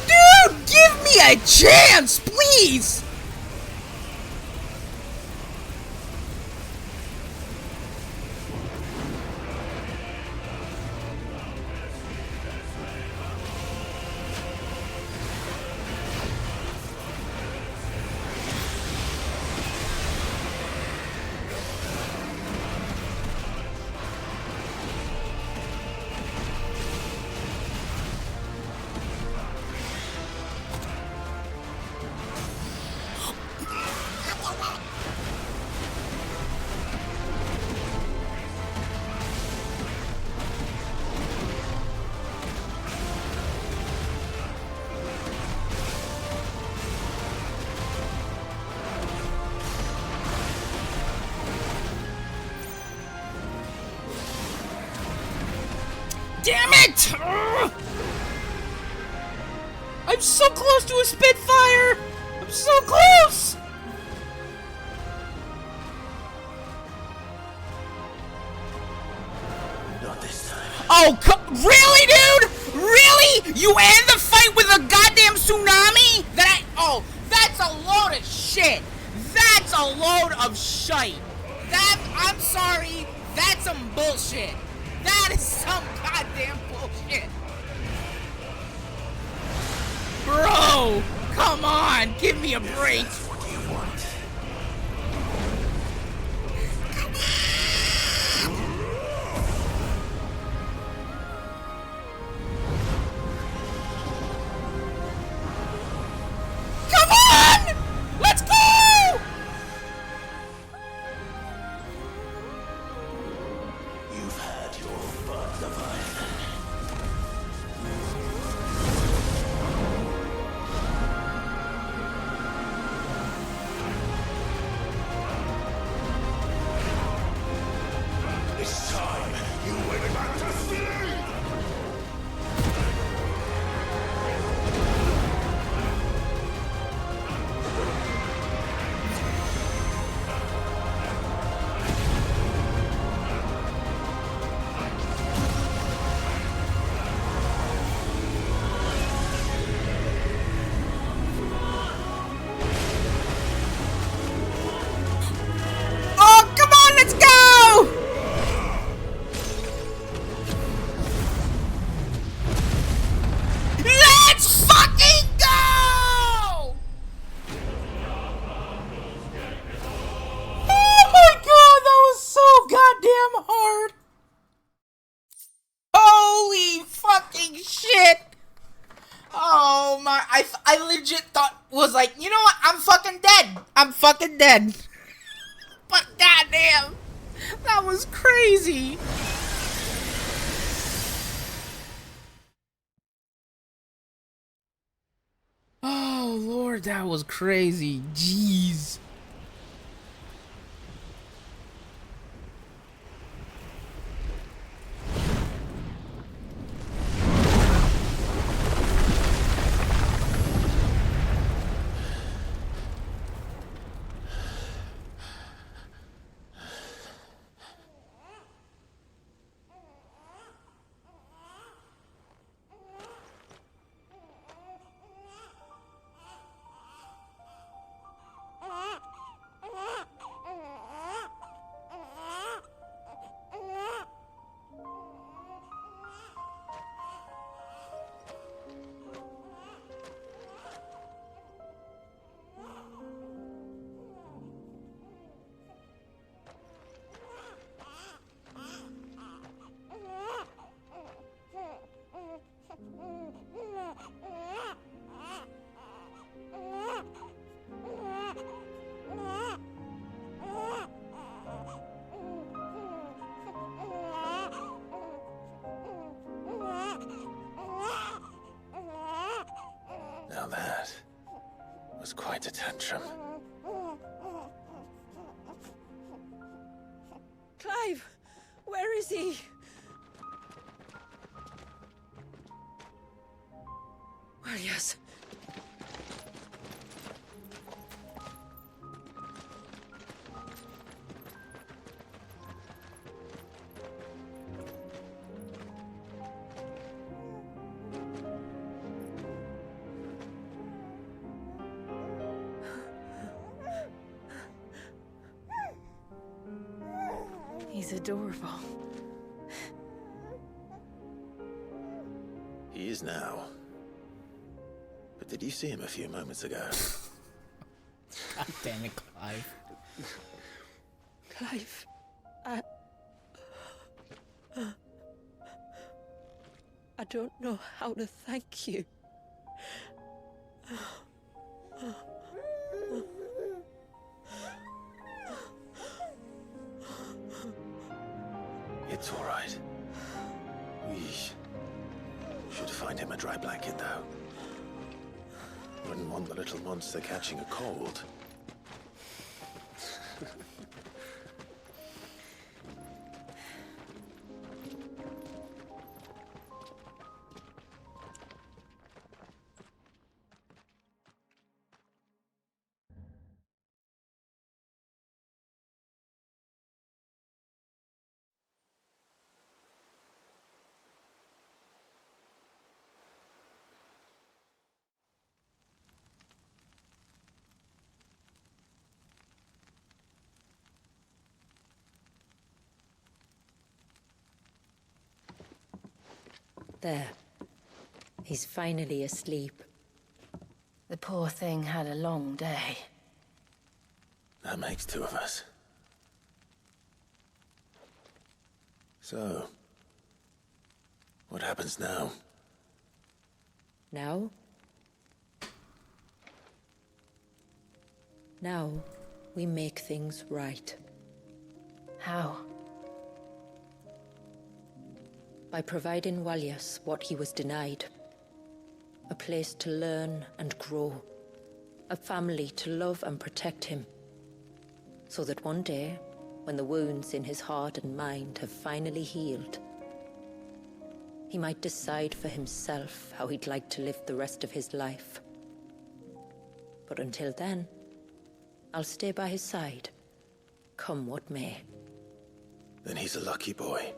[SPEAKER 3] Dude, give me a chance, please! Damn it! Ugh. I'm so close to a Spitfire! I'm so close!
[SPEAKER 4] Not this time.
[SPEAKER 3] Oh, really, dude? Really? You end the fight with a goddamn tsunami? That's a load of shit. That's a load of shite. I'm sorry, that's some bullshit. That is some goddamn bullshit. Bro, come on, give me a break.
[SPEAKER 4] What do you want?
[SPEAKER 3] Come on! Let's go!
[SPEAKER 4] You've had your fun, Leviathan. It's time you went back to sleep!
[SPEAKER 3] Oh, come on, let's go! Let's fucking go! Oh my god, that was so goddamn hard. Holy fucking shit. Oh my, I legit thought, was like, you know what, I'm fucking dead. I'm fucking dead. But goddamn, that was crazy. Oh Lord, that was crazy. Jeez.
[SPEAKER 4] quite a tantrum.
[SPEAKER 16] Clive! Where is he? Well, yes. He's adorable.
[SPEAKER 4] He is now. But did you see him a few moments ago?
[SPEAKER 3] God damn it, Clive.
[SPEAKER 16] Clive, I don't know how to thank you.
[SPEAKER 4] It's all right. We should find him a dry blanket, though. Wouldn't want the little monster catching a cold.
[SPEAKER 12] There. He's finally asleep.
[SPEAKER 10] The poor thing had a long day.
[SPEAKER 4] That makes two of us. So, what happens now?
[SPEAKER 12] Now? Now, we make things right.
[SPEAKER 10] How?
[SPEAKER 12] By providing Walyas what he was denied. A place to learn and grow. A family to love and protect him. So that one day, when the wounds in his heart and mind have finally healed, he might decide for himself how he'd like to live the rest of his life. But until then, I'll stay by his side, come what may.
[SPEAKER 4] Then he's a lucky boy.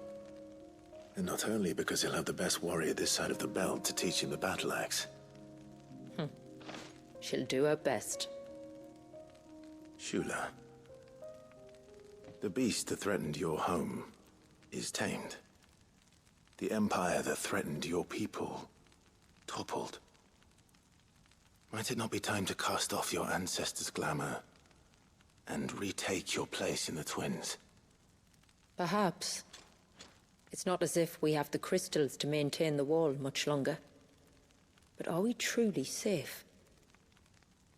[SPEAKER 4] And not only because he'll have the best warrior this side of the belt to teach him the battle axe.
[SPEAKER 12] She'll do her best.
[SPEAKER 4] Shula. The beast that threatened your home is tamed. The empire that threatened your people toppled. Might it not be time to cast off your ancestors' glamour and retake your place in the Twins?
[SPEAKER 12] Perhaps. It's not as if we have the crystals to maintain the wall much longer. But are we truly safe?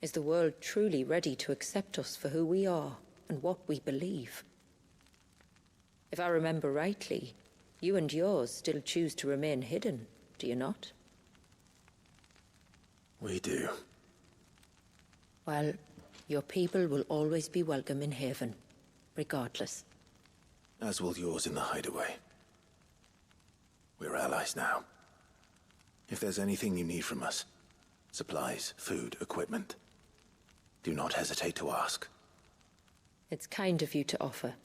[SPEAKER 12] Is the world truly ready to accept us for who we are and what we believe? If I remember rightly, you and yours still choose to remain hidden, do you not?
[SPEAKER 4] We do.
[SPEAKER 12] Well, your people will always be welcome in Haven, regardless.
[SPEAKER 4] As will yours in the hideaway. We're allies now. If there's anything you need from us, supplies, food, equipment, do not hesitate to ask.
[SPEAKER 12] It's kind of you to offer.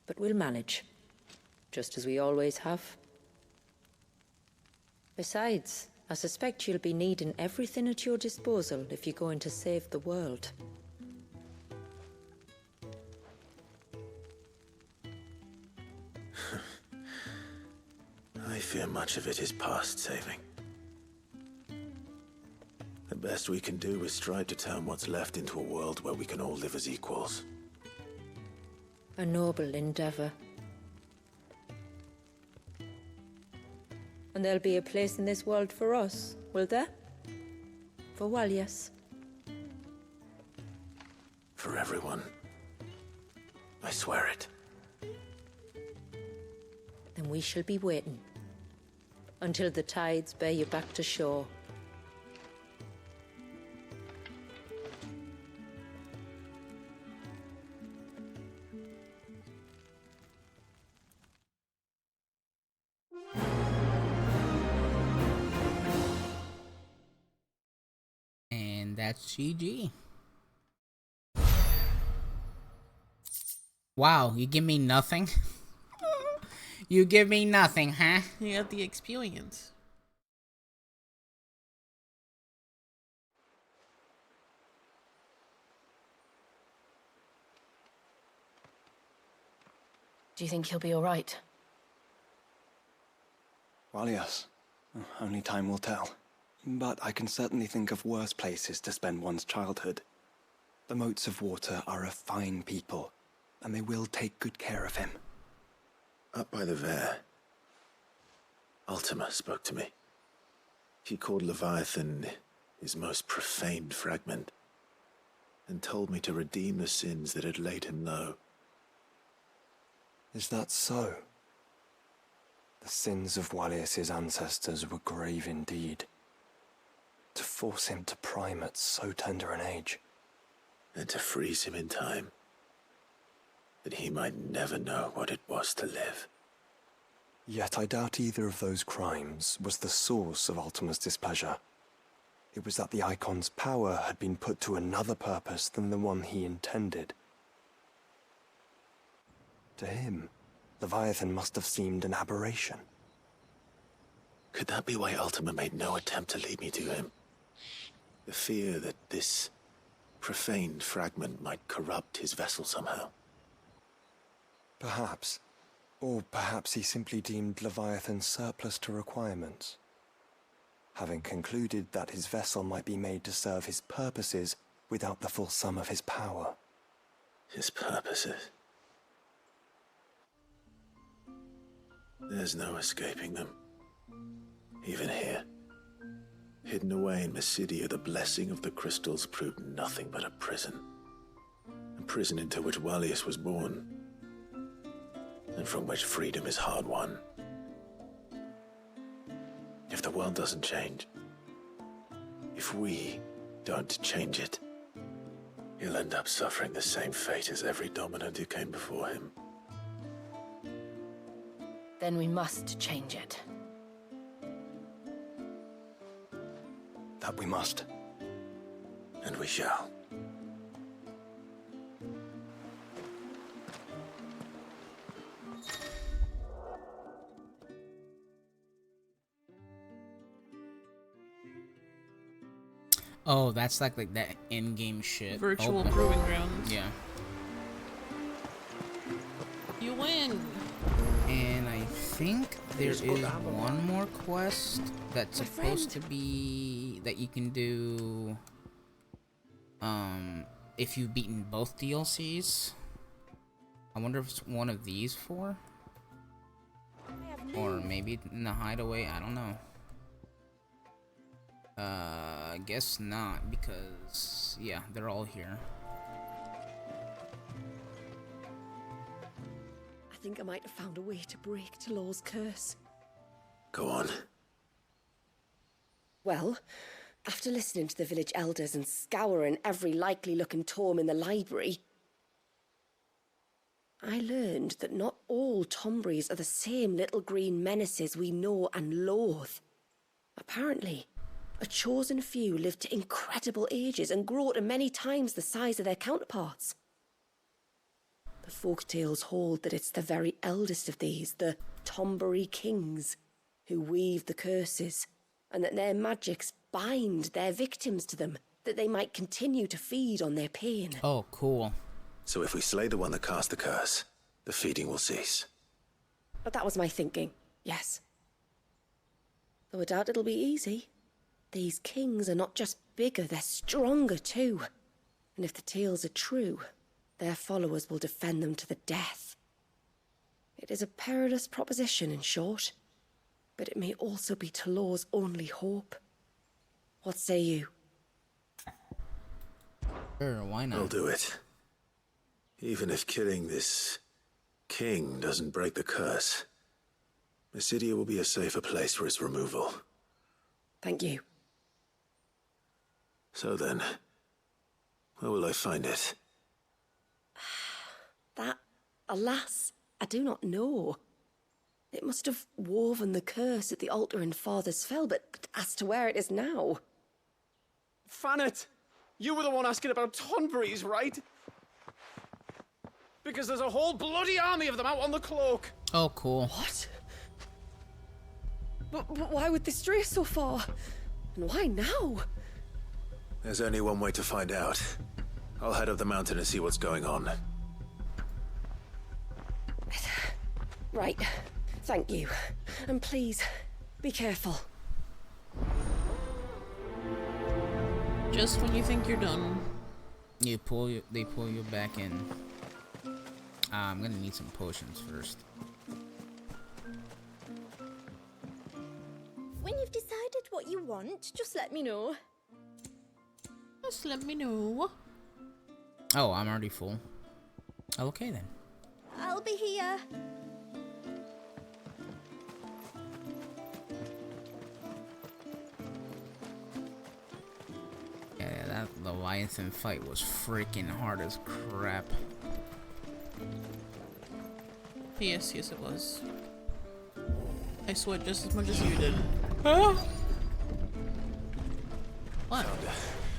[SPEAKER 12] But we'll manage, just as we always have. Besides, I suspect you'll be needing everything at your disposal if you're going to save the world.
[SPEAKER 4] I fear much of it is past saving. The best we can do is strive to turn what's left into a world where we can all live as equals.
[SPEAKER 12] A noble endeavor. And there'll be a place in this world for us, will there? For Walyas.
[SPEAKER 4] For everyone. I swear it.
[SPEAKER 12] Then we shall be waiting. Until the tides bear you back to shore.
[SPEAKER 3] And that's GG. Wow, you give me nothing? You give me nothing, huh?
[SPEAKER 15] You got the experience.
[SPEAKER 10] Do you think he'll be alright?
[SPEAKER 13] Well, yes. Only time will tell. But I can certainly think of worse places to spend one's childhood. The Moats of Water are a fine people, and they will take good care of him.
[SPEAKER 4] Up by the Vare, Ultima spoke to me. He called Leviathan his most profaned fragment, and told me to redeem the sins that had laid him low.
[SPEAKER 13] Is that so? The sins of Wallius's ancestors were grave indeed. To force him to prime at so tender an age.
[SPEAKER 4] And to freeze him in time, that he might never know what it was to live.
[SPEAKER 13] Yet I doubt either of those crimes was the source of Ultima's displeasure. It was that the Icon's power had been put to another purpose than the one he intended. To him, Leviathan must have seemed an aberration.
[SPEAKER 4] Could that be why Ultima made no attempt to lead me to him? The fear that this profaned fragment might corrupt his vessel somehow.
[SPEAKER 13] Perhaps. Or perhaps he simply deemed Leviathan surplus to requirements. Having concluded that his vessel might be made to serve his purposes without the full sum of his power.
[SPEAKER 4] His purposes? There's no escaping them. Even here. Hidden away in Mysidia, the blessing of the crystals proved nothing but a prison. A prison into which Wallius was born, and from which freedom is hard won. If the world doesn't change, if we don't change it, he'll end up suffering the same fate as every dominant who came before him.
[SPEAKER 10] Then we must change it.
[SPEAKER 13] That we must.
[SPEAKER 4] And we shall.
[SPEAKER 3] Oh, that's like that in-game shit.
[SPEAKER 15] Virtual
[SPEAKER 3] Oh,
[SPEAKER 15] proving grounds.
[SPEAKER 3] Yeah.
[SPEAKER 15] You win.
[SPEAKER 3] And I think there is one more quest that's supposed to be that you can do if you've beaten both DLCs. I wonder if it's one of these four, or maybe in the hideaway. I don't know. I guess not, because yeah, they're all here.
[SPEAKER 8] I think I might have found a way to break Talor's curse.
[SPEAKER 4] Go on.
[SPEAKER 8] Well, after listening to the village elders and scouring every likely-looking tome in the library, I learned that not all Tombries are the same little green menaces we know and loathe. Apparently, a chosen few live to incredible ages and grow to many times the size of their counterparts. The folktales hold that it's the very eldest of these, the Tombury kings, who weave the curses, and that their magics bind their victims to them, that they might continue to feed on their pain.
[SPEAKER 3] Oh, cool.
[SPEAKER 4] So if we slay the one that cast the curse, the feeding will cease.
[SPEAKER 8] But that was my thinking, yes. Though I doubt it'll be easy. These kings are not just bigger, they're stronger too. And if the tales are true, their followers will defend them to the death. It is a perilous proposition, in short, but it may also be Talor's only hope. What say you?
[SPEAKER 3] Sure, why not?
[SPEAKER 4] I'll do it. Even if killing this king doesn't break the curse, Mysidia will be a safer place for its removal.
[SPEAKER 8] Thank you.
[SPEAKER 4] So then, where will I find it?
[SPEAKER 8] That, alas, I do not know. It must have woven the curse at the altar in Father's Fell, but as to where it is now...
[SPEAKER 11] Fanet, you were the one asking about Tonberries, right? Because there's a whole bloody army of them out on the cloak.
[SPEAKER 3] Oh, cool.
[SPEAKER 8] What? But why would they stray so far? And why now?
[SPEAKER 4] There's only one way to find out. I'll head up the mountain and see what's going on.
[SPEAKER 8] Right. Thank you. And please, be careful.
[SPEAKER 15] Just when you think you're done,
[SPEAKER 3] they pull you back in. I'm gonna need some potions first.
[SPEAKER 18] When you've decided what you want, just let me know.
[SPEAKER 15] Just let me know.
[SPEAKER 3] Oh, I'm already full. Okay then.
[SPEAKER 18] I'll be here.
[SPEAKER 3] Yeah, that Leviathan fight was freaking hard as crap.
[SPEAKER 15] Yes, it was. I sweat just as much as you did. Huh? What?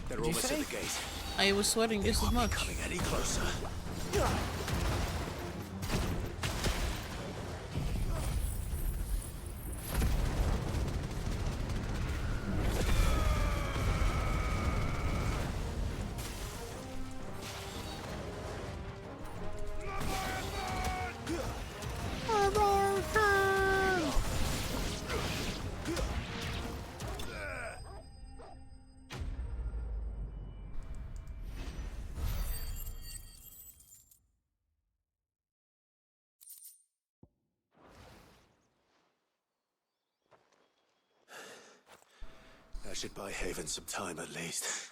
[SPEAKER 4] They're
[SPEAKER 15] What'd you
[SPEAKER 4] almost
[SPEAKER 15] say?
[SPEAKER 4] at the gate.
[SPEAKER 15] I was sweating just as much.
[SPEAKER 4] Coming any closer. That should buy Haven some time at least.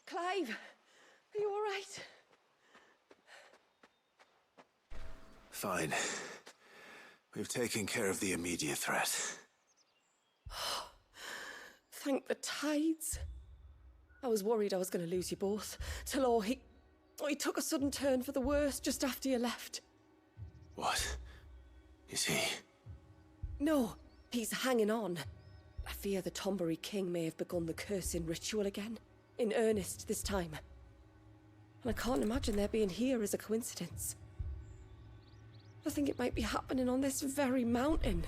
[SPEAKER 8] Clive, are you all right?
[SPEAKER 4] Fine. We've taken care of the immediate threat.
[SPEAKER 8] Thank the tides. I was worried I was going to lose you both. Talor, he took a sudden turn for the worse just after you left.
[SPEAKER 4] What? Is he?
[SPEAKER 8] No, he's hanging on. I fear the Tombury King may have begun the cursing ritual again. In earnest this time. And I can't imagine their being here as a coincidence. I think it might be happening on this very mountain.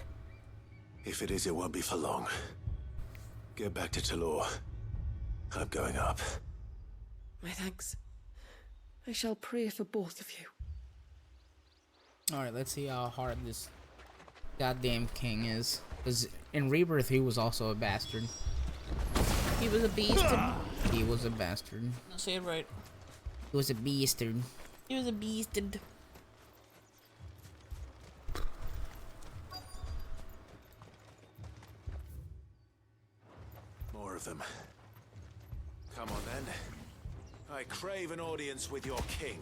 [SPEAKER 4] If it is, it won't be for long. Get back to Talor. I'm going up.
[SPEAKER 8] My thanks. I shall pray for both of you.
[SPEAKER 3] Alright, let's see how hard this goddamn king is. Because in Rebirth, he was also a bastard.
[SPEAKER 15] He was a beastard.
[SPEAKER 3] He was a bastard.
[SPEAKER 15] No, say it right.
[SPEAKER 3] He was a beastard.
[SPEAKER 15] He was a beastard.
[SPEAKER 4] More of them. Come on then. I crave an audience with your king.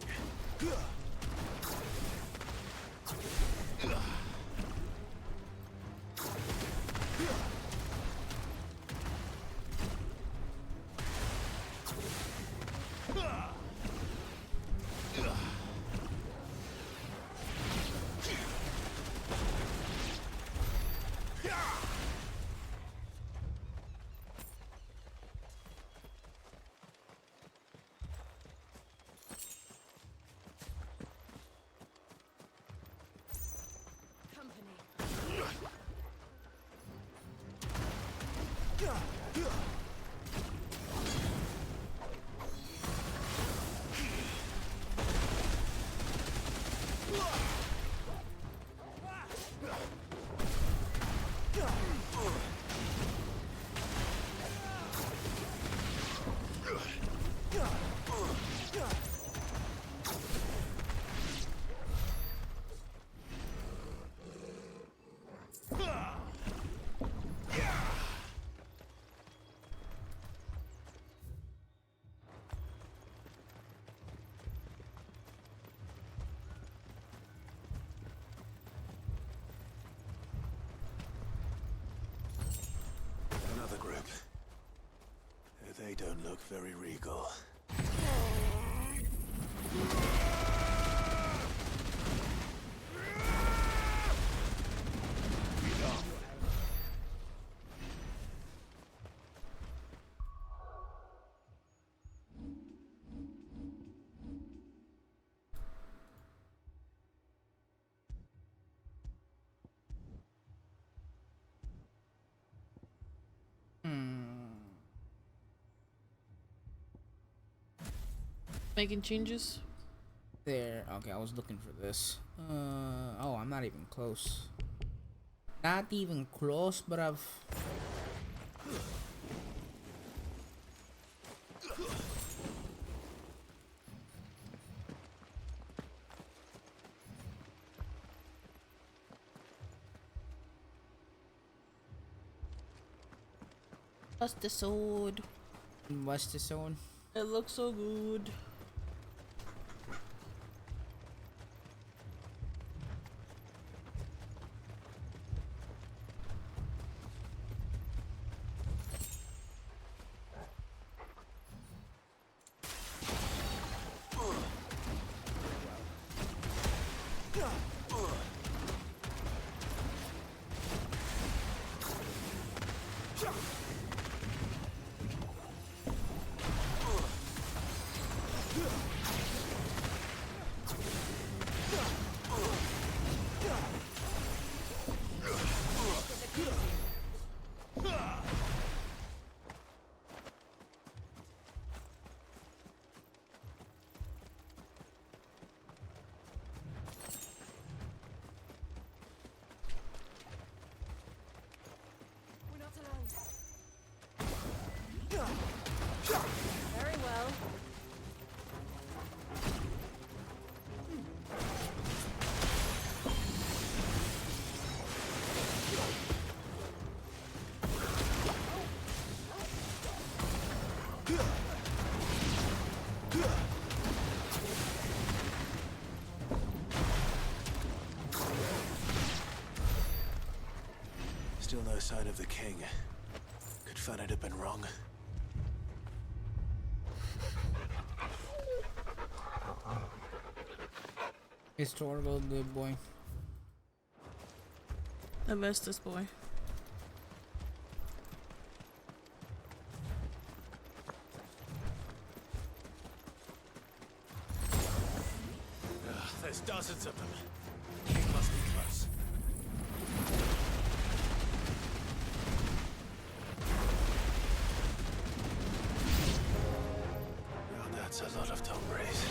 [SPEAKER 4] Another group. They don't look very regal.
[SPEAKER 15] Making changes?
[SPEAKER 3] There. Okay, I was looking for this. Oh, I'm not even close. Not even close, bruv.
[SPEAKER 15] What's the sword?
[SPEAKER 3] What's the sword?
[SPEAKER 15] It looks so good.
[SPEAKER 1] Very well.
[SPEAKER 4] Still no sign of the king. Could Fanad have been wrong?
[SPEAKER 3] Historical good boy.
[SPEAKER 15] The bestest boy.
[SPEAKER 4] There's dozens of them. King must be close. Oh, that's a lot of Tombres.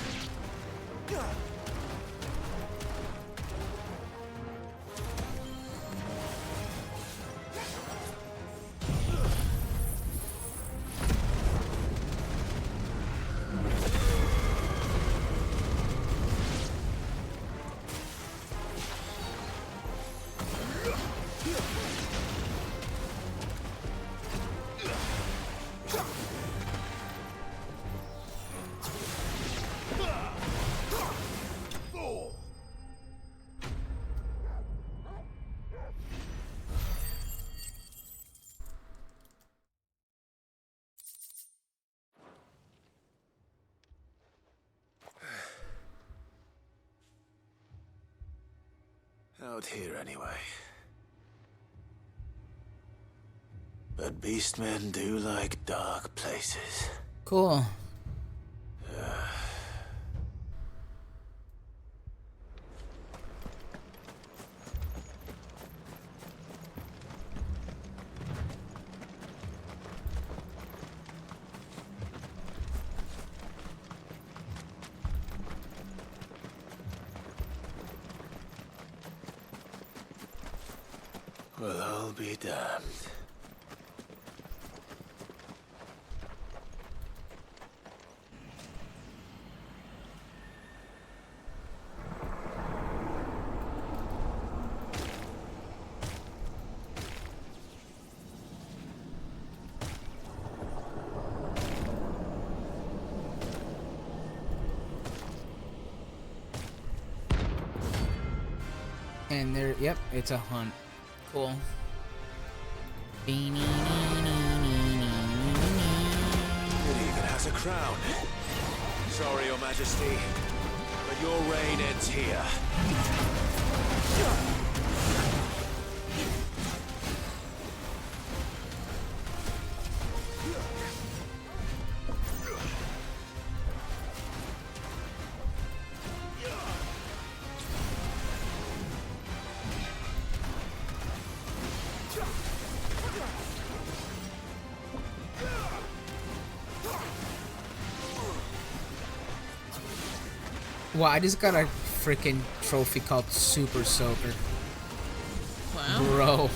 [SPEAKER 4] Out here, anyway. But beastmen do like dark places.
[SPEAKER 3] Cool.
[SPEAKER 4] Well, I'll be damned.
[SPEAKER 3] And there, yep, it's a hunt. Cool.
[SPEAKER 4] It even has a crown. Sorry, Your Majesty, but your reign ends here.
[SPEAKER 3] Well, I just got a freaking trophy called Super Soaker.
[SPEAKER 15] Wow.
[SPEAKER 3] Bro.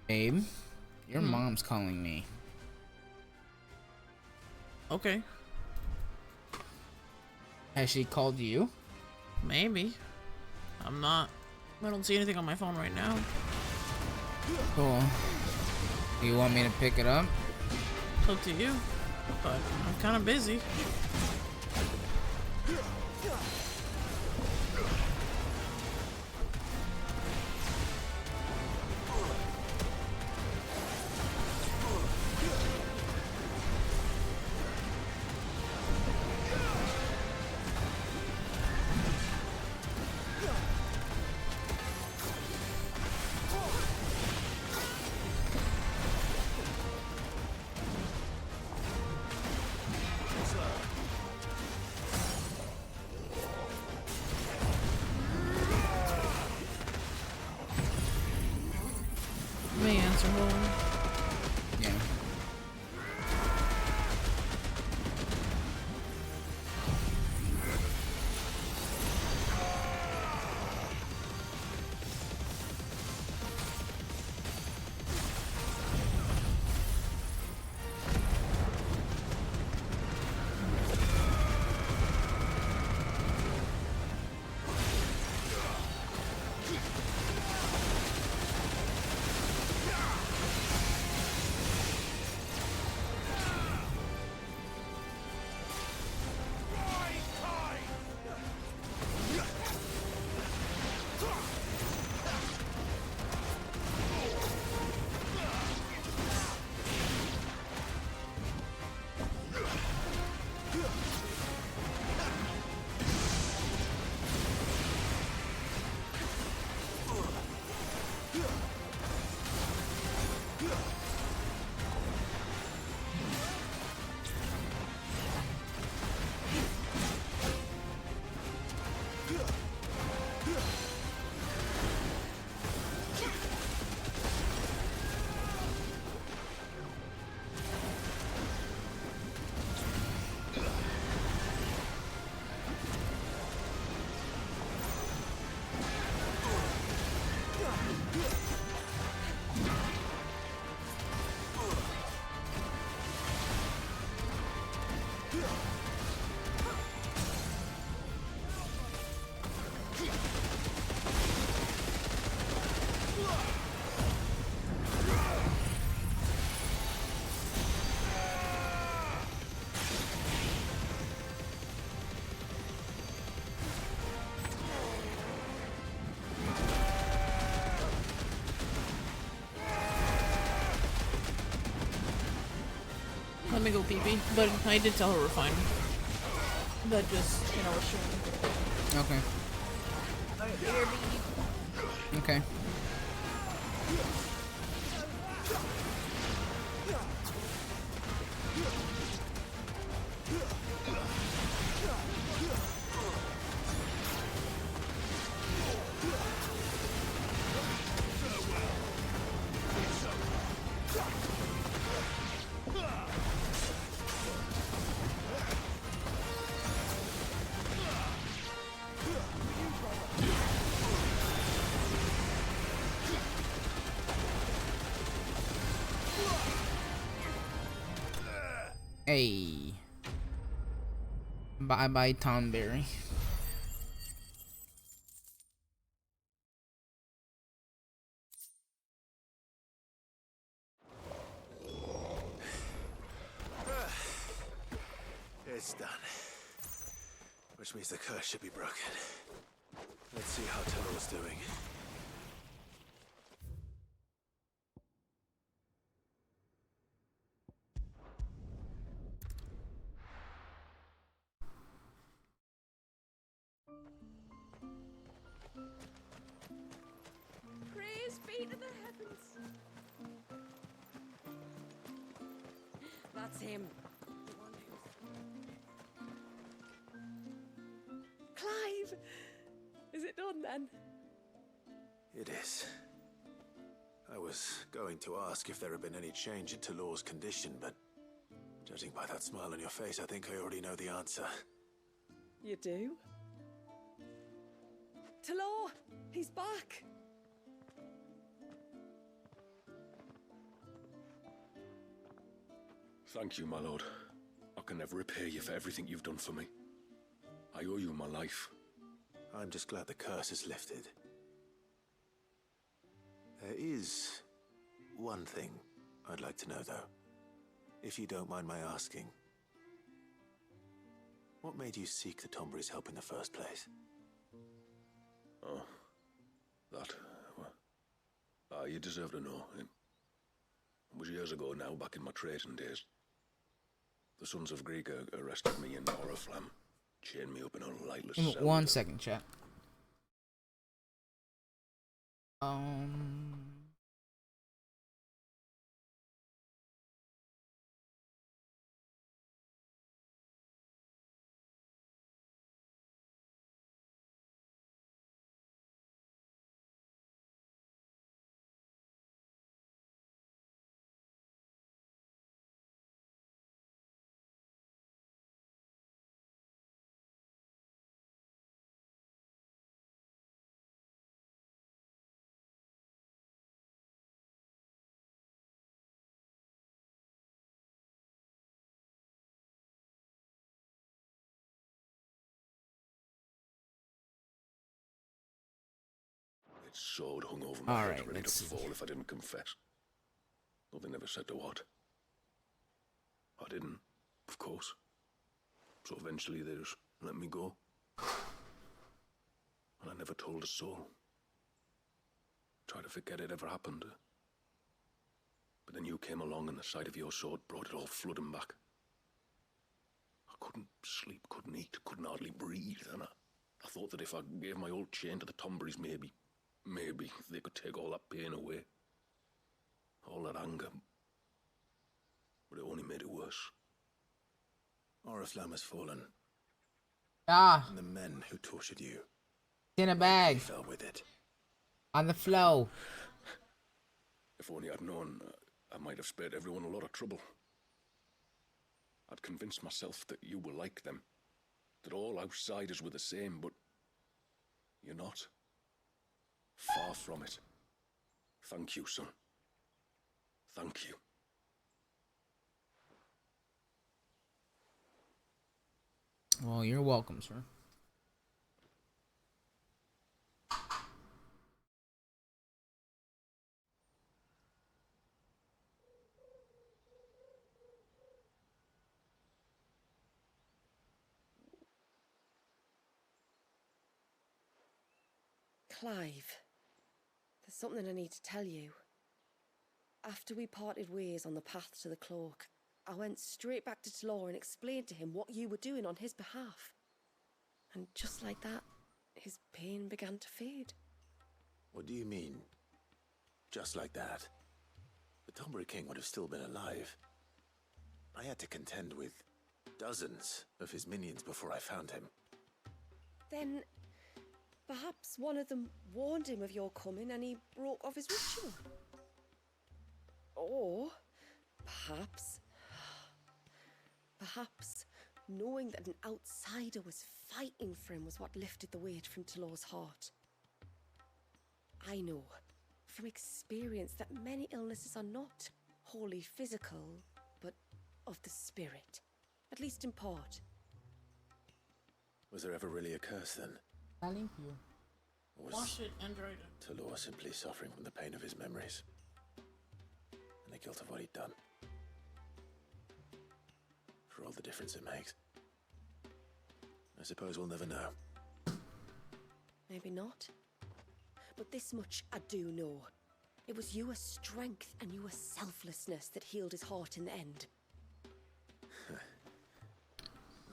[SPEAKER 3] Babe, your
[SPEAKER 15] Hmm.
[SPEAKER 3] mom's calling me.
[SPEAKER 15] Okay.
[SPEAKER 3] Has she called you?
[SPEAKER 15] Maybe. I don't see anything on my phone right now.
[SPEAKER 3] Cool. Do you want me to pick it up?
[SPEAKER 15] It's up to you. But I'm kind of busy. May answer one.
[SPEAKER 3] Yeah.
[SPEAKER 15] Let me go pee-pee. But I did tell her we're fine. But just, we're sure.
[SPEAKER 3] Okay.
[SPEAKER 15] Alright, later, baby.
[SPEAKER 3] Okay. Hey. Bye bye, Tonberry.
[SPEAKER 4] It's done. Which means the curse should be broken. Let's see how Tunnel's doing.
[SPEAKER 8] Praise be to the heavens. That's him. The one who's... Clive! Is it done then?
[SPEAKER 4] It is. I was going to ask if there had been any change in Talor's condition, but judging by that smile on your face, I think I already know the answer.
[SPEAKER 8] You do? Talor! He's back!
[SPEAKER 6] Thank you, my lord. I can never repay you for everything you've done for me. I owe you my life.
[SPEAKER 4] I'm just glad the curse is lifted. There is one thing I'd like to know, though. If you don't mind my asking. What made you seek the Tombury's help in the first place?
[SPEAKER 6] Oh, that... well, you deserve to know. It was years ago now, back in my trading days. The Sons of Greek arrested me in Oriflamme, chained me up in a lightless cell.
[SPEAKER 3] 1 second, chat.
[SPEAKER 6] Its sword hung over my
[SPEAKER 3] All
[SPEAKER 6] head,
[SPEAKER 3] right,
[SPEAKER 6] ready to
[SPEAKER 3] let's see.
[SPEAKER 6] fall if I didn't confess. Though they never said to what. I didn't, of course. So eventually they just let me go. And I never told a soul. Tried to forget it ever happened. But then you came along and the sight of your sword brought it all flooding back. I couldn't sleep, couldn't eat, couldn't hardly breathe, and I thought that if I gave my old chain to the Tomburys, maybe they could take all that pain away. All that anger. But it only made it worse.
[SPEAKER 4] Oriflamme has fallen.
[SPEAKER 3] Ah.
[SPEAKER 4] And the men who tortured you.
[SPEAKER 3] In a bag.
[SPEAKER 4] Fell with it.
[SPEAKER 3] On the flow.
[SPEAKER 6] If only I'd known, I might have spared everyone a lot of trouble. I'd convinced myself that you were like them. That all outsiders were the same, but you're not. Far from it. Thank you, son. Thank you.
[SPEAKER 3] Well, you're welcome, sir.
[SPEAKER 8] Clive, there's something I need to tell you. After we parted ways on the path to the cloak, I went straight back to Talor and explained to him what you were doing on his behalf. And just like that, his pain began to fade.
[SPEAKER 4] What do you mean? Just like that? The Tombury King would have still been alive. I had to contend with dozens of his minions before I found him.
[SPEAKER 8] Then, perhaps one of them warned him of your coming and he broke off his ritual. Or, perhaps knowing that an outsider was fighting for him was what lifted the weight from Talor's heart. I know, from experience, that many illnesses are not wholly physical, but of the spirit, at least in part.
[SPEAKER 4] Was there ever really a curse then?
[SPEAKER 3] Thank you.
[SPEAKER 4] Or was
[SPEAKER 15] Wash it and dry it.
[SPEAKER 4] Talor simply suffering from the pain of his memories? And the guilt of what he'd done? For all the difference it makes. I suppose we'll never know.
[SPEAKER 8] Maybe not. But this much I do know. It was your strength and your selflessness that healed his heart in the end.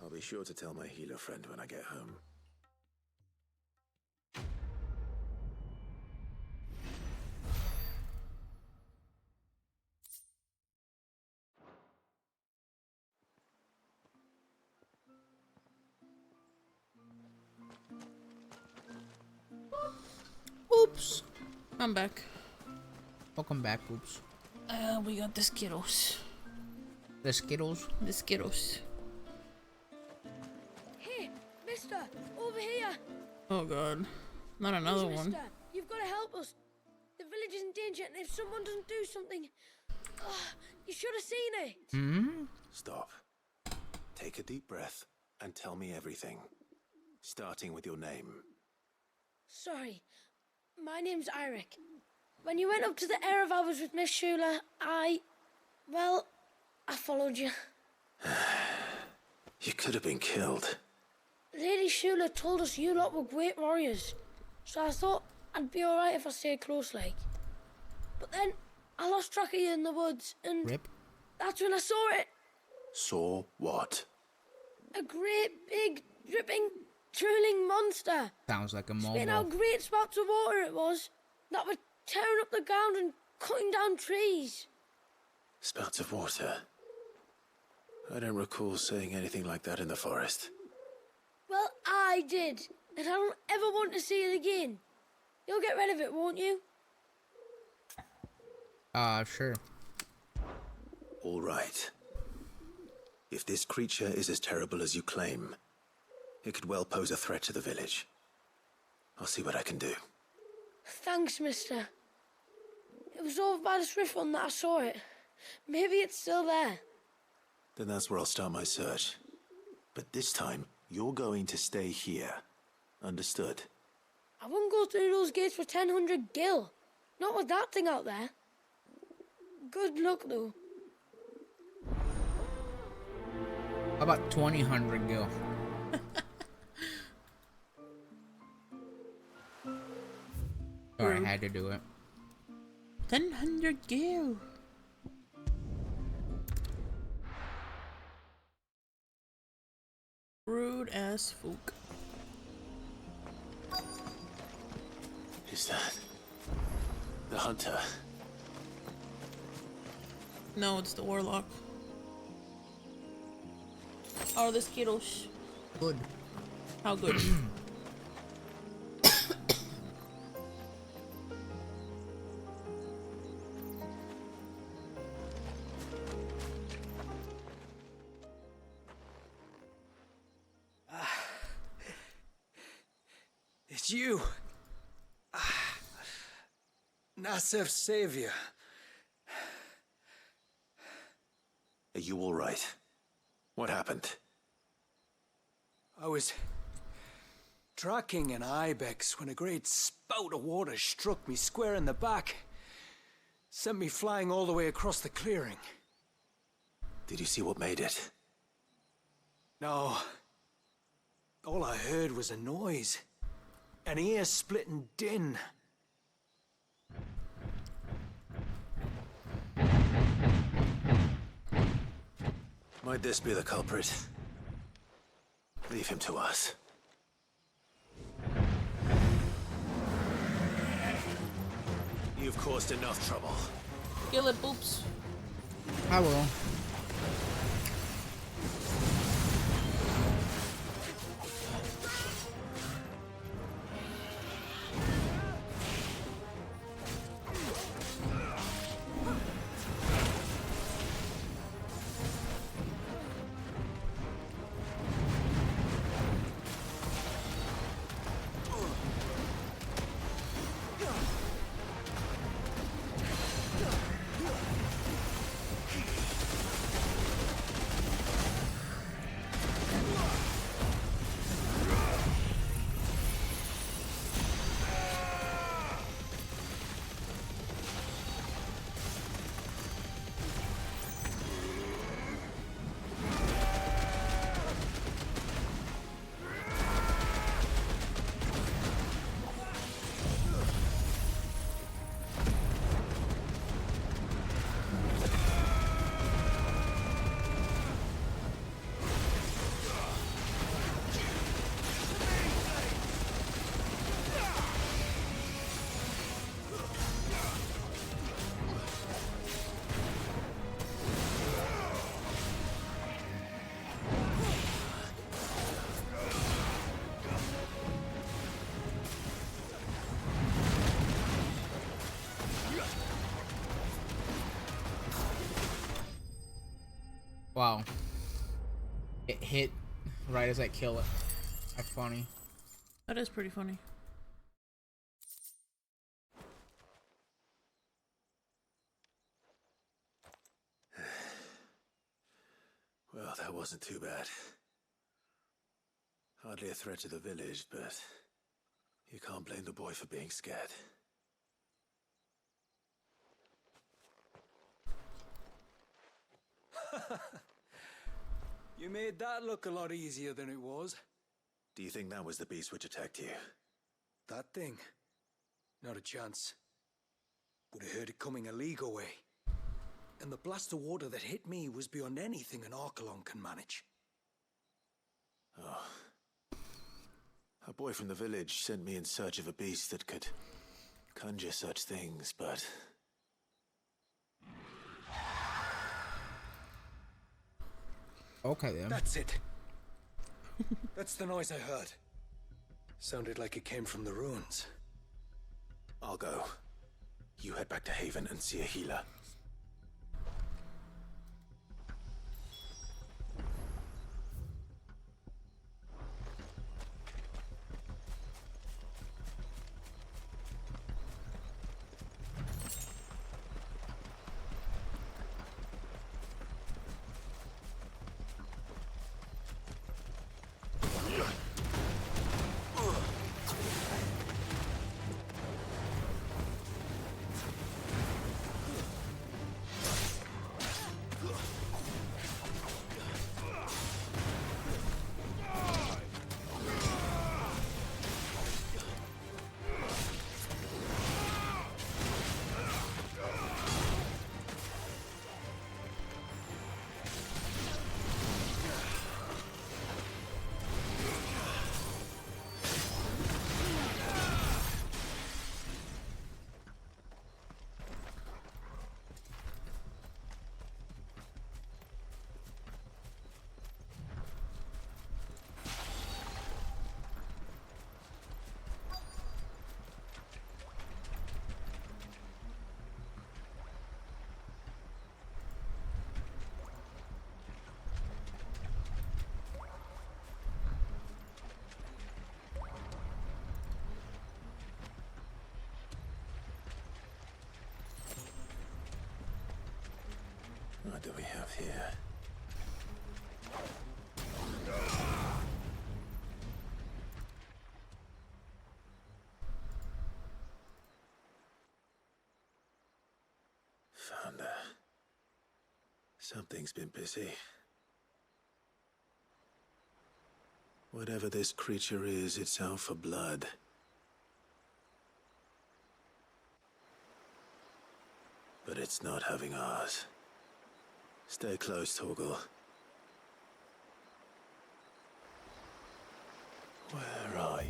[SPEAKER 4] I'll be sure to tell my healer friend when I get home.
[SPEAKER 15] Oops. I'm back.
[SPEAKER 3] Welcome back, Poops.
[SPEAKER 15] We got the Skittles.
[SPEAKER 3] The Skittles?
[SPEAKER 15] The Skittles.
[SPEAKER 19] Hey, mister, over here.
[SPEAKER 15] Oh god. Not another
[SPEAKER 19] Please,
[SPEAKER 15] one.
[SPEAKER 19] mister, you've got to help us. The village is in danger, and if someone doesn't do something... you should have seen it.
[SPEAKER 3] Hmm?
[SPEAKER 4] Stop. Take a deep breath and tell me everything. Starting with your name.
[SPEAKER 19] Sorry, my name's Eirik. When you went up to the Ereval with Miss Shula, I followed you.
[SPEAKER 4] You could have been killed.
[SPEAKER 19] Lady Shula told us you lot were great warriors, so I thought I'd be alright if I stayed close like. But then I lost track of you in the woods, and
[SPEAKER 3] Rip.
[SPEAKER 19] That's when I saw it.
[SPEAKER 4] Saw what?
[SPEAKER 19] A great, big, dripping, drooling monster.
[SPEAKER 3] Sounds like a
[SPEAKER 19] Spitting
[SPEAKER 3] Momo.
[SPEAKER 19] out great spouts of water it was, that were tearing up the ground and cutting down trees.
[SPEAKER 4] Spouts of water. I don't recall seeing anything like that in the forest.
[SPEAKER 19] Well, I did, and I don't ever want to see it again. You'll get rid of it, won't you?
[SPEAKER 3] Sure.
[SPEAKER 4] All right. If this creature is as terrible as you claim, it could well pose a threat to the village. I'll see what I can do.
[SPEAKER 19] Thanks, mister. It was over by the Swift one that I saw it. Maybe it's still there.
[SPEAKER 4] Then that's where I'll start my search. But this time, you're going to stay here. Understood?
[SPEAKER 19] I wouldn't go through those gates for 1,000 gil. Not with that thing out there. Good luck, though.
[SPEAKER 3] How about 2,000 gil? Sorry, I had to do it.
[SPEAKER 15] 1,000 gil. Rude as folk.
[SPEAKER 4] Is that the hunter?
[SPEAKER 15] No, it's the warlock. How are the Skittles?
[SPEAKER 3] Good.
[SPEAKER 15] How good?
[SPEAKER 11] It's you. Nasef's savior.
[SPEAKER 4] Are you all right? What happened?
[SPEAKER 11] I was tracking an ibex when a great spout of water struck me square in the back. Sent me flying all the way across the clearing.
[SPEAKER 4] Did you see what made it?
[SPEAKER 11] No. All I heard was a noise. An ear-splitting din.
[SPEAKER 4] Might this be the culprit? Leave him to us. You've caused enough trouble.
[SPEAKER 15] Kill it, Poops.
[SPEAKER 3] I will. Wow. It hit right as I kill it. That's funny.
[SPEAKER 15] That is pretty funny.
[SPEAKER 4] Well, that wasn't too bad. Hardly a threat to the village, but you can't blame the boy for being scared.
[SPEAKER 20] You made that look a lot easier than it was.
[SPEAKER 4] Do you think that was the beast which attacked you?
[SPEAKER 20] That thing? Not a chance. Would have heard it coming a league away. And the blast of water that hit me was beyond anything an Archelon can manage.
[SPEAKER 4] Oh. A boy from the village sent me in search of a beast that could conjure such things, but...
[SPEAKER 3] Okay, then.
[SPEAKER 20] That's it. That's the noise I heard. Sounded like it came from the ruins.
[SPEAKER 4] I'll go. You head back to Haven and see a healer. What do we have here? Found her. Something's been busy. Whatever this creature is, it's out for blood. But it's not having ours. Stay close, Torgal. Where are you?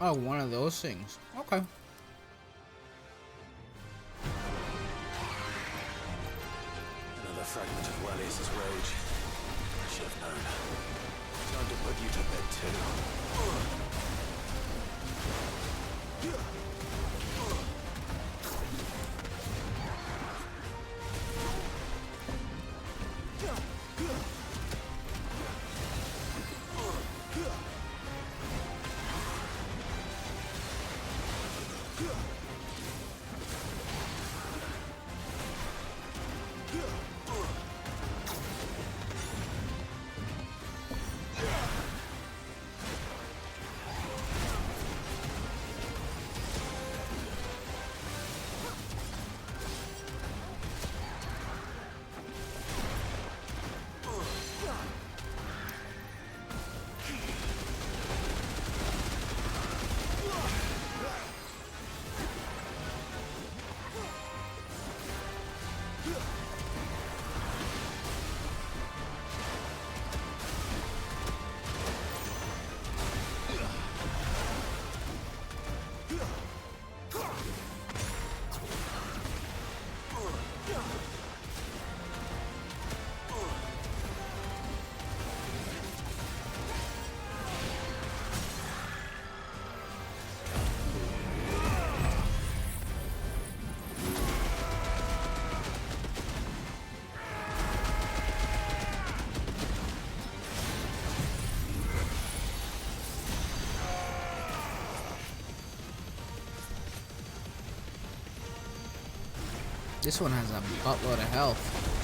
[SPEAKER 3] Oh, one of those things. Okay.
[SPEAKER 4] Another fragment of Welles' rage. I should have known. Time to put you to bed too.
[SPEAKER 3] This one has a buttload of health.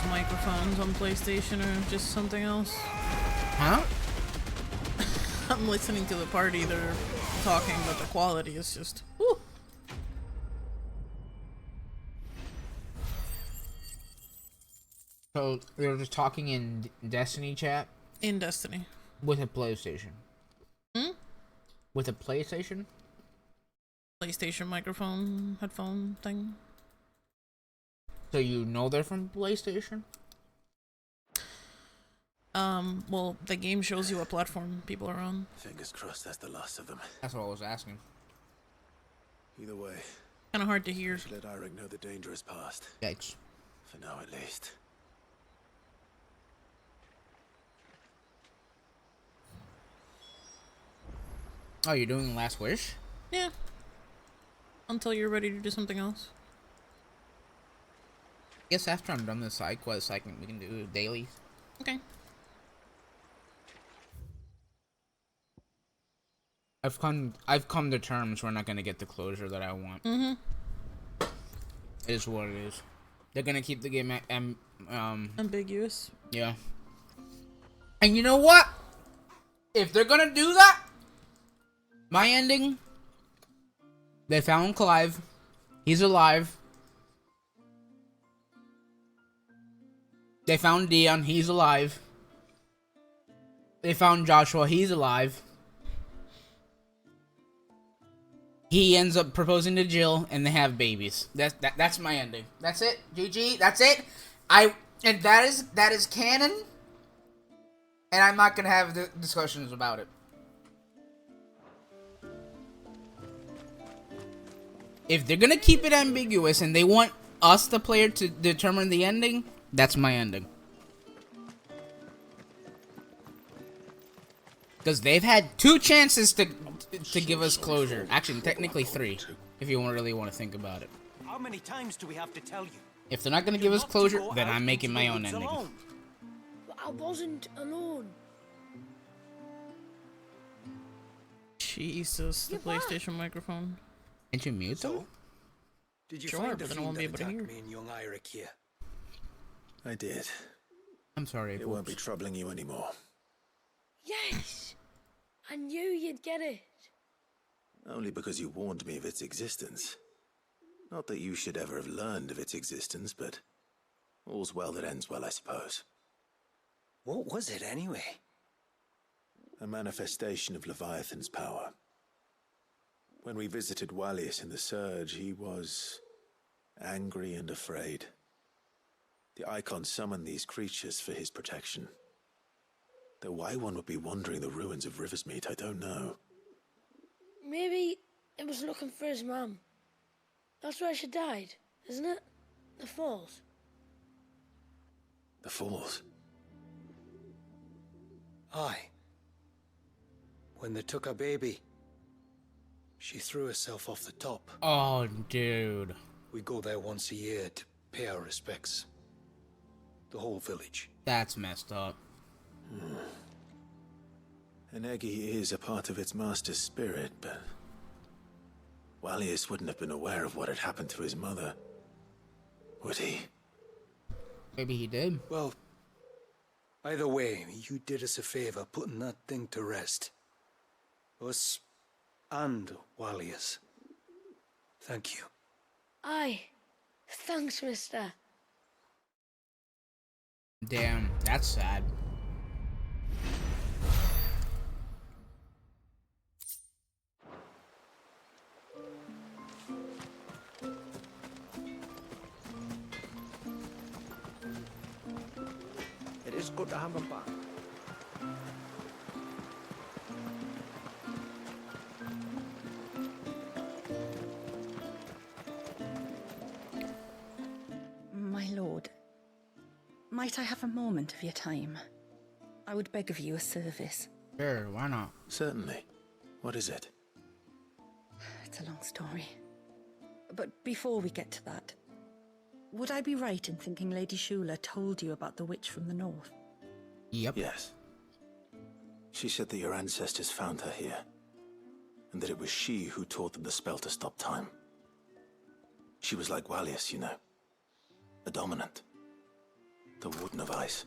[SPEAKER 15] Microphones on PlayStation or just something else?
[SPEAKER 3] Huh?
[SPEAKER 15] I'm listening to the party, they're talking, but the quality is just... Whew.
[SPEAKER 3] So, they're just talking in Destiny chat?
[SPEAKER 15] In Destiny.
[SPEAKER 3] With a PlayStation.
[SPEAKER 15] Hmm?
[SPEAKER 3] With a PlayStation?
[SPEAKER 15] PlayStation microphone, headphone thing.
[SPEAKER 3] So you know they're from PlayStation?
[SPEAKER 15] Well, the game shows you what platform people are on.
[SPEAKER 4] Fingers crossed that's the last of them.
[SPEAKER 3] That's what I was asking.
[SPEAKER 4] Either way,
[SPEAKER 15] Kinda hard to hear.
[SPEAKER 4] we should let Irek know the danger is past.
[SPEAKER 3] Yikes.
[SPEAKER 4] For now, at least.
[SPEAKER 3] Oh, you're doing Last Wish?
[SPEAKER 15] Yeah. Until you're ready to do something else.
[SPEAKER 3] I guess after I'm done with side quests, we can do dailies.
[SPEAKER 15] Okay.
[SPEAKER 3] I've come to terms we're not gonna get the closure that I want.
[SPEAKER 15] Mm-hmm.
[SPEAKER 3] It is what it is. They're gonna keep the game
[SPEAKER 15] ambiguous.
[SPEAKER 3] Yeah. And you know what? If they're gonna do that, my ending. They found Clive. He's alive. They found Dion. He's alive. They found Joshua. He's alive. He ends up proposing to Jill, and they have babies. That's my ending. That's it. GG. That's it. And that is canon. And I'm not gonna have the discussions about it. If they're gonna keep it ambiguous and they want us, the player, to determine the ending, that's my ending. Because they've had 2 chances to give us closure. Actually, technically 3, if you really want to think about it.
[SPEAKER 2] How many times do we have to tell you?
[SPEAKER 3] If they're not gonna give us closure, then I'm making my own ending.
[SPEAKER 19] But I wasn't alone.
[SPEAKER 15] Jesus, the PlayStation microphone.
[SPEAKER 3] Did you mute them?
[SPEAKER 20] Did you
[SPEAKER 15] Sure,
[SPEAKER 20] find
[SPEAKER 15] but
[SPEAKER 20] the
[SPEAKER 15] then I won't
[SPEAKER 20] fiend
[SPEAKER 15] be
[SPEAKER 20] that
[SPEAKER 15] able to
[SPEAKER 20] attacked
[SPEAKER 15] hear.
[SPEAKER 20] me and young Eirik here?
[SPEAKER 4] I did.
[SPEAKER 3] I'm sorry.
[SPEAKER 4] It won't be troubling you anymore.
[SPEAKER 19] Yes! I knew you'd get it.
[SPEAKER 4] Only because you warned me of its existence. Not that you should ever have learned of its existence, but all's well that ends well, I suppose.
[SPEAKER 20] What was it anyway?
[SPEAKER 4] A manifestation of Leviathan's power. When we visited Wallius in the Surge, he was angry and afraid. The Icon summoned these creatures for his protection. Though why one would be wandering the ruins of Riversmeet, I don't know.
[SPEAKER 19] Maybe it was looking for his mum. That's where she died, isn't it? The falls.
[SPEAKER 4] The Falls?
[SPEAKER 20] Aye. When they took her baby, she threw herself off the top.
[SPEAKER 3] Oh, dude.
[SPEAKER 20] We go there once a year to pay our respects. The whole village.
[SPEAKER 3] That's messed up.
[SPEAKER 4] Enegi is a part of its master's spirit, but Wallius wouldn't have been aware of what had happened to his mother, would he?
[SPEAKER 3] Maybe he did.
[SPEAKER 20] Well, either way, you did us a favor putting that thing to rest. Us and Wallius. Thank you.
[SPEAKER 19] Aye. Thanks, mister.
[SPEAKER 3] Damn, that's sad.
[SPEAKER 5] It is good to have him back.
[SPEAKER 21] My lord, might I have a moment of your time? I would beg of you a service.
[SPEAKER 3] Sure, why not?
[SPEAKER 4] Certainly. What is it?
[SPEAKER 21] It's a long story. But before we get to that, would I be right in thinking Lady Shula told you about the witch from the north?
[SPEAKER 3] Yep.
[SPEAKER 4] Yes. She said that your ancestors found her here, and that it was she who taught them the spell to stop time. She was like Wallius, you know. A dominant. The Warden of Ice.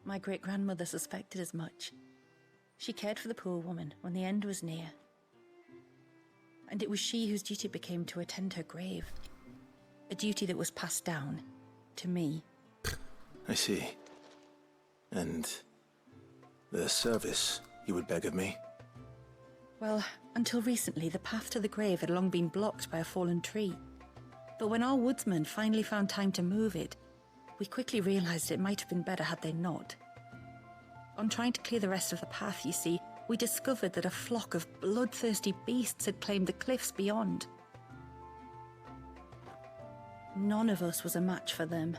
[SPEAKER 21] My great-grandmother suspected as much. She cared for the poor woman when the end was near. And it was she whose duty became to attend her grave. A duty that was passed down to me.
[SPEAKER 4] I see. And the service you would beg of me?
[SPEAKER 21] Well, until recently, the path to the grave had long been blocked by a fallen tree. But when our woodsmen finally found time to move it, we quickly realized it might have been better had they not. On trying to clear the rest of the path, you see, we discovered that a flock of bloodthirsty beasts had claimed the cliffs beyond. None of us was a match for them.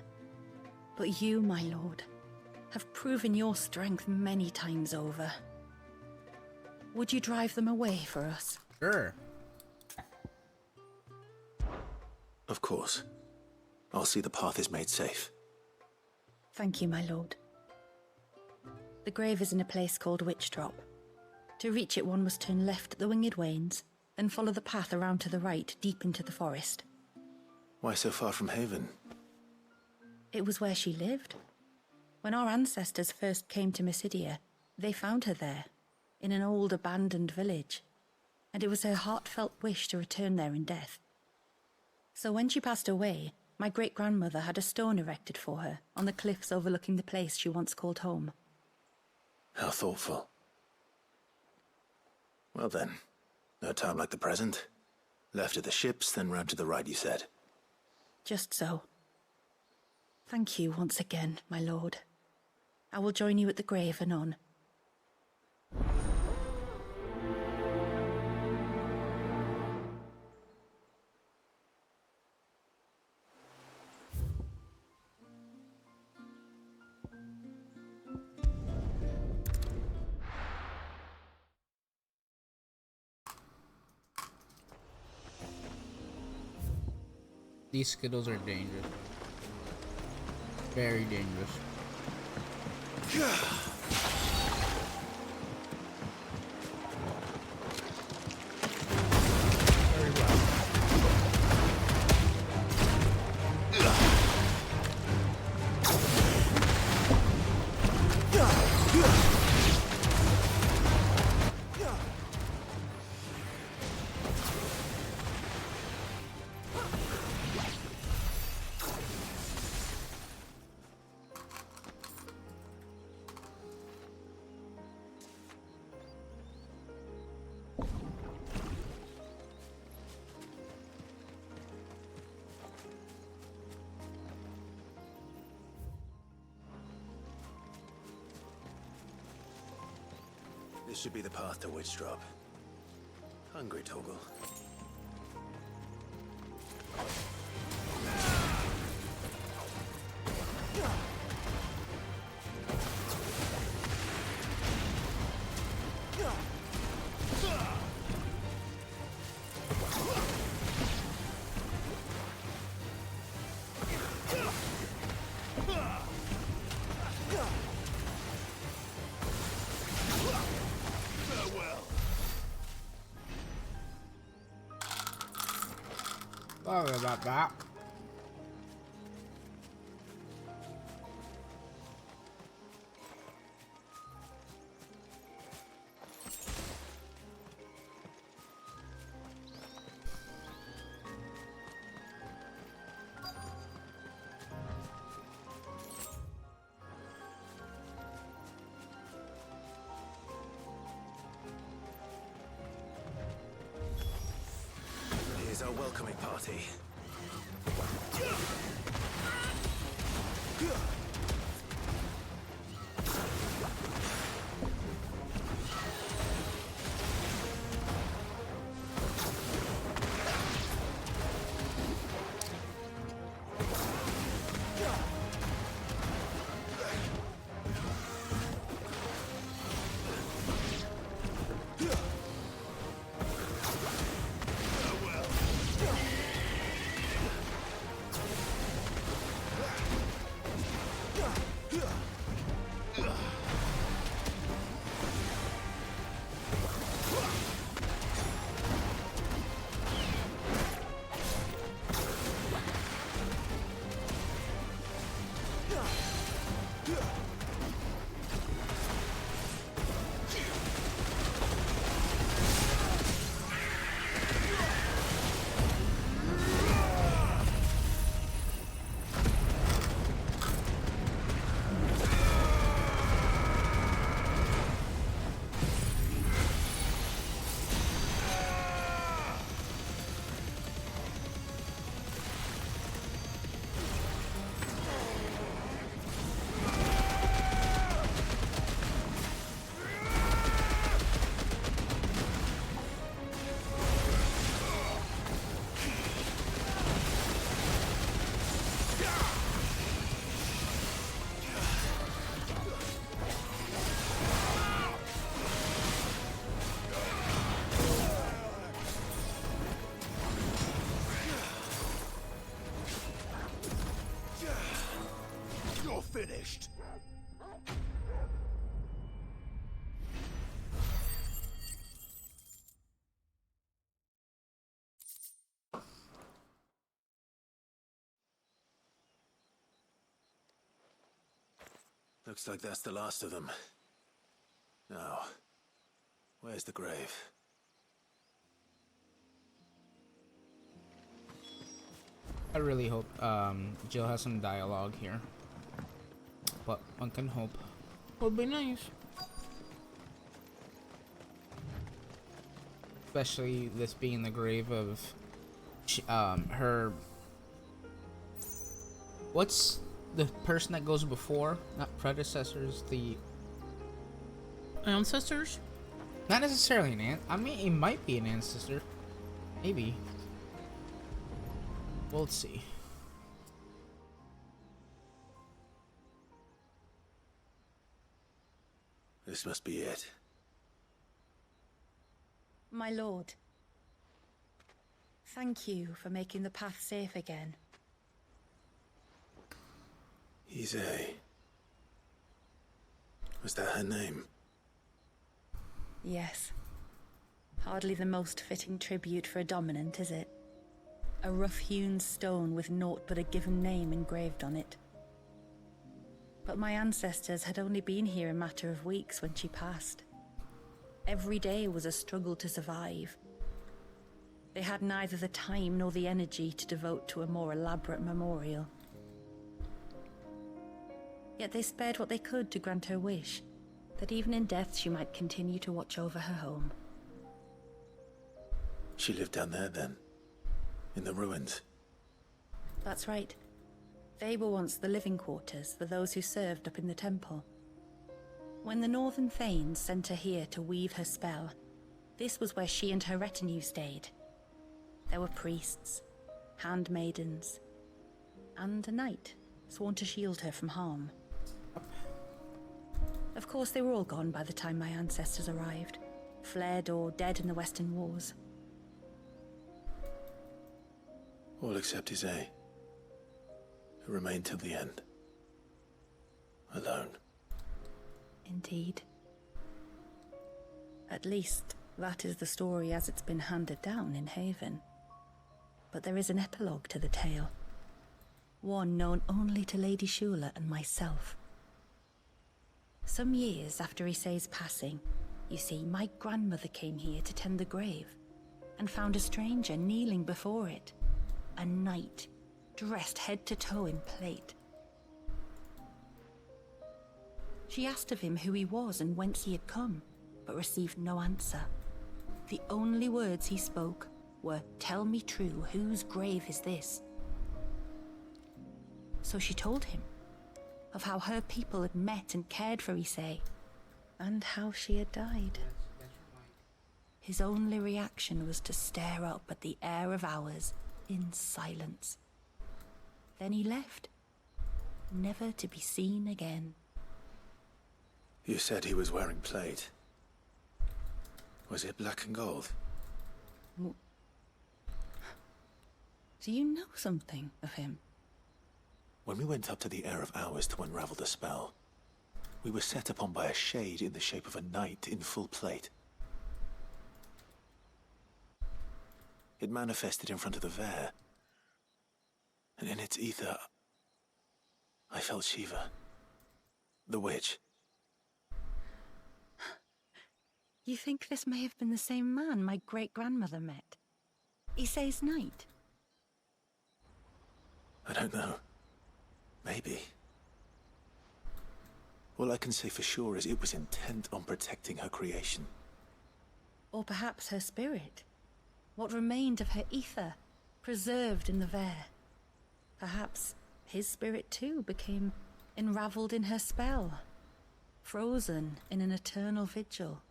[SPEAKER 21] But you, my lord, have proven your strength many times over. Would you drive them away for us?
[SPEAKER 3] Sure.
[SPEAKER 4] Of course. I'll see the path is made safe.
[SPEAKER 21] Thank you, my lord. The grave is in a place called Witch Drop. To reach it, one must turn left at the Winged Wains, then follow the path around to the right, deep into the forest.
[SPEAKER 4] Why so far from Haven?
[SPEAKER 21] It was where she lived. When our ancestors first came to Mysidia, they found her there, in an old abandoned village, and it was her heartfelt wish to return there in death. So when she passed away, my great-grandmother had a stone erected for her on the cliffs overlooking the place she once called home.
[SPEAKER 4] How thoughtful. Well then, no time like the present. Left at the ships, then round to the right, you said.
[SPEAKER 21] Just so. Thank you once again, my lord. I will join you at the grave anon.
[SPEAKER 3] These Skittles are dangerous. Very dangerous.
[SPEAKER 4] This should be the path to Witchdrop. Hungry, Toggle.
[SPEAKER 3] Sorry about that.
[SPEAKER 4] Here's our welcoming party. Finished. Looks like that's the last of them. Now, where's the grave?
[SPEAKER 3] I really hope Jill has some dialogue here. But one can hope.
[SPEAKER 15] Would be nice.
[SPEAKER 3] Especially this being the grave of her. What's the person that goes before? Not predecessors, the
[SPEAKER 15] ancestors?
[SPEAKER 3] Not necessarily an I mean, it might be an ancestor. Maybe. We'll see.
[SPEAKER 4] This must be it.
[SPEAKER 21] My lord, thank you for making the path safe again.
[SPEAKER 4] Ise. Was that her name?
[SPEAKER 21] Yes. Hardly the most fitting tribute for a dominant, is it? A rough-hewn stone with naught but a given name engraved on it. But my ancestors had only been here a matter of weeks when she passed. Every day was a struggle to survive. They had neither the time nor the energy to devote to a more elaborate memorial. Yet they spared what they could to grant her wish, that even in death she might continue to watch over her home.
[SPEAKER 4] She lived down there then? In the ruins?
[SPEAKER 21] That's right. They were once the living quarters for those who served up in the temple. When the Northern Thanes sent her here to weave her spell, this was where she and her retinue stayed. There were priests, handmaidens, and a knight sworn to shield her from harm. Of course, they were all gone by the time my ancestors arrived, fled or dead in the Western Wars.
[SPEAKER 4] All except Ise, who remained till the end. Alone.
[SPEAKER 21] Indeed. At least, that is the story as it's been handed down in Haven. But there is an epilogue to the tale. One known only to Lady Shula and myself. Some years after Ise's passing, you see, my grandmother came here to tend the grave, and found a stranger kneeling before it. A knight, dressed head to toe in plate. She asked of him who he was and whence he had come, but received no answer. The only words he spoke were, "Tell me true, whose grave is this?" So she told him of how her people had met and cared for Ise, and how she had died. His only reaction was to stare up at the air of hours in silence. Then he left, never to be seen again.
[SPEAKER 4] You said he was wearing plate. Was it black and gold?
[SPEAKER 21] Do you know something of him?
[SPEAKER 4] When we went up to the Air of Hours to unravel the spell, we were set upon by a shade in the shape of a knight in full plate. It manifested in front of the Vare, and in its ether, I felt Shiva, the witch.
[SPEAKER 21] You think this may have been the same man my great-grandmother met? Ise's knight?
[SPEAKER 4] I don't know. Maybe. All I can say for sure is it was intent on protecting her creation.
[SPEAKER 21] Or perhaps her spirit? What remained of her ether, preserved in the Vare? Perhaps his spirit too became enraveled in her spell, frozen in an eternal vigil.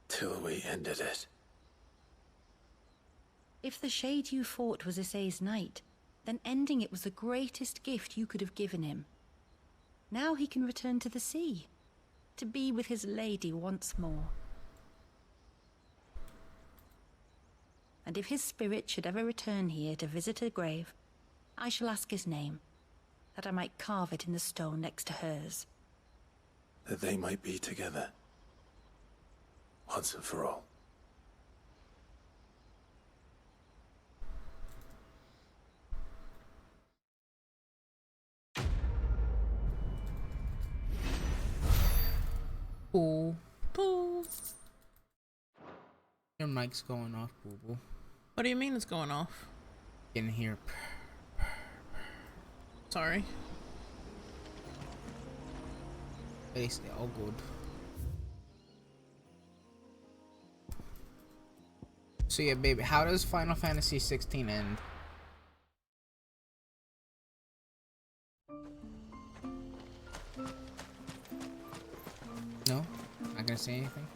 [SPEAKER 4] Till we ended it.
[SPEAKER 21] If the shade you fought was Ise's knight, then ending it was the greatest gift you could have given him. Now he can return to the sea, to be with his lady once more. And if his spirit should ever return here to visit her grave, I shall ask his name, that I might carve it in the stone next to hers.
[SPEAKER 4] That they might be together. Once and for all.
[SPEAKER 3] Boo. Boo. Your mic's going off, boo boo.
[SPEAKER 15] What do you mean it's going off?
[SPEAKER 3] In here.
[SPEAKER 15] Sorry.
[SPEAKER 3] Basically, all good. So yeah, baby, how does Final Fantasy 16 end? No? Not gonna say anything?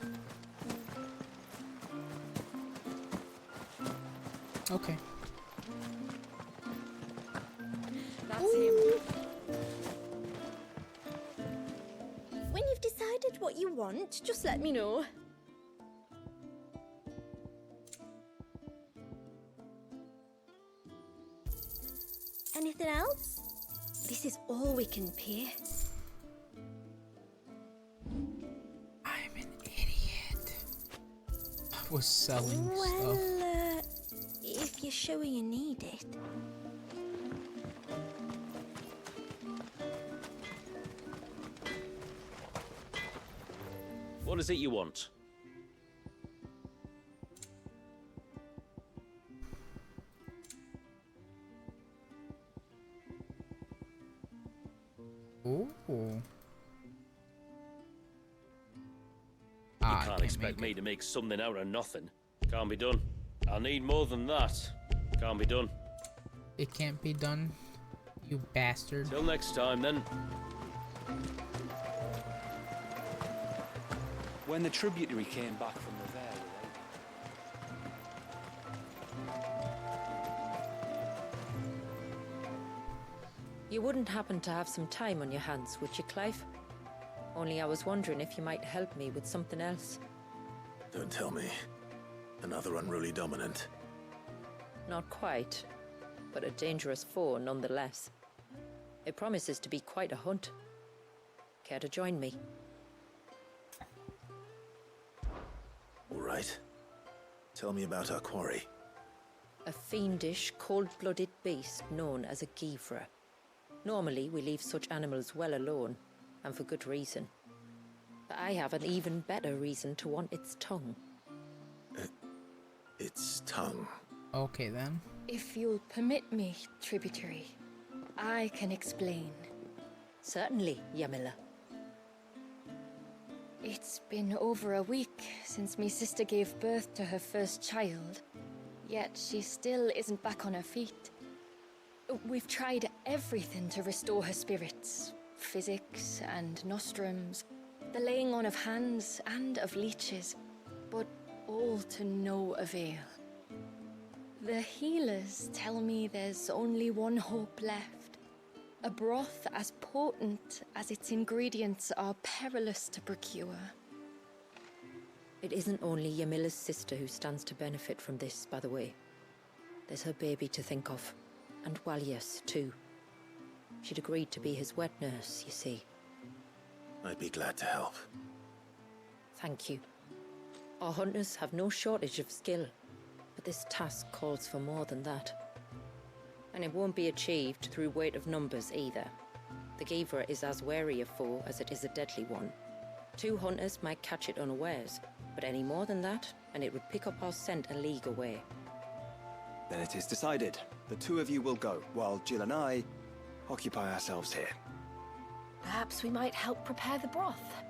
[SPEAKER 3] Okay.
[SPEAKER 18] That's him. When you've decided what you want, just let me know. Anything else? This is all we can pay.
[SPEAKER 3] I'm an idiot. I was selling stuff.
[SPEAKER 18] If you're sure you need it.
[SPEAKER 9] What is it you want?
[SPEAKER 3] Ooh.
[SPEAKER 9] You can't expect me to make something out of nothing. Can't be done. I'll need more than that. Can't be done.
[SPEAKER 3] It can't be done, you bastard.
[SPEAKER 9] Till next time, then.
[SPEAKER 2] When the tributary came back from the Vale,
[SPEAKER 12] You wouldn't happen to have some time on your hands, would you, Clive? Only I was wondering if you might help me with something else.
[SPEAKER 4] Don't tell me. Another unruly dominant.
[SPEAKER 12] Not quite, but a dangerous foe nonetheless. It promises to be quite a hunt. Care to join me?
[SPEAKER 4] All right. Tell me about our quarry.
[SPEAKER 12] A fiendish, cold-blooded beast known as a Givra. Normally, we leave such animals well alone, and for good reason. But I have an even better reason to want its tongue.
[SPEAKER 4] Its tongue?
[SPEAKER 3] Okay, then.
[SPEAKER 10] If you'll permit me, tributary, I can explain.
[SPEAKER 12] Certainly, Yamila.
[SPEAKER 10] It's been over a week since me sister gave birth to her first child, yet she still isn't back on her feet. We've tried everything to restore her spirits. Physics and nostrums, the laying on of hands and of leeches, but all to no avail. The healers tell me there's only one hope left. A broth as potent as its ingredients are perilous to procure.
[SPEAKER 12] It isn't only Yamila's sister who stands to benefit from this, by the way. There's her baby to think of. And Walias, too. She'd agreed to be his wet nurse, you see.
[SPEAKER 4] I'd be glad to help.
[SPEAKER 12] Thank you. Our hunters have no shortage of skill, but this task calls for more than that. And it won't be achieved through weight of numbers either. The Givra is as wary a foe as it is a deadly one. 2 hunters might catch it unawares, but any more than that, and it would pick up our scent a league away.
[SPEAKER 13] Then it is decided. The 2 of you will go, while Jill and I occupy ourselves here.
[SPEAKER 10] Perhaps we might help prepare the broth.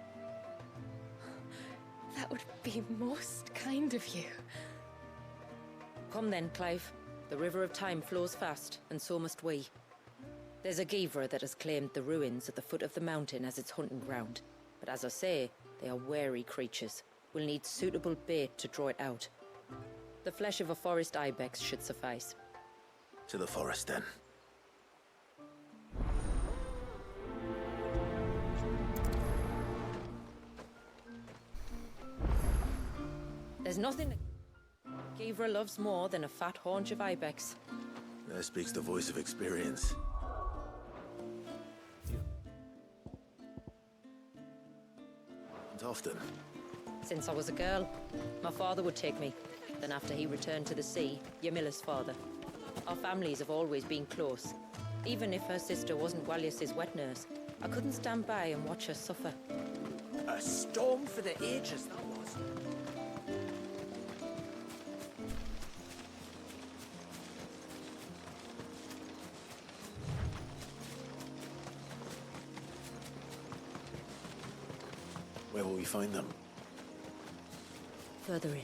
[SPEAKER 10] That would be most kind of you.
[SPEAKER 12] Come then, Clive. The river of time flows fast, and so must we. There's a Givra that has claimed the ruins at the foot of the mountain as its hunting ground. But as I say, they are wary creatures. We'll need suitable bait to draw it out. The flesh of a forest ibex should suffice.
[SPEAKER 4] To the forest, then.
[SPEAKER 12] There's nothing Givra loves more than a fat haunch of ibex.
[SPEAKER 4] There speaks the voice of experience. And often.
[SPEAKER 12] Since I was a girl, my father would take me. Then after he returned to the sea, Yamila's father. Our families have always been close. Even if her sister wasn't Walias's wet nurse, I couldn't stand by and watch her suffer.
[SPEAKER 5] A storm for the ages, that was.
[SPEAKER 4] Where will we find them?
[SPEAKER 12] Further in.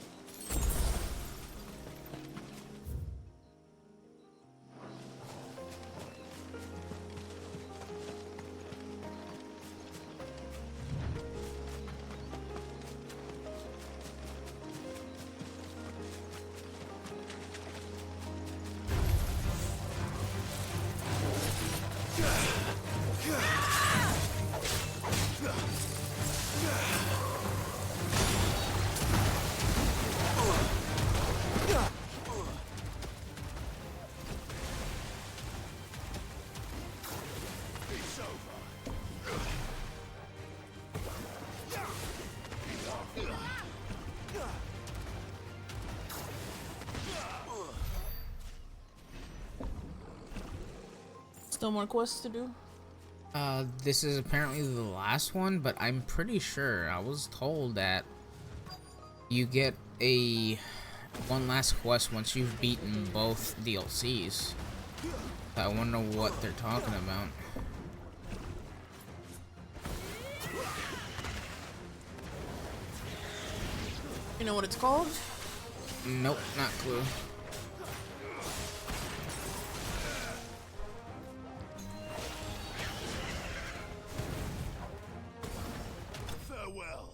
[SPEAKER 15] Still more quests to do?
[SPEAKER 3] This is apparently the last one, but I'm pretty sure I was told that you get one last quest once you've beaten both DLCs. I wonder what they're talking about.
[SPEAKER 15] You know what it's called?
[SPEAKER 3] Nope, not clue.
[SPEAKER 5] Farewell.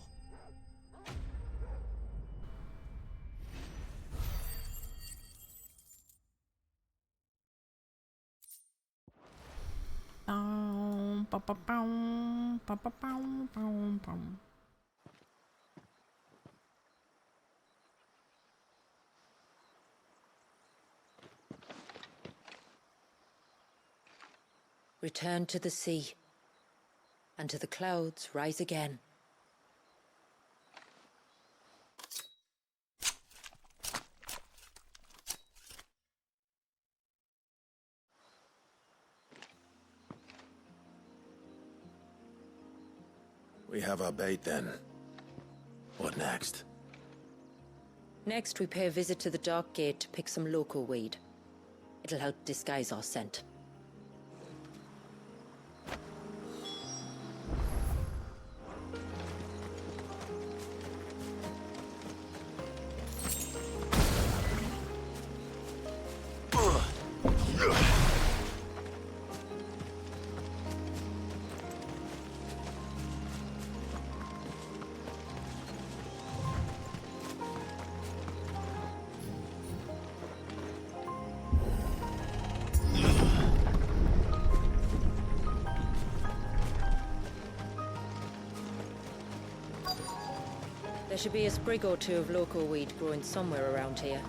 [SPEAKER 12] Return to the sea, and to the clouds rise again.
[SPEAKER 4] We have our bait then. What next?
[SPEAKER 12] Next, we pay a visit to the Dark Gate to pick some local weed. It'll help disguise our scent. There should be a sprig or two of local weed growing somewhere around here.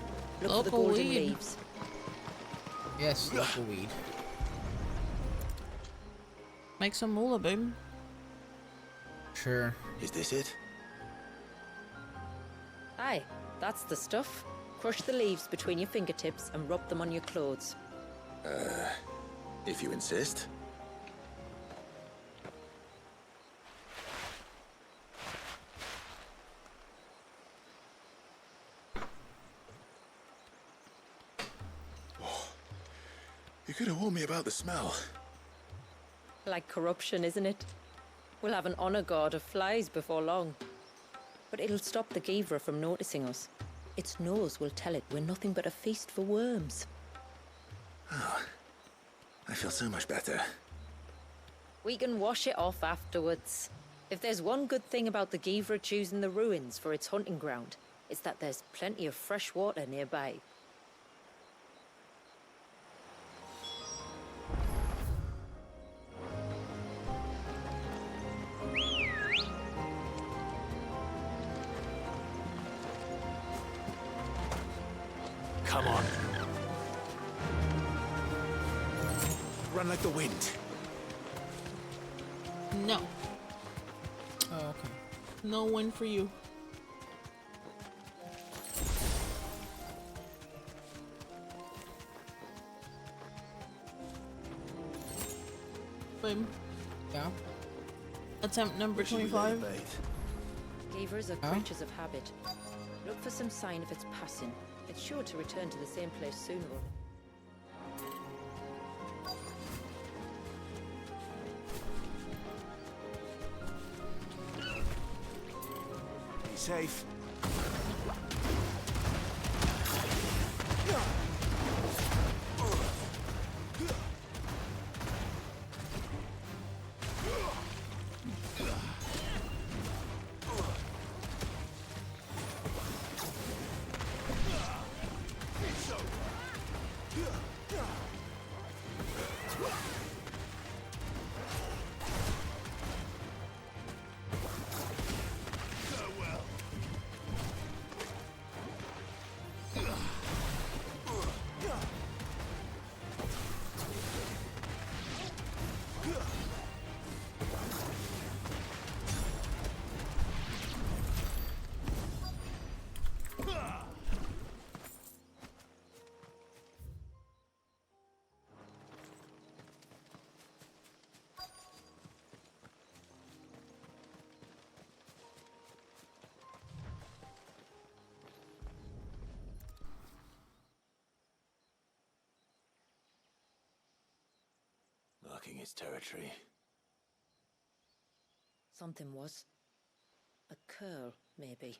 [SPEAKER 12] Look for the
[SPEAKER 15] Local
[SPEAKER 12] golden
[SPEAKER 15] weed?
[SPEAKER 12] leaves.
[SPEAKER 3] Yes, local weed.
[SPEAKER 15] Make some moolah, babe.
[SPEAKER 3] Sure.
[SPEAKER 4] Is this it?
[SPEAKER 12] Aye, that's the stuff. Crush the leaves between your fingertips and rub them on your clothes.
[SPEAKER 4] If you insist. You could have warned me about the smell.
[SPEAKER 12] Like corruption, isn't it? We'll have an honor guard of flies before long. But it'll stop the Givra from noticing us. Its nose will tell it we're nothing but a feast for worms.
[SPEAKER 4] Oh, I feel so much better.
[SPEAKER 12] We can wash it off afterwards. If there's one good thing about the Givra choosing the ruins for its hunting ground, it's that there's plenty of fresh water nearby.
[SPEAKER 4] Come on. Run like the wind.
[SPEAKER 15] No.
[SPEAKER 3] Oh, okay.
[SPEAKER 15] No win for you. Babe.
[SPEAKER 3] Yeah?
[SPEAKER 15] Attempt number 25.
[SPEAKER 12] Givras are creatures of habit. Look for some sign of its passing. It's sure to return to the same place sooner or
[SPEAKER 5] Be safe.
[SPEAKER 4] his territory.
[SPEAKER 12] Something was. A curl, maybe.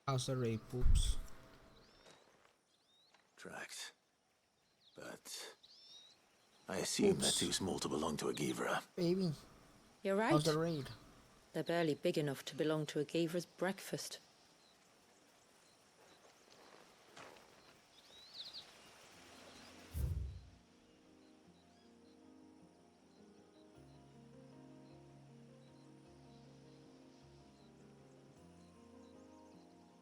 [SPEAKER 3] How's the raid, poops?
[SPEAKER 4] Tracks. But I assume they're too small to belong to a Givra.
[SPEAKER 3] Baby.
[SPEAKER 12] You're right.
[SPEAKER 3] How's the raid?
[SPEAKER 12] They're barely big enough to belong to a Givra's breakfast.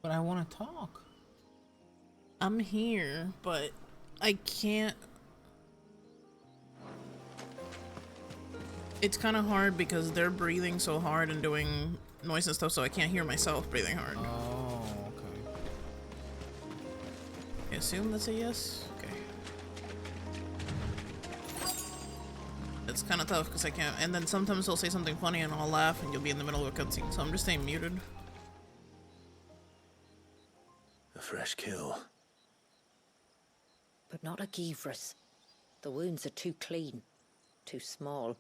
[SPEAKER 3] But I want to talk.
[SPEAKER 15] I'm here, but I can't. It's kind of hard because they're breathing so hard and doing noise and stuff, so I can't hear myself breathing hard.
[SPEAKER 3] Oh, okay.
[SPEAKER 15] I assume that's a yes? Okay. It's kind of tough because I can't. And then sometimes they'll say something funny and I'll laugh and you'll be in the middle of a cutscene, so I'm just staying muted.
[SPEAKER 4] A fresh kill.
[SPEAKER 12] But not a Givra's. The wounds are too clean, too small.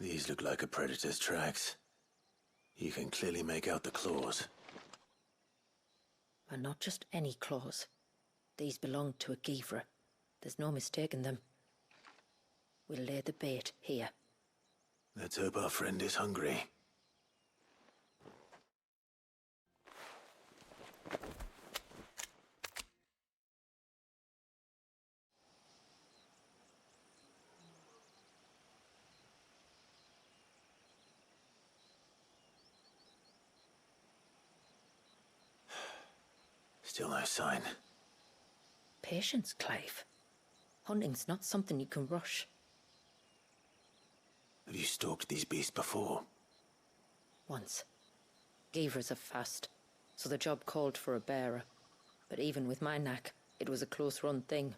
[SPEAKER 4] These look like a predator's tracks. You can clearly make out the claws.
[SPEAKER 12] And not just any claws. These belong to a Givra. There's no mistaking them. We'll lay the bait here.
[SPEAKER 4] Let's hope our friend is hungry. Still no sign.
[SPEAKER 12] Patience, Clive. Hunting's not something you can rush.
[SPEAKER 4] Have you stalked these beasts before?
[SPEAKER 12] Once. Givras are fast, so the job called for a bearer. But even with my knack, it was a close-run thing.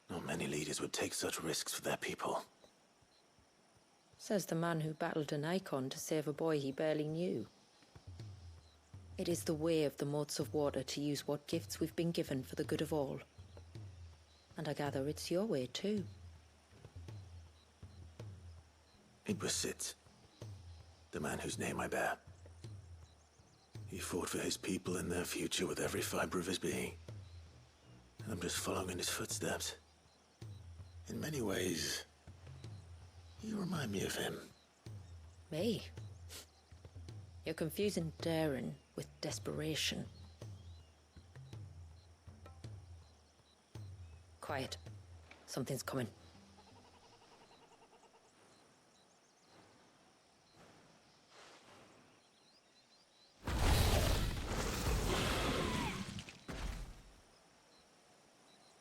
[SPEAKER 4] Not many leaders would take such risks for their people.
[SPEAKER 12] Says the man who battled an icon to save a boy he barely knew. It is the way of the moats of water to use what gifts we've been given for the good of all. And I gather it's your way too.
[SPEAKER 4] It was Sid, the man whose name I bear. He fought for his people and their future with every fiber of his being. And I'm just following in his footsteps. In many ways, you remind me of him.
[SPEAKER 12] Me? You're confusing daring with desperation. Quiet. Something's coming.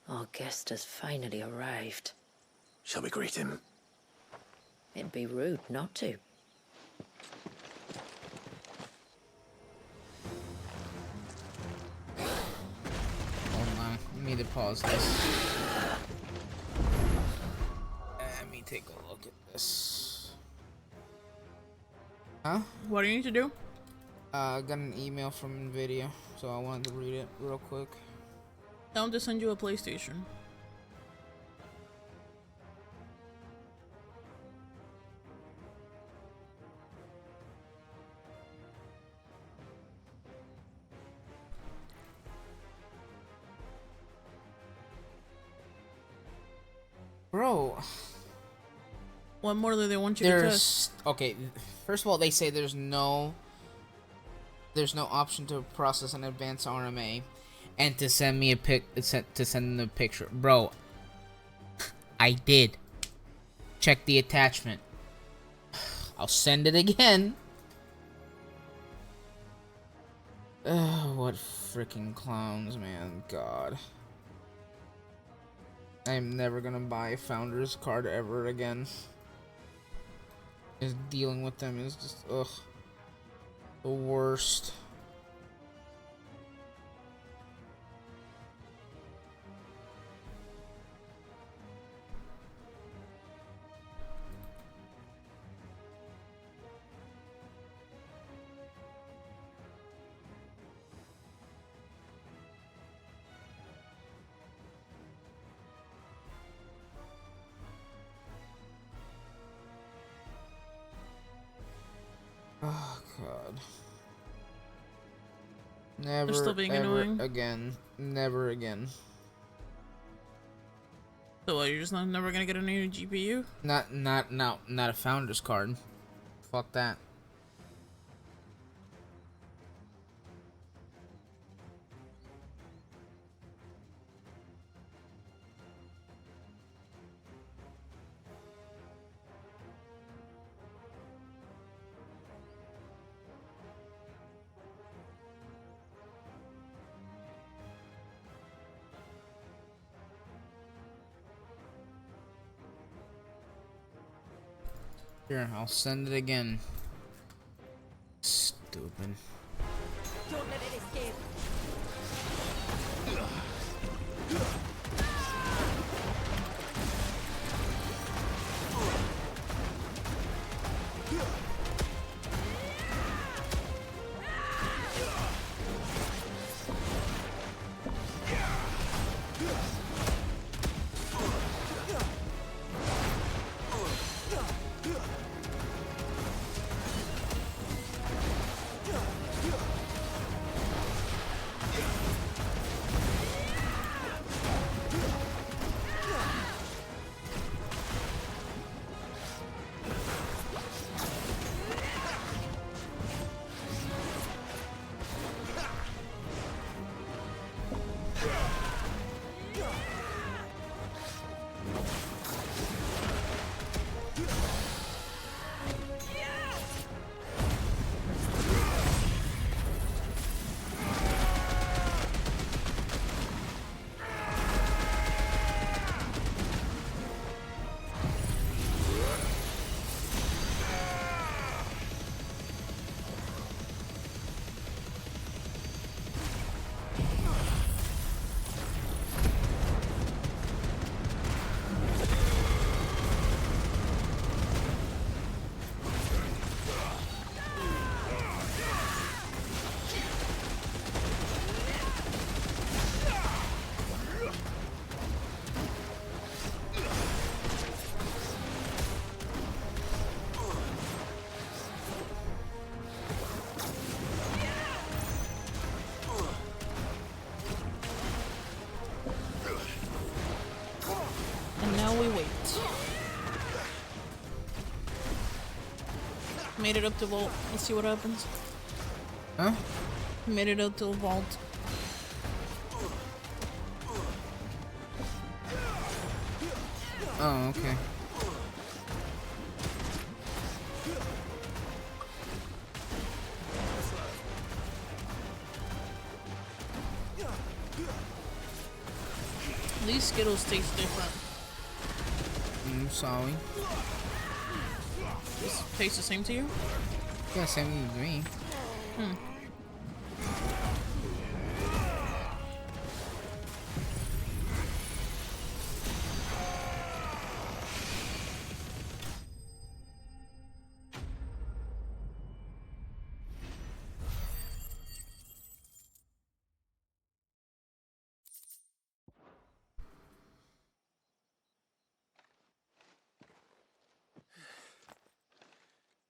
[SPEAKER 12] Our guest has finally arrived.
[SPEAKER 4] Shall we greet him?
[SPEAKER 12] It'd be rude not to.
[SPEAKER 3] Hold on, let me to pause this. Let me take a look at this. Huh?
[SPEAKER 15] What do you need to do?
[SPEAKER 3] I got an email from NVIDIA, so I wanted to read it real quick.
[SPEAKER 15] Tell them to send you a PlayStation.
[SPEAKER 3] Bro.
[SPEAKER 15] What more do they want you to test?
[SPEAKER 3] Okay, first of all, they say there's no option to process an advanced RMA and to send me to send them a picture. Bro, I did. Check the attachment. I'll send it again. What freaking clowns, man. God. I'm never gonna buy a Founder's card ever again. Just dealing with them is just, ugh. The worst. Oh God. Never,
[SPEAKER 15] They're still being
[SPEAKER 3] ever
[SPEAKER 15] annoying.
[SPEAKER 3] again. Never again.
[SPEAKER 15] So what, you're just never gonna get a new GPU?
[SPEAKER 3] Not a Founder's card. Fuck that. Here, I'll send it again. Stupid.
[SPEAKER 14] Don't let it escape.
[SPEAKER 15] And now we wait. Made it up to vault. Let's see what happens.
[SPEAKER 3] Huh?
[SPEAKER 15] Made it up to the vault.
[SPEAKER 3] Oh, okay.
[SPEAKER 15] These Skittles taste different.
[SPEAKER 3] Sorry.
[SPEAKER 15] This tastes the same to you?
[SPEAKER 3] Yeah, same to me.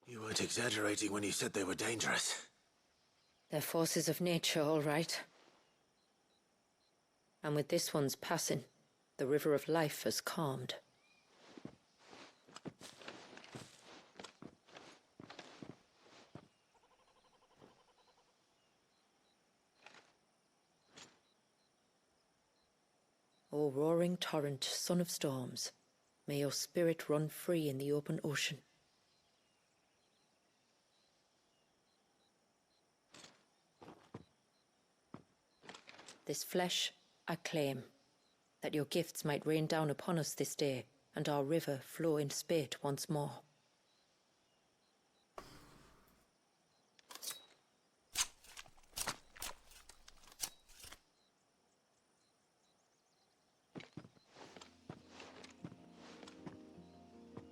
[SPEAKER 4] You weren't exaggerating when you said they were dangerous.
[SPEAKER 12] They're forces of nature, all right. And with this one's passing, the river of life has calmed. O roaring torrent, son of storms, may your spirit run free in the open ocean. This flesh I claim, that your gifts might rain down upon us this day, and our river flow in spate once more.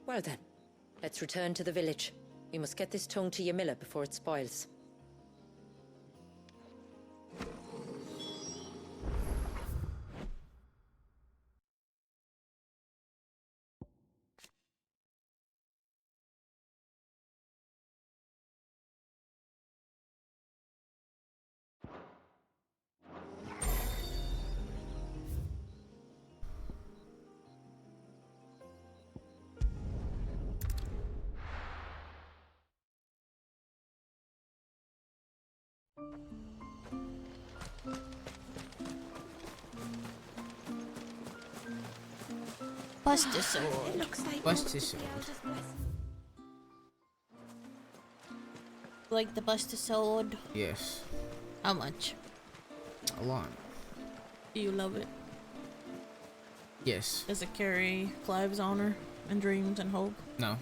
[SPEAKER 12] Well then, let's return to the village. We must get this tongue to Yamila before it spoils.
[SPEAKER 15] Bust the sword.
[SPEAKER 18] It looks like
[SPEAKER 3] Bust the sword.
[SPEAKER 15] Like the bust the sword.
[SPEAKER 3] Yes.
[SPEAKER 15] How much?
[SPEAKER 3] A lot.
[SPEAKER 15] Do you love it?
[SPEAKER 3] Yes.
[SPEAKER 15] Does it carry Clive's honor and dreams and hope?
[SPEAKER 3] No.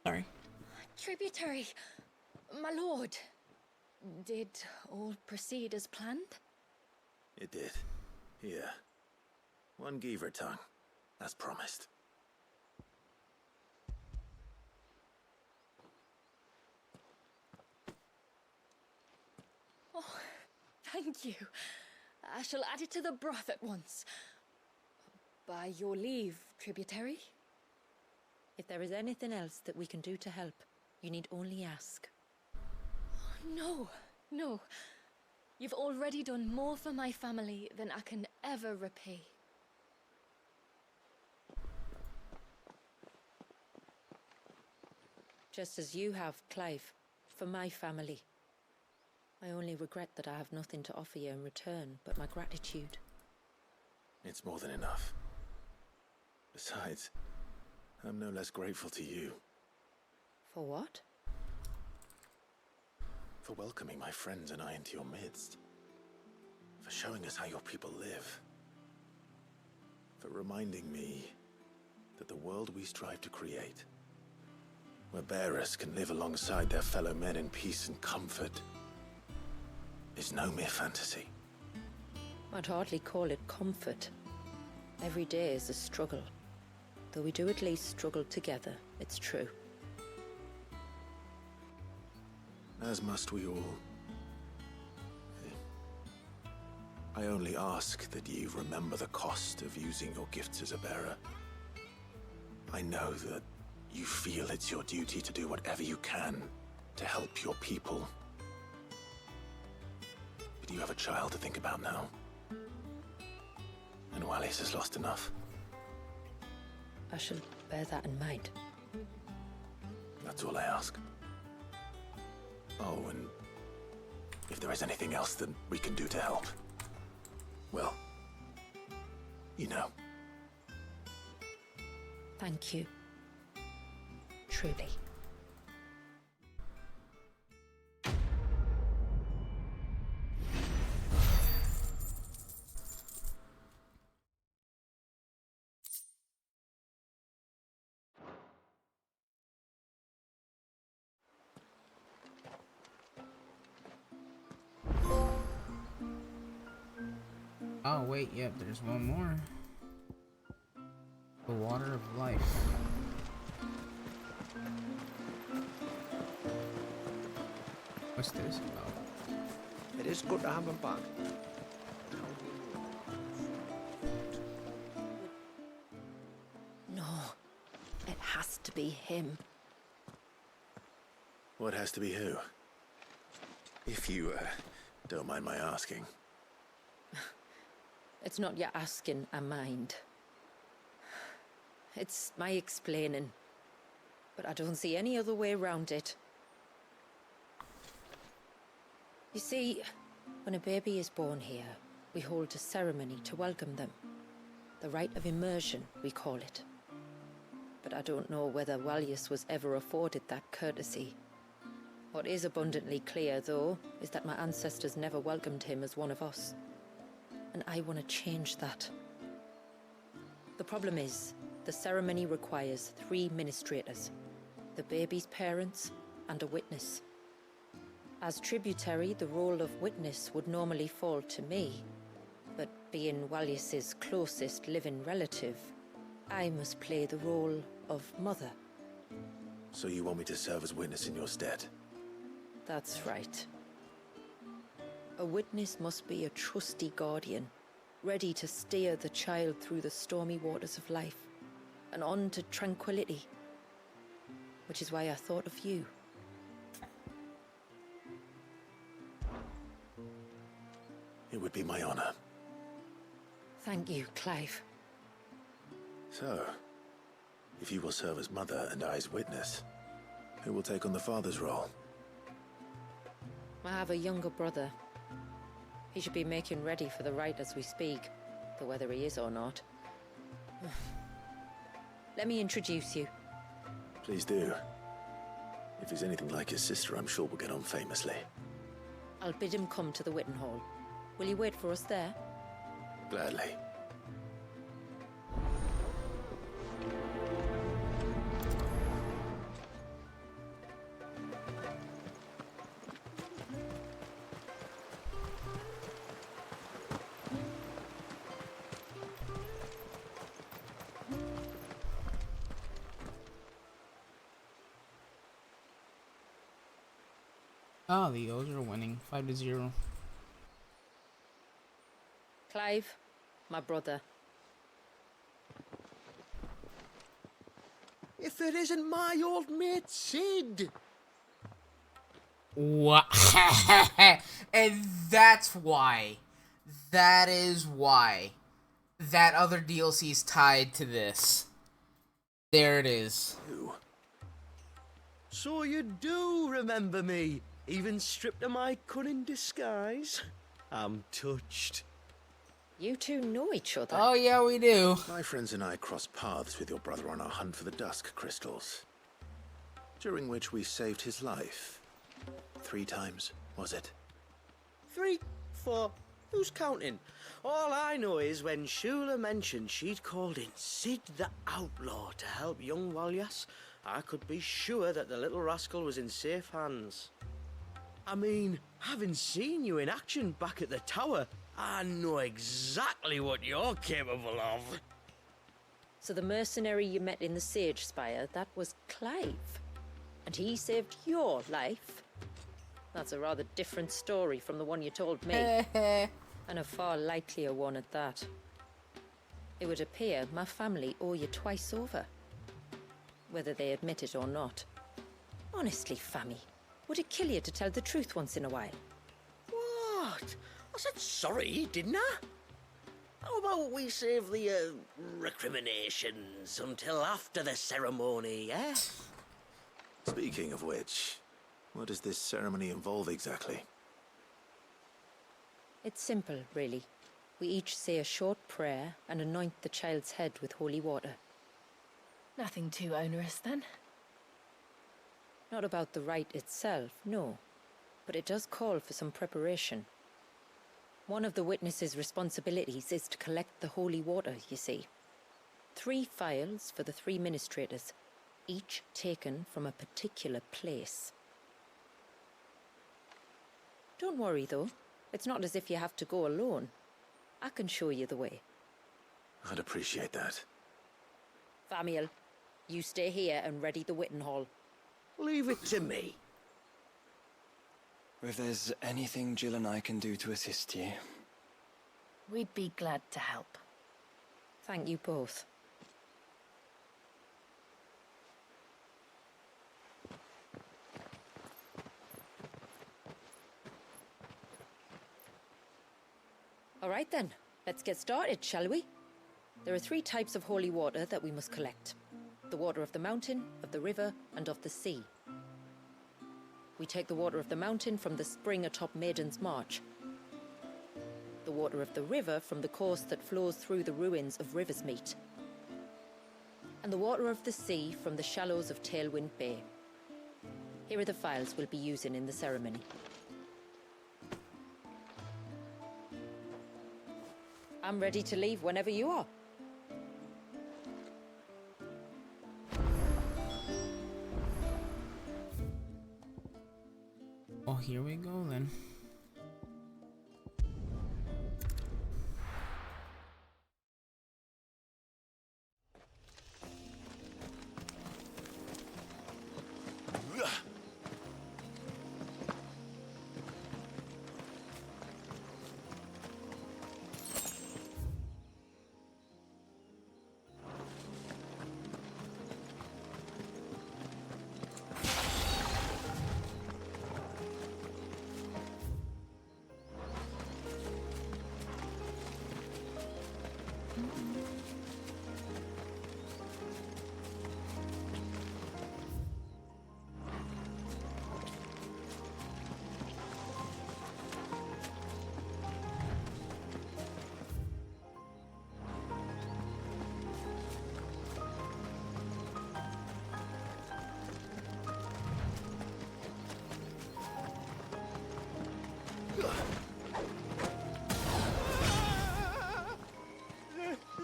[SPEAKER 15] Sorry.
[SPEAKER 10] Tributary, my lord. Did all proceed as planned?
[SPEAKER 4] It did. Here. One Geaver tongue, as promised.
[SPEAKER 10] Oh, thank you. I shall add it to the broth at once. By your leave, tributary.
[SPEAKER 12] If there is anything else that we can do to help, you need only ask.
[SPEAKER 10] No, no. You've already done more for my family than I can ever repay.
[SPEAKER 12] Just as you have, Clive, for my family. I only regret that I have nothing to offer you in return but my gratitude.
[SPEAKER 4] It's more than enough. Besides, I'm no less grateful to you.
[SPEAKER 12] For what?
[SPEAKER 4] For welcoming my friends and I into your midst. For showing us how your people live. For reminding me that the world we strive to create, where bearers can live alongside their fellow men in peace and comfort, is no mere fantasy.
[SPEAKER 12] I'd hardly call it comfort. Every day is a struggle. Though we do at least struggle together, it's true.
[SPEAKER 4] As must we all. I only ask that you remember the cost of using your gifts as a bearer. I know that you feel it's your duty to do whatever you can to help your people. But you have a child to think about now. And Wallis has lost enough.
[SPEAKER 12] I shall bear that in mind.
[SPEAKER 4] That's all I ask. Oh, and if there is anything else that we can do to help, well, you know.
[SPEAKER 12] Thank you. Truly.
[SPEAKER 3] Oh, wait, yep, there's one more. The water of life. What's this about?
[SPEAKER 5] It is good to have him back.
[SPEAKER 12] No, it has to be him.
[SPEAKER 4] What has to be who? If you, don't mind my asking.
[SPEAKER 12] It's not your asking, I mind. It's my explaining. But I don't see any other way around it. You see, when a baby is born here, we hold a ceremony to welcome them. The rite of immersion, we call it. But I don't know whether Walyus was ever afforded that courtesy. What is abundantly clear, though, is that my ancestors never welcomed him as one of us. And I want to change that. The problem is, the ceremony requires 3 ministrators, the baby's parents, and a witness. As tributary, the role of witness would normally fall to me, but being Walyus's closest living relative, I must play the role of mother.
[SPEAKER 4] So you want me to serve as witness in your stead?
[SPEAKER 12] That's right. A witness must be a trusty guardian, ready to steer the child through the stormy waters of life, and on to tranquility. Which is why I thought of you.
[SPEAKER 4] It would be my honor.
[SPEAKER 12] Thank you, Clive.
[SPEAKER 4] So, if you will serve as mother and I as witness, who will take on the father's role?
[SPEAKER 12] I have a younger brother. He should be making ready for the rite as we speak, though whether he is or not. Let me introduce you.
[SPEAKER 4] Please do. If he's anything like his sister, I'm sure we'll get on famously.
[SPEAKER 12] I'll bid him come to the Witten Hall. Will you wait for us there?
[SPEAKER 4] Gladly.
[SPEAKER 3] Ah, the O's are winning 5-0.
[SPEAKER 12] Clive, my brother.
[SPEAKER 5] If it isn't my old mate Sid!
[SPEAKER 7] What? And that's why. That is why. That other DLC's tied to this. There it is.
[SPEAKER 5] So you do remember me, even stripped of my cunning disguise? I'm touched.
[SPEAKER 12] You two know each other.
[SPEAKER 7] Oh, yeah, we do.
[SPEAKER 4] My friends and I crossed paths with your brother on our hunt for the dusk crystals, during which we saved his life. 3 times, was it?
[SPEAKER 5] 3, 4, who's counting? All I know is when Shula mentioned she'd called in Sid the Outlaw to help young Walyas, I could be sure that the little rascal was in safe hands. I mean, having seen you in action back at the tower, I know exactly what you're capable of.
[SPEAKER 12] So the mercenary you met in the Sage Spire, that was Clive. And he saved your life? That's a rather different story from the one you told me. And a far likelier one at that. It would appear my family owe you twice over. Whether they admit it or not. Honestly, Fammy, would it kill you to tell the truth once in a while?
[SPEAKER 5] What? I said sorry, didn't I? How about we save the, recriminations until after the ceremony, eh?
[SPEAKER 4] Speaking of which, what does this ceremony involve exactly?
[SPEAKER 12] It's simple, really. We each say a short prayer and anoint the child's head with holy water.
[SPEAKER 21] Nothing too onerous, then?
[SPEAKER 12] Not about the rite itself, no. But it does call for some preparation. One of the witness's responsibilities is to collect the holy water, you see. 3 phials for the 3 ministrators, each taken from a particular place. Don't worry, though. It's not as if you have to go alone. I can show you the way.
[SPEAKER 4] I'd appreciate that.
[SPEAKER 12] Famiel, you stay here and ready the Witten Hall.
[SPEAKER 5] Leave it to me.
[SPEAKER 13] If there's anything Jill and I can do to assist you...
[SPEAKER 21] We'd be glad to help.
[SPEAKER 12] Thank you both. All right then, let's get started, shall we? There are 3 types of holy water that we must collect. The water of the mountain, of the river, and of the sea. We take the water of the mountain from the spring atop Maiden's March. The water of the river from the course that flows through the ruins of Riversmeet. And the water of the sea from the shallows of Tailwind Bay. Here are the files we'll be using in the ceremony. I'm ready to leave whenever you are.
[SPEAKER 3] Oh, here we go then.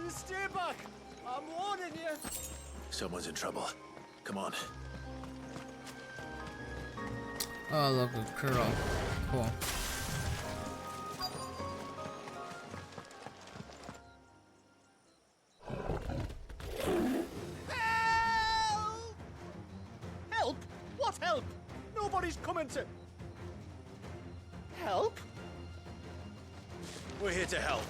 [SPEAKER 5] Stay back! I'm warning you!
[SPEAKER 4] Someone's in trouble. Come on.
[SPEAKER 3] Oh, look, a girl. Cool.
[SPEAKER 5] Help! What help? Nobody's coming to... Help?
[SPEAKER 4] We're here to help.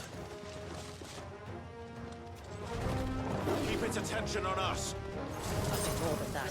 [SPEAKER 4] Keep its attention on us.
[SPEAKER 12] Nothing more than that.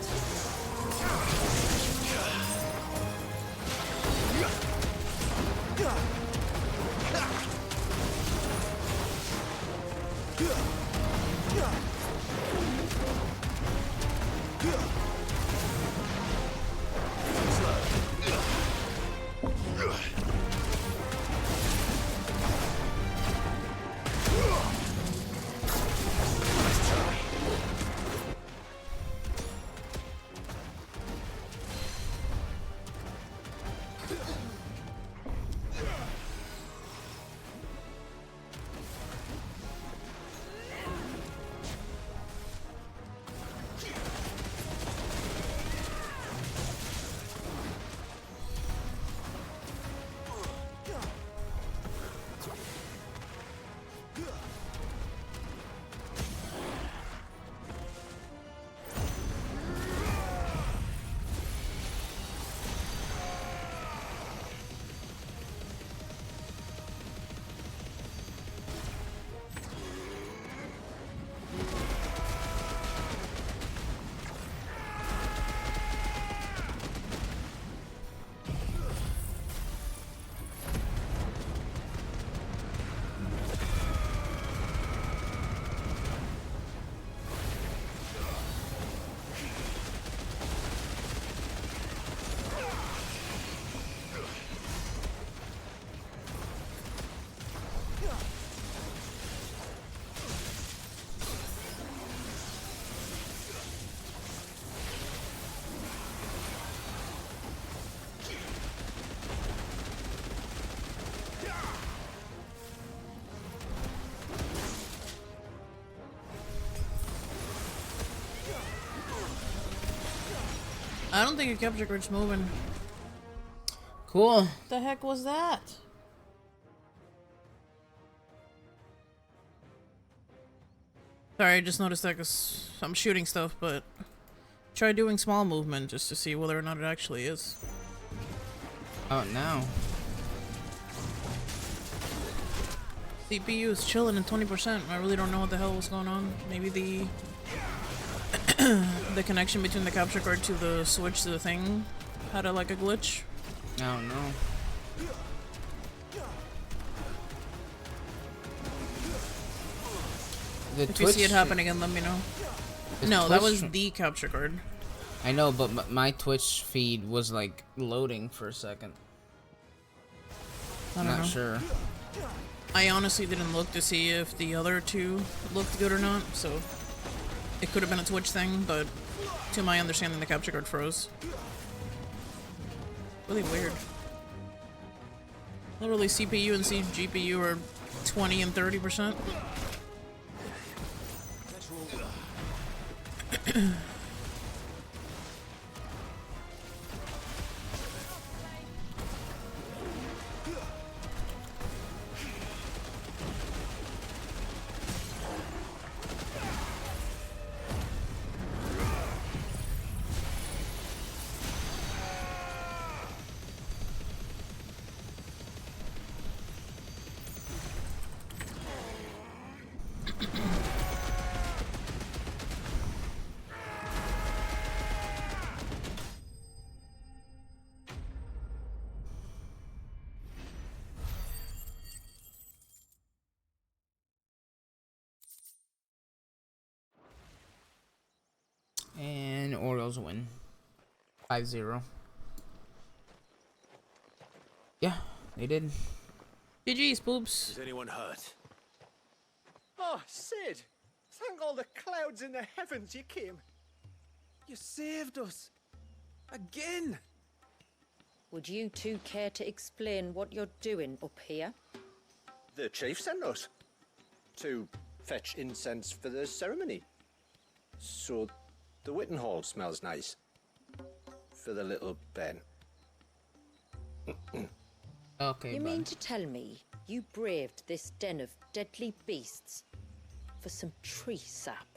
[SPEAKER 15] I don't think a capture card's moving.
[SPEAKER 3] Cool.
[SPEAKER 15] The heck was that? Sorry, I just noticed that because I'm shooting stuff, but try doing small movement just to see whether or not it actually is.
[SPEAKER 3] Oh, now.
[SPEAKER 15] CPU is chilling at 20%. I really don't know what the hell was going on. Maybe the the connection between the capture card to the switch to the thing had a glitch.
[SPEAKER 3] I don't know.
[SPEAKER 15] If you see it happening again, let me know. No, that was the capture card.
[SPEAKER 3] I know, but my Twitch feed was like loading for a second.
[SPEAKER 15] I
[SPEAKER 3] I'm
[SPEAKER 15] don't
[SPEAKER 3] not
[SPEAKER 15] know.
[SPEAKER 3] sure.
[SPEAKER 15] I honestly didn't look to see if the other two looked good or not, so it could have been a Twitch thing, but to my understanding, the capture card froze. Really weird. Literally, CPU and GPU are 20 and 30%.
[SPEAKER 3] And Orioles win. 5-0. Yeah, they did.
[SPEAKER 15] GG's, poops.
[SPEAKER 4] Is anyone hurt?
[SPEAKER 11] Oh, Sid! Thank all the clouds in the heavens you came. You saved us. Again.
[SPEAKER 12] Would you two care to explain what you're doing up here?
[SPEAKER 5] The chief sent us to fetch incense for the ceremony. So the Witten Hall smells nice. For the little Ben.
[SPEAKER 3] Okay,
[SPEAKER 12] You
[SPEAKER 3] bud.
[SPEAKER 12] mean to tell me you braved this den of deadly beasts for some tree sap?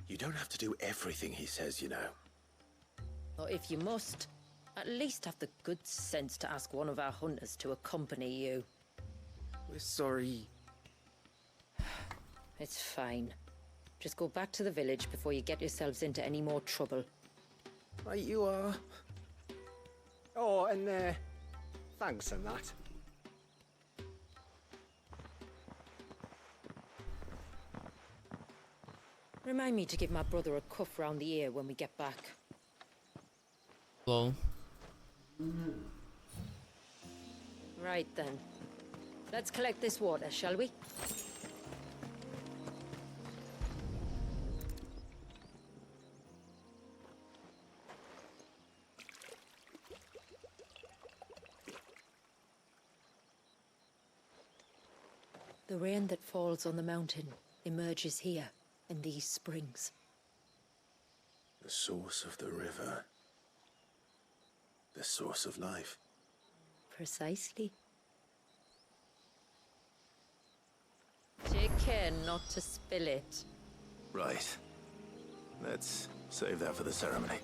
[SPEAKER 4] You don't have to do everything he says, you know.
[SPEAKER 12] Or if you must, at least have the good sense to ask one of our hunters to accompany you.
[SPEAKER 11] We're sorry.
[SPEAKER 12] It's fine. Just go back to the village before you get yourselves into any more trouble.
[SPEAKER 11] Right you are.
[SPEAKER 5] Oh, and thanks and that.
[SPEAKER 12] Remind me to give my brother a cuff round the ear when we get back.
[SPEAKER 3] Lol.
[SPEAKER 12] Right then. Let's collect this water, shall we? The rain that falls on the mountain emerges here in these springs.
[SPEAKER 4] The source of the river. The source of life.
[SPEAKER 12] Precisely. Take care not to spill it.
[SPEAKER 4] Right. Let's save that for the ceremony.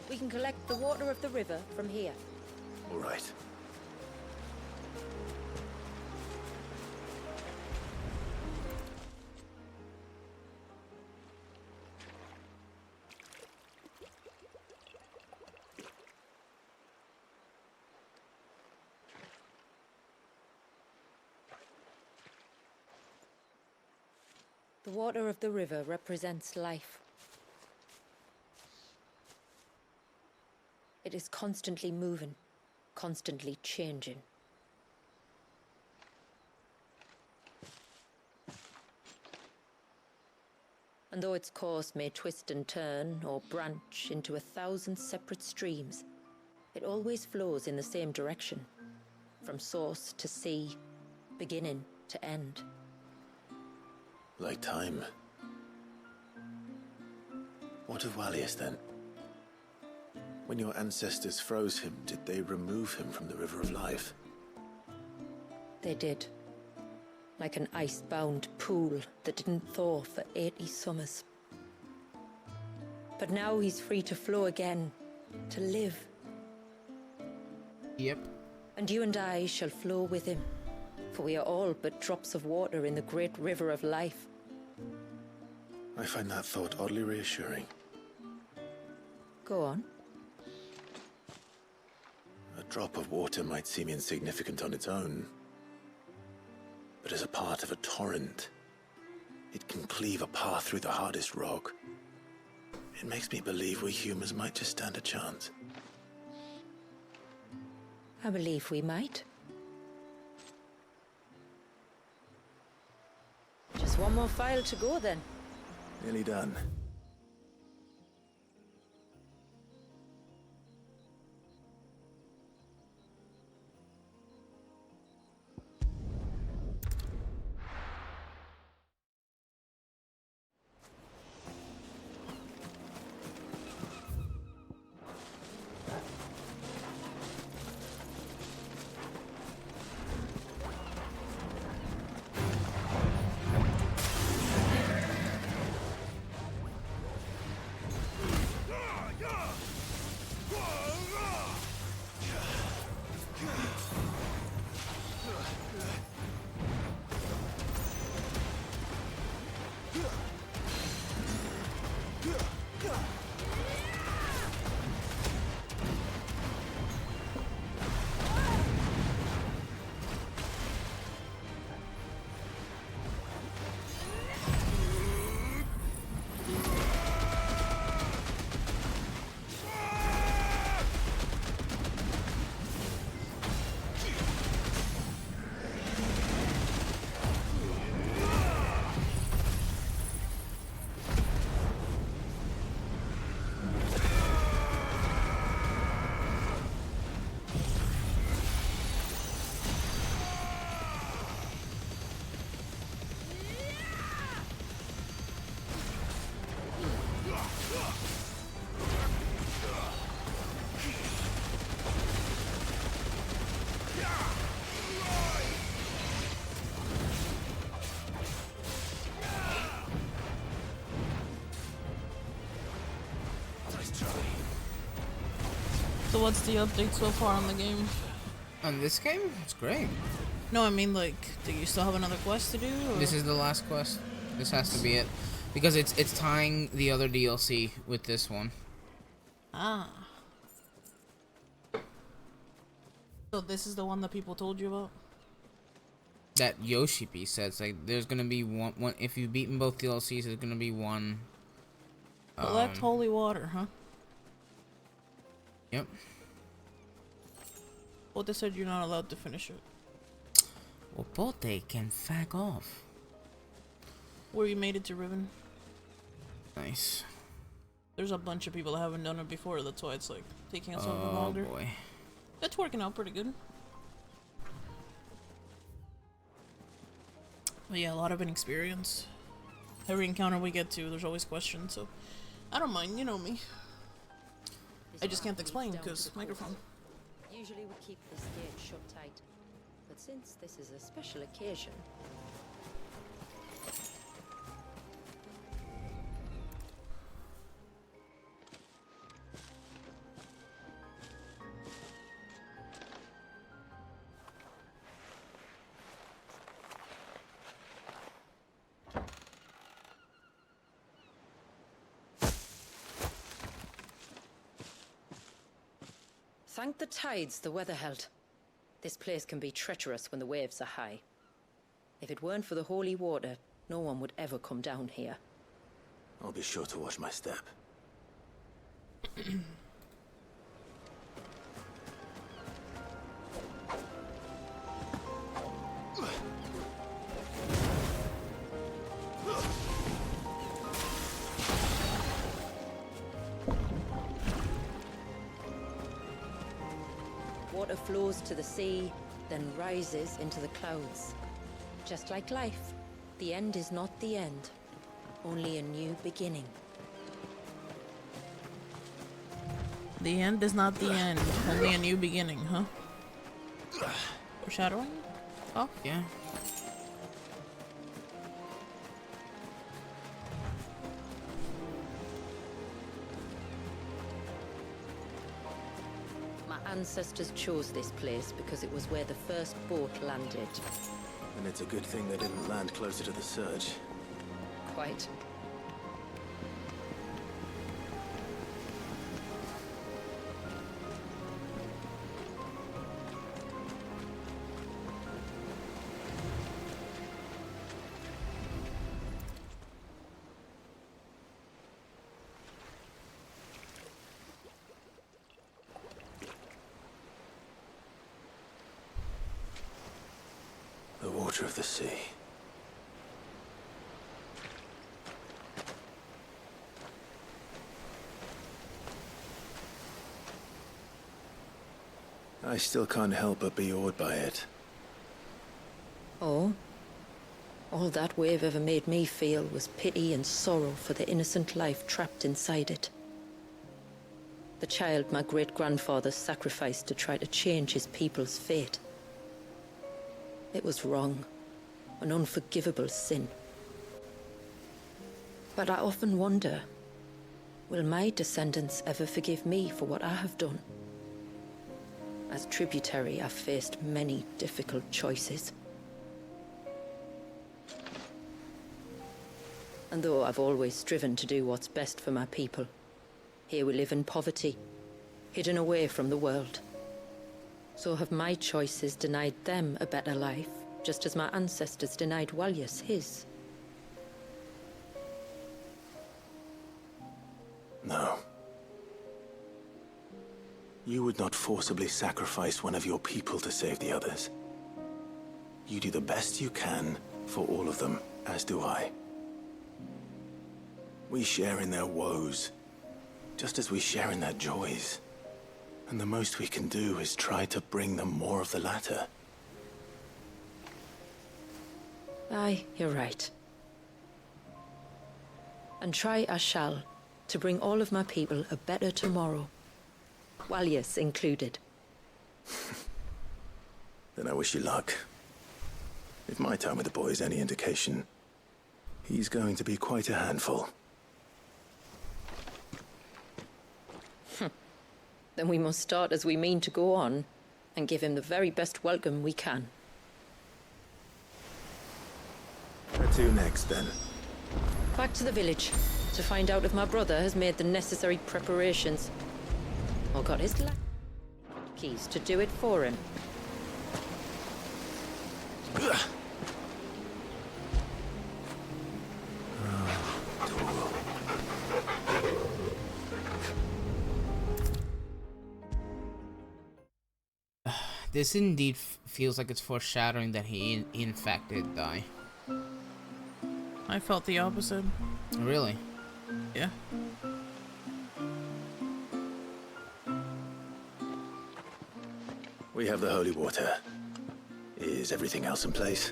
[SPEAKER 12] We can collect the water of the river from here.
[SPEAKER 4] All right.
[SPEAKER 12] The water of the river represents life. It is constantly moving, constantly changing. And though its course may twist and turn or branch into 1,000 separate streams, it always flows in the same direction, from source to sea, beginning to end.
[SPEAKER 4] Like time. What of Wallius then? When your ancestors froze him, did they remove him from the River of Life?
[SPEAKER 12] They did. Like an ice-bound pool that didn't thaw for 80 summers. But now he's free to flow again, to live.
[SPEAKER 3] Yep.
[SPEAKER 12] And you and I shall flow with him, for we are all but drops of water in the great river of life.
[SPEAKER 4] I find that thought oddly reassuring.
[SPEAKER 12] Go on.
[SPEAKER 4] A drop of water might seem insignificant on its own, but as a part of a torrent, it can cleave a path through the hardest rock. It makes me believe we humans might just stand a chance.
[SPEAKER 12] I believe we might. Just one more file to go then.
[SPEAKER 4] Nearly done.
[SPEAKER 15] So what's the update so far on the game?
[SPEAKER 3] On this game? It's great.
[SPEAKER 15] No, I mean, like, do you still have another quest to do? Or?
[SPEAKER 3] This is the last quest. This has to be it. Because it's tying the other DLC with this one.
[SPEAKER 15] Ah. So this is the one that people told you about?
[SPEAKER 3] That Yoshi piece says, like, there's gonna be one if you've beaten both DLCs, there's gonna be one.
[SPEAKER 15] Collect holy water, huh?
[SPEAKER 3] Yep.
[SPEAKER 15] Well, they said you're not allowed to finish it.
[SPEAKER 3] Well, both they can fag off.
[SPEAKER 15] Where you made it to Riven.
[SPEAKER 3] Nice.
[SPEAKER 15] There's a bunch of people that haven't done it before, that's why it's like taking us a little longer.
[SPEAKER 3] Oh boy.
[SPEAKER 15] It's working out pretty good. But yeah, a lot of inexperience. Every encounter we get to, there's always questions, so I don't mind, you know me. I just can't explain because microphone.
[SPEAKER 12] Usually we keep this gate shut tight, but since this is a special occasion. Thank the tides the weather held. This place can be treacherous when the waves are high. If it weren't for the holy water, no one would ever come down here.
[SPEAKER 4] I'll be sure to watch my step.
[SPEAKER 12] Water flows to the sea, then rises into the clouds. Just like life, the end is not the end, only a new beginning.
[SPEAKER 15] The end is not the end, only a new beginning, huh? Foreshadowing? Oh?
[SPEAKER 3] Yeah.
[SPEAKER 12] ancestors chose this place because it was where the first boat landed.
[SPEAKER 4] And it's a good thing they didn't land closer to the surge.
[SPEAKER 12] Quite.
[SPEAKER 4] The water of the sea. I still can't help but be awed by it.
[SPEAKER 12] Oh? All that wave ever made me feel was pity and sorrow for the innocent life trapped inside it. The child my great-grandfather sacrificed to try to change his people's fate. It was wrong, an unforgivable sin. But I often wonder, will my descendants ever forgive me for what I have done? As tributary, I've faced many difficult choices. And though I've always striven to do what's best for my people, here we live in poverty, hidden away from the world. So have my choices denied them a better life, just as my ancestors denied Walyas his?
[SPEAKER 4] No. You would not forcibly sacrifice one of your people to save the others. You do the best you can for all of them, as do I. We share in their woes, just as we share in their joys. And the most we can do is try to bring them more of the latter.
[SPEAKER 12] Aye, you're right. And try I shall, to bring all of my people a better tomorrow. Walyas included.
[SPEAKER 4] Then I wish you luck. If my time with the boy is any indication, he's going to be quite a handful.
[SPEAKER 12] Then we must start as we mean to go on, and give him the very best welcome we can.
[SPEAKER 4] Where to next, then?
[SPEAKER 12] Back to the village, to find out if my brother has made the necessary preparations. Or got his keys to do it for him.
[SPEAKER 3] This indeed feels like it's foreshadowing that he in fact did die.
[SPEAKER 15] I felt the opposite.
[SPEAKER 3] Really?
[SPEAKER 15] Yeah.
[SPEAKER 4] We have the holy water. Is everything else in place?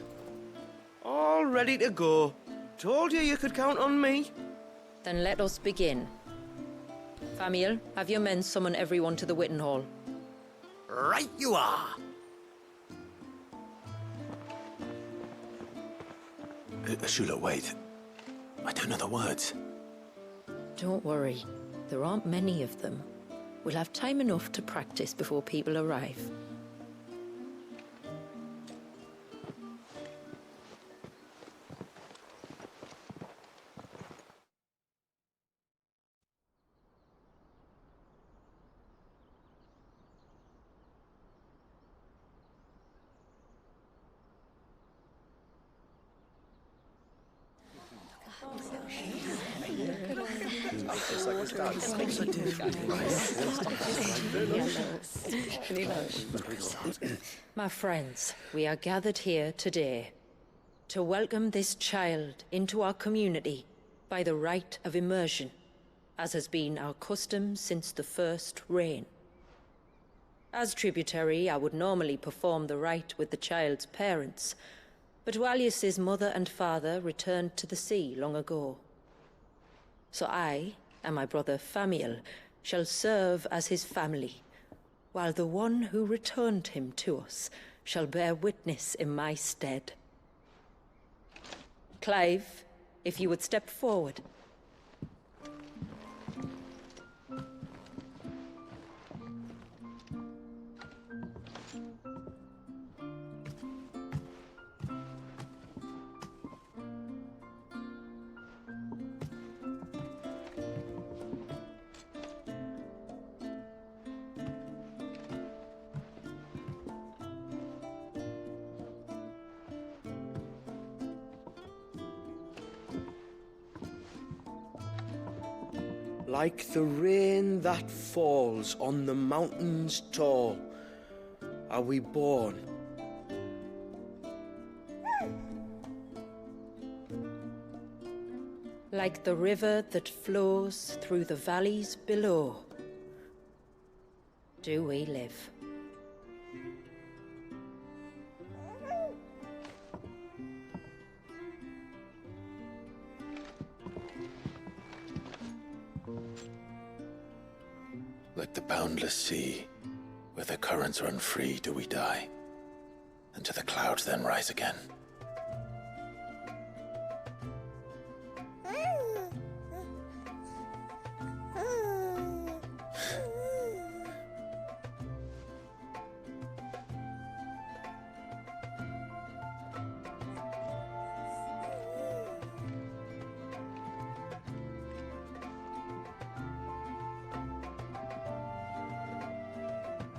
[SPEAKER 17] All ready to go. Told you could count on me.
[SPEAKER 12] Then let us begin. Famiel, have your men summon everyone to the Witten Hall.
[SPEAKER 5] Right you are.
[SPEAKER 4] Shula, wait. I don't know the words.
[SPEAKER 12] Don't worry. There aren't many of them. We'll have time enough to practice before people arrive. My friends, we are gathered here today to welcome this child into our community by the rite of immersion, as has been our custom since the first reign. As tributary, I would normally perform the rite with the child's parents, but Walyas's mother and father returned to the sea long ago. So I and my brother Famiel shall serve as his family, while the one who returned him to us shall bear witness in my stead. Clive, if you would step forward.
[SPEAKER 17] like the rain that falls on the mountains tall, are we born.
[SPEAKER 12] Like the river that flows through the valleys below, do we live.
[SPEAKER 4] Like the boundless sea, where the currents run free, do we die, and to the clouds then rise again.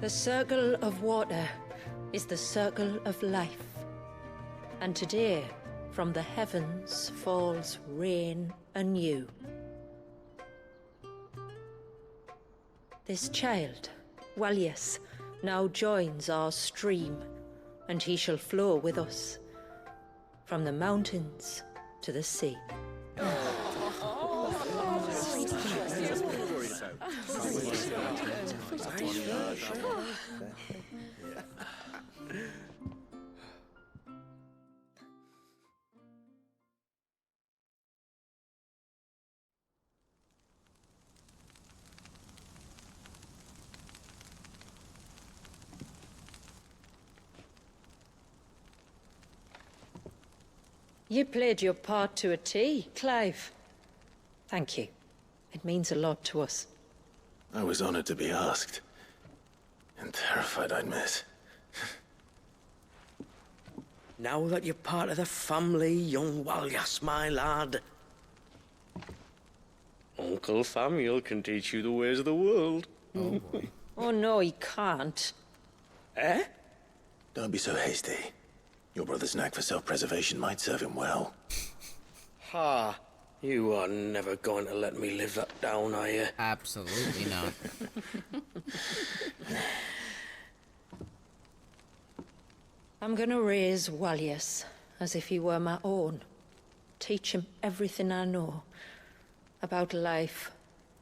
[SPEAKER 12] The circle of water is the circle of life. And today, from the heavens falls rain anew. This child, Walius, now joins our stream, and he shall flow with us from the mountains to the sea. You played your part to a T, Clive. Thank you. It means a lot to us.
[SPEAKER 4] I was honored to be asked. And terrified I'd miss.
[SPEAKER 17] Now that you're part of the family, young Walyas, my lad, Uncle Samuel can teach you the ways of the world.
[SPEAKER 12] Oh, boy. Oh, no, he can't.
[SPEAKER 17] Eh?
[SPEAKER 4] Don't be so hasty. Your brother's knack for self-preservation might serve him well.
[SPEAKER 17] Ha! You are never going to let me live that down, are you?
[SPEAKER 3] Absolutely not.
[SPEAKER 12] I'm gonna raise Walius as if he were my own. Teach him everything I know about life,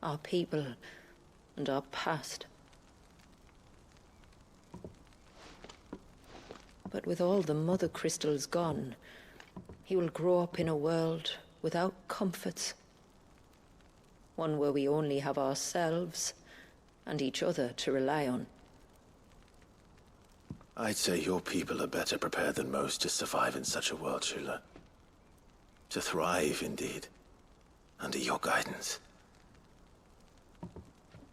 [SPEAKER 12] our people, and our past. But with all the mother crystals gone, he will grow up in a world without comforts. One where we only have ourselves and each other to rely on.
[SPEAKER 4] I'd say your people are better prepared than most to survive in such a world, Shula. To thrive, indeed, under your guidance.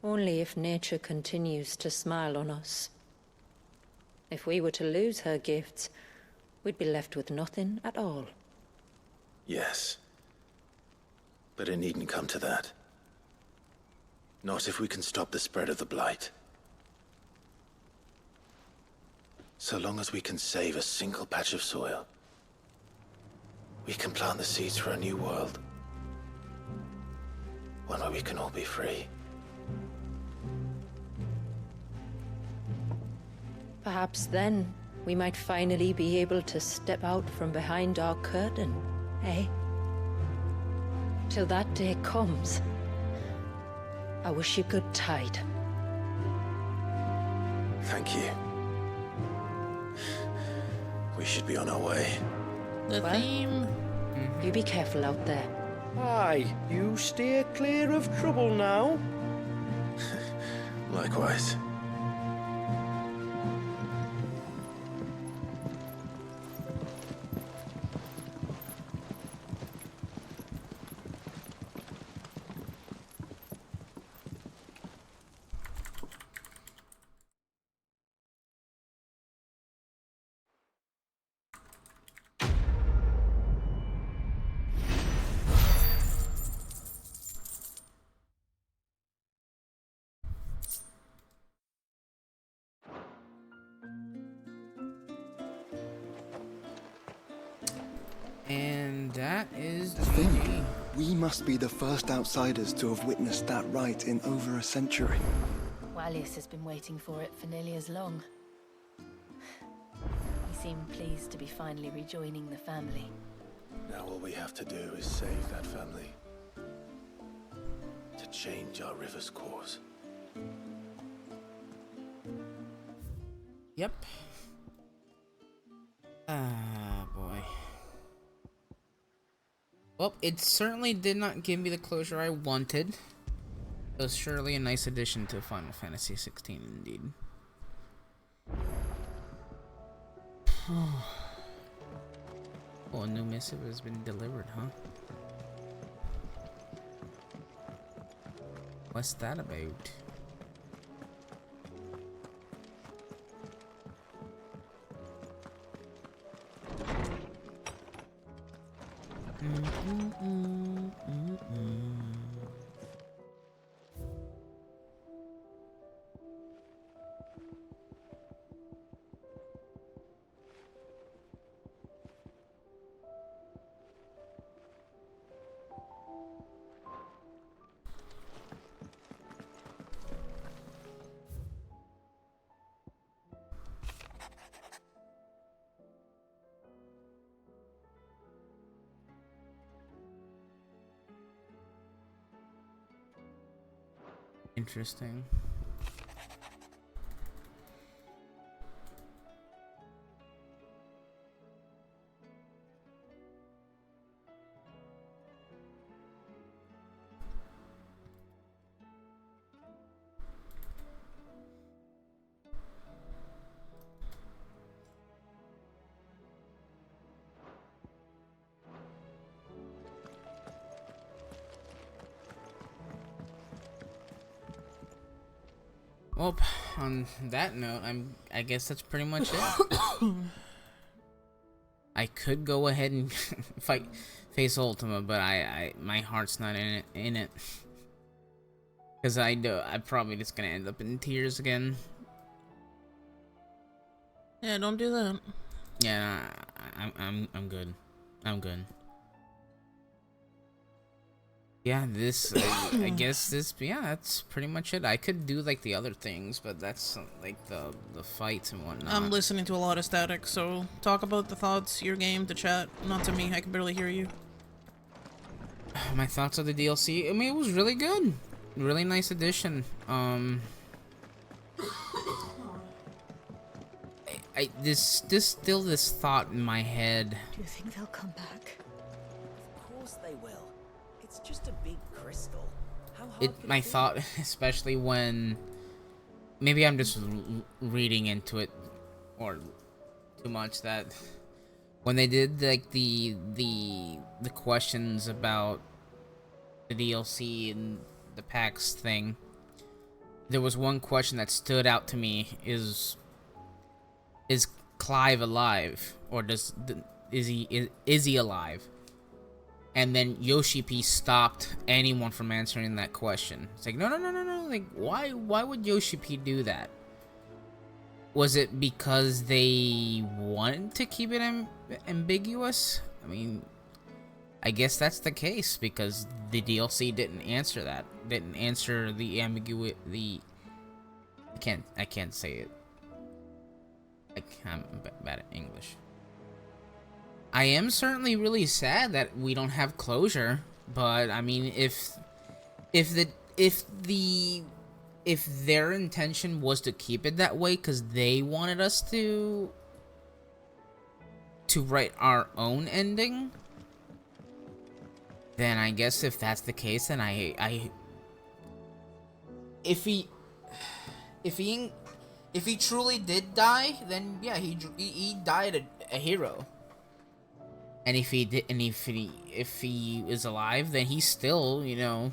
[SPEAKER 12] Only if nature continues to smile on us. If we were to lose her gifts, we'd be left with nothing at all.
[SPEAKER 4] Yes. But it needn't come to that. Not if we can stop the spread of the Blight. So long as we can save a single patch of soil, we can plant the seeds for a new world. One where we can all be free.
[SPEAKER 12] Perhaps then, we might finally be able to step out from behind our curtain, eh? Till that day comes, I wish you good tide.
[SPEAKER 4] Thank you. We should be on our way.
[SPEAKER 15] The theme.
[SPEAKER 12] You be careful out there.
[SPEAKER 17] Aye, you steer clear of trouble now.
[SPEAKER 4] Likewise.
[SPEAKER 3] And that is GG.
[SPEAKER 13] We must be the first outsiders to have witnessed that rite in over a century.
[SPEAKER 10] Wallius has been waiting for it for nearly as long. He seemed pleased to be finally rejoining the family.
[SPEAKER 4] Now all we have to do is save that family. To change our river's course.
[SPEAKER 3] Yep. Ah, boy. Well, it certainly did not give me the closure I wanted. It was surely a nice addition to Final Fantasy XVI, indeed. Oh, a new missive has been delivered, huh? What's that about? Interesting. Well, on that note, I guess that's pretty much it. I could go ahead and face Ultima, but my heart's not in it. Cause I'm probably just gonna end up in tears again.
[SPEAKER 15] Yeah, don't do that.
[SPEAKER 3] Yeah, I'm good. I'm good. Yeah, this, I guess this, yeah, that's pretty much it. I could do, like, the other things, but that's, like, the fights and whatnot.
[SPEAKER 15] I'm listening to a lot of static, so talk about the thoughts, your game, the chat, not to me, I can barely hear you.
[SPEAKER 3] My thoughts of the DLC, I mean, it was really good. Really nice addition. This still this thought in my head.
[SPEAKER 21] Do you think they'll come back?
[SPEAKER 16] Of course they will. It's just a big crystal. How hard
[SPEAKER 3] My thought, especially when maybe I'm just reading into it or too much, that when they did like the questions about the DLC and the PAX thing, there was one question that stood out to me: is Clive alive, or is he alive? And then Yoshi P stopped anyone from answering that question. It's like, no. Like, why would Yoshi P do that? Was it because they wanted to keep it ambiguous? I mean, I guess that's the case, because the DLC didn't answer that. Didn't answer the ambiguity. I can't say it. I'm bad at English. I am certainly really sad that we don't have closure, but I mean, if their intention was to keep it that way because they wanted us to write our own ending, then I guess if that's the case, then if he truly did die, then yeah, he died a hero. And if he is alive, then he's still, you know,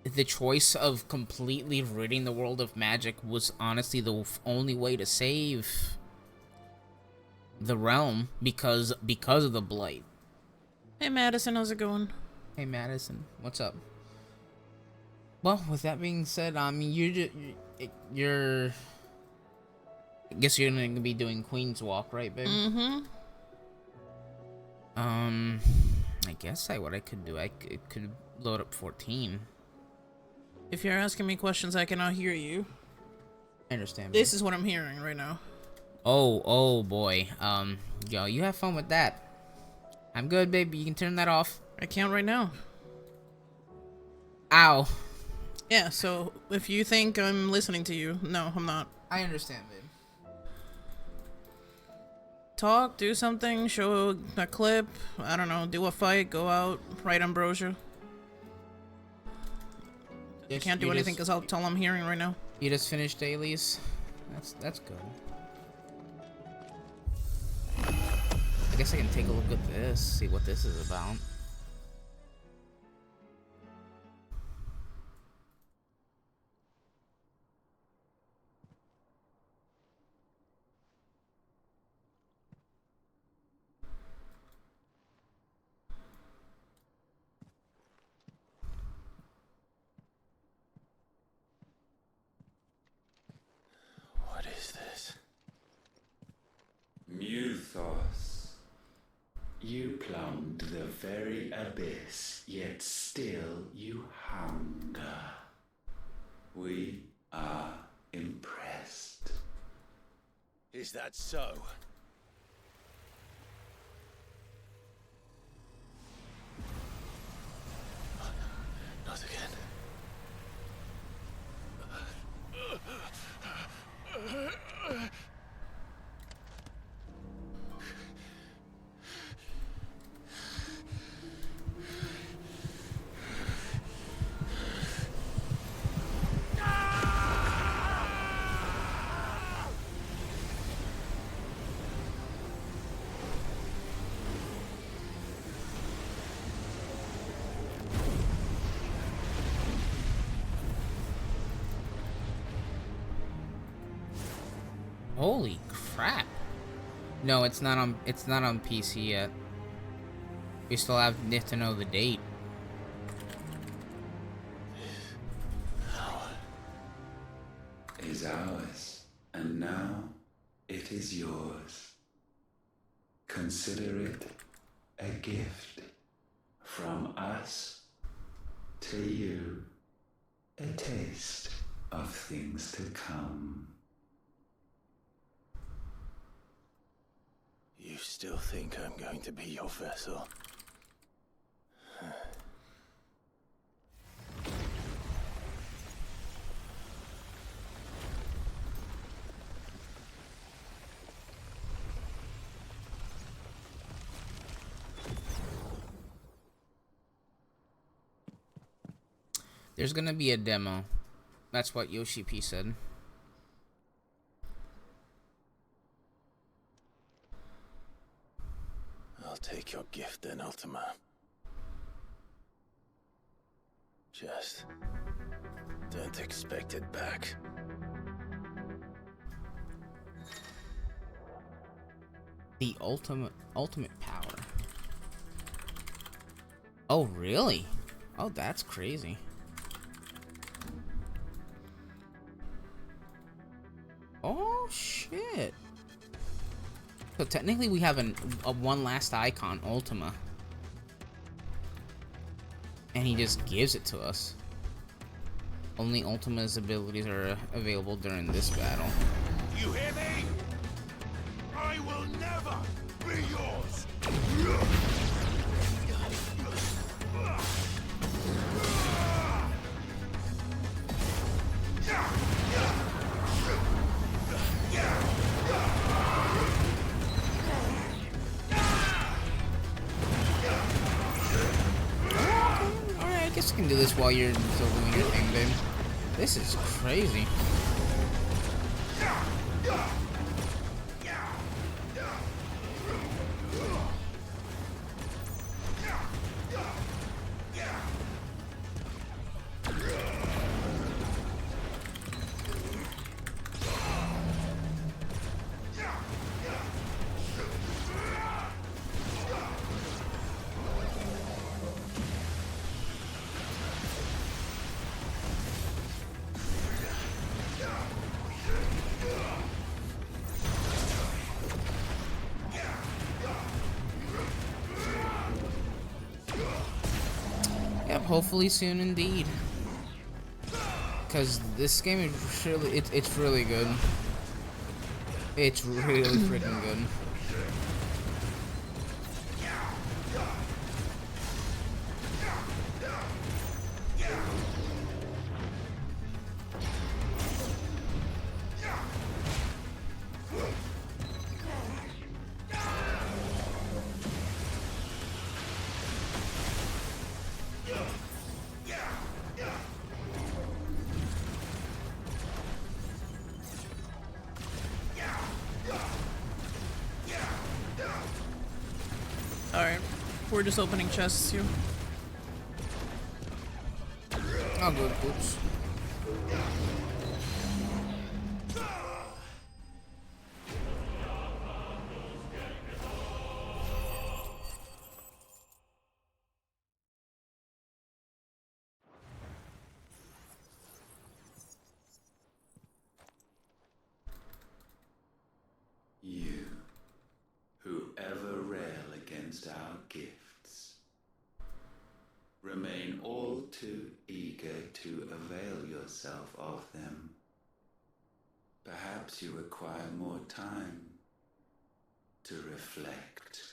[SPEAKER 3] the choice of completely ridding the world of magic was honestly the only way to save the realm because of the blight.
[SPEAKER 15] Hey Madison, how's it going?
[SPEAKER 3] Hey Madison, what's up? Well, with that being said, I mean, you're I guess you're gonna be doing Queen's Walk, right, babe?
[SPEAKER 15] Mm-hmm.
[SPEAKER 3] I guess what I could do, I could load up 14.
[SPEAKER 15] If you're asking me questions, I cannot hear you.
[SPEAKER 3] I understand.
[SPEAKER 15] This is what I'm hearing right now.
[SPEAKER 3] Oh boy. Yo, you have fun with that. I'm good, baby. You can turn that off.
[SPEAKER 15] I can't right now.
[SPEAKER 3] Ow.
[SPEAKER 15] Yeah, so if you think I'm listening to you, no, I'm not.
[SPEAKER 3] I understand, babe.
[SPEAKER 15] Talk, do something, show a clip, I don't know, do a fight, go out, write Ambrosia. I can't do anything because I'll tell I'm hearing right now.
[SPEAKER 3] You just finished dailies? That's good. I guess I can take a look at this, see what this is about.
[SPEAKER 4] What is this?
[SPEAKER 1] Muthos. You plumbed the very abyss, yet still you hunger. We are impressed.
[SPEAKER 5] Is that so?
[SPEAKER 4] Not again.
[SPEAKER 3] Holy crap. No, it's not on PC yet. We still have to know the date.
[SPEAKER 1] Is ours, and now it is yours. Consider it a gift from us to you, a taste of things to come.
[SPEAKER 4] You still think I'm going to be your vessel?
[SPEAKER 3] There's gonna be a demo. That's what Yoshi P said.
[SPEAKER 4] I'll take your gift then, Ultima. Just don't expect it back.
[SPEAKER 3] The ultimate power. Oh, really? Oh, that's crazy. Oh, shit. So technically we have a one last icon, Ultima. And he just gives it to us. Only Ultima's abilities are available during this battle.
[SPEAKER 5] You hear me? I will never be yours!
[SPEAKER 3] Alright, I guess I can do this while you're still doing your thing, babe. This is crazy. hopefully soon indeed. Because this game is really, it's really good. It's really freaking good.
[SPEAKER 15] Alright. We're just opening chests here.
[SPEAKER 3] Oh, good. Oops.
[SPEAKER 1] You, who ever rail against our gifts, remain all too eager to avail yourself of them. Perhaps you require more time to reflect.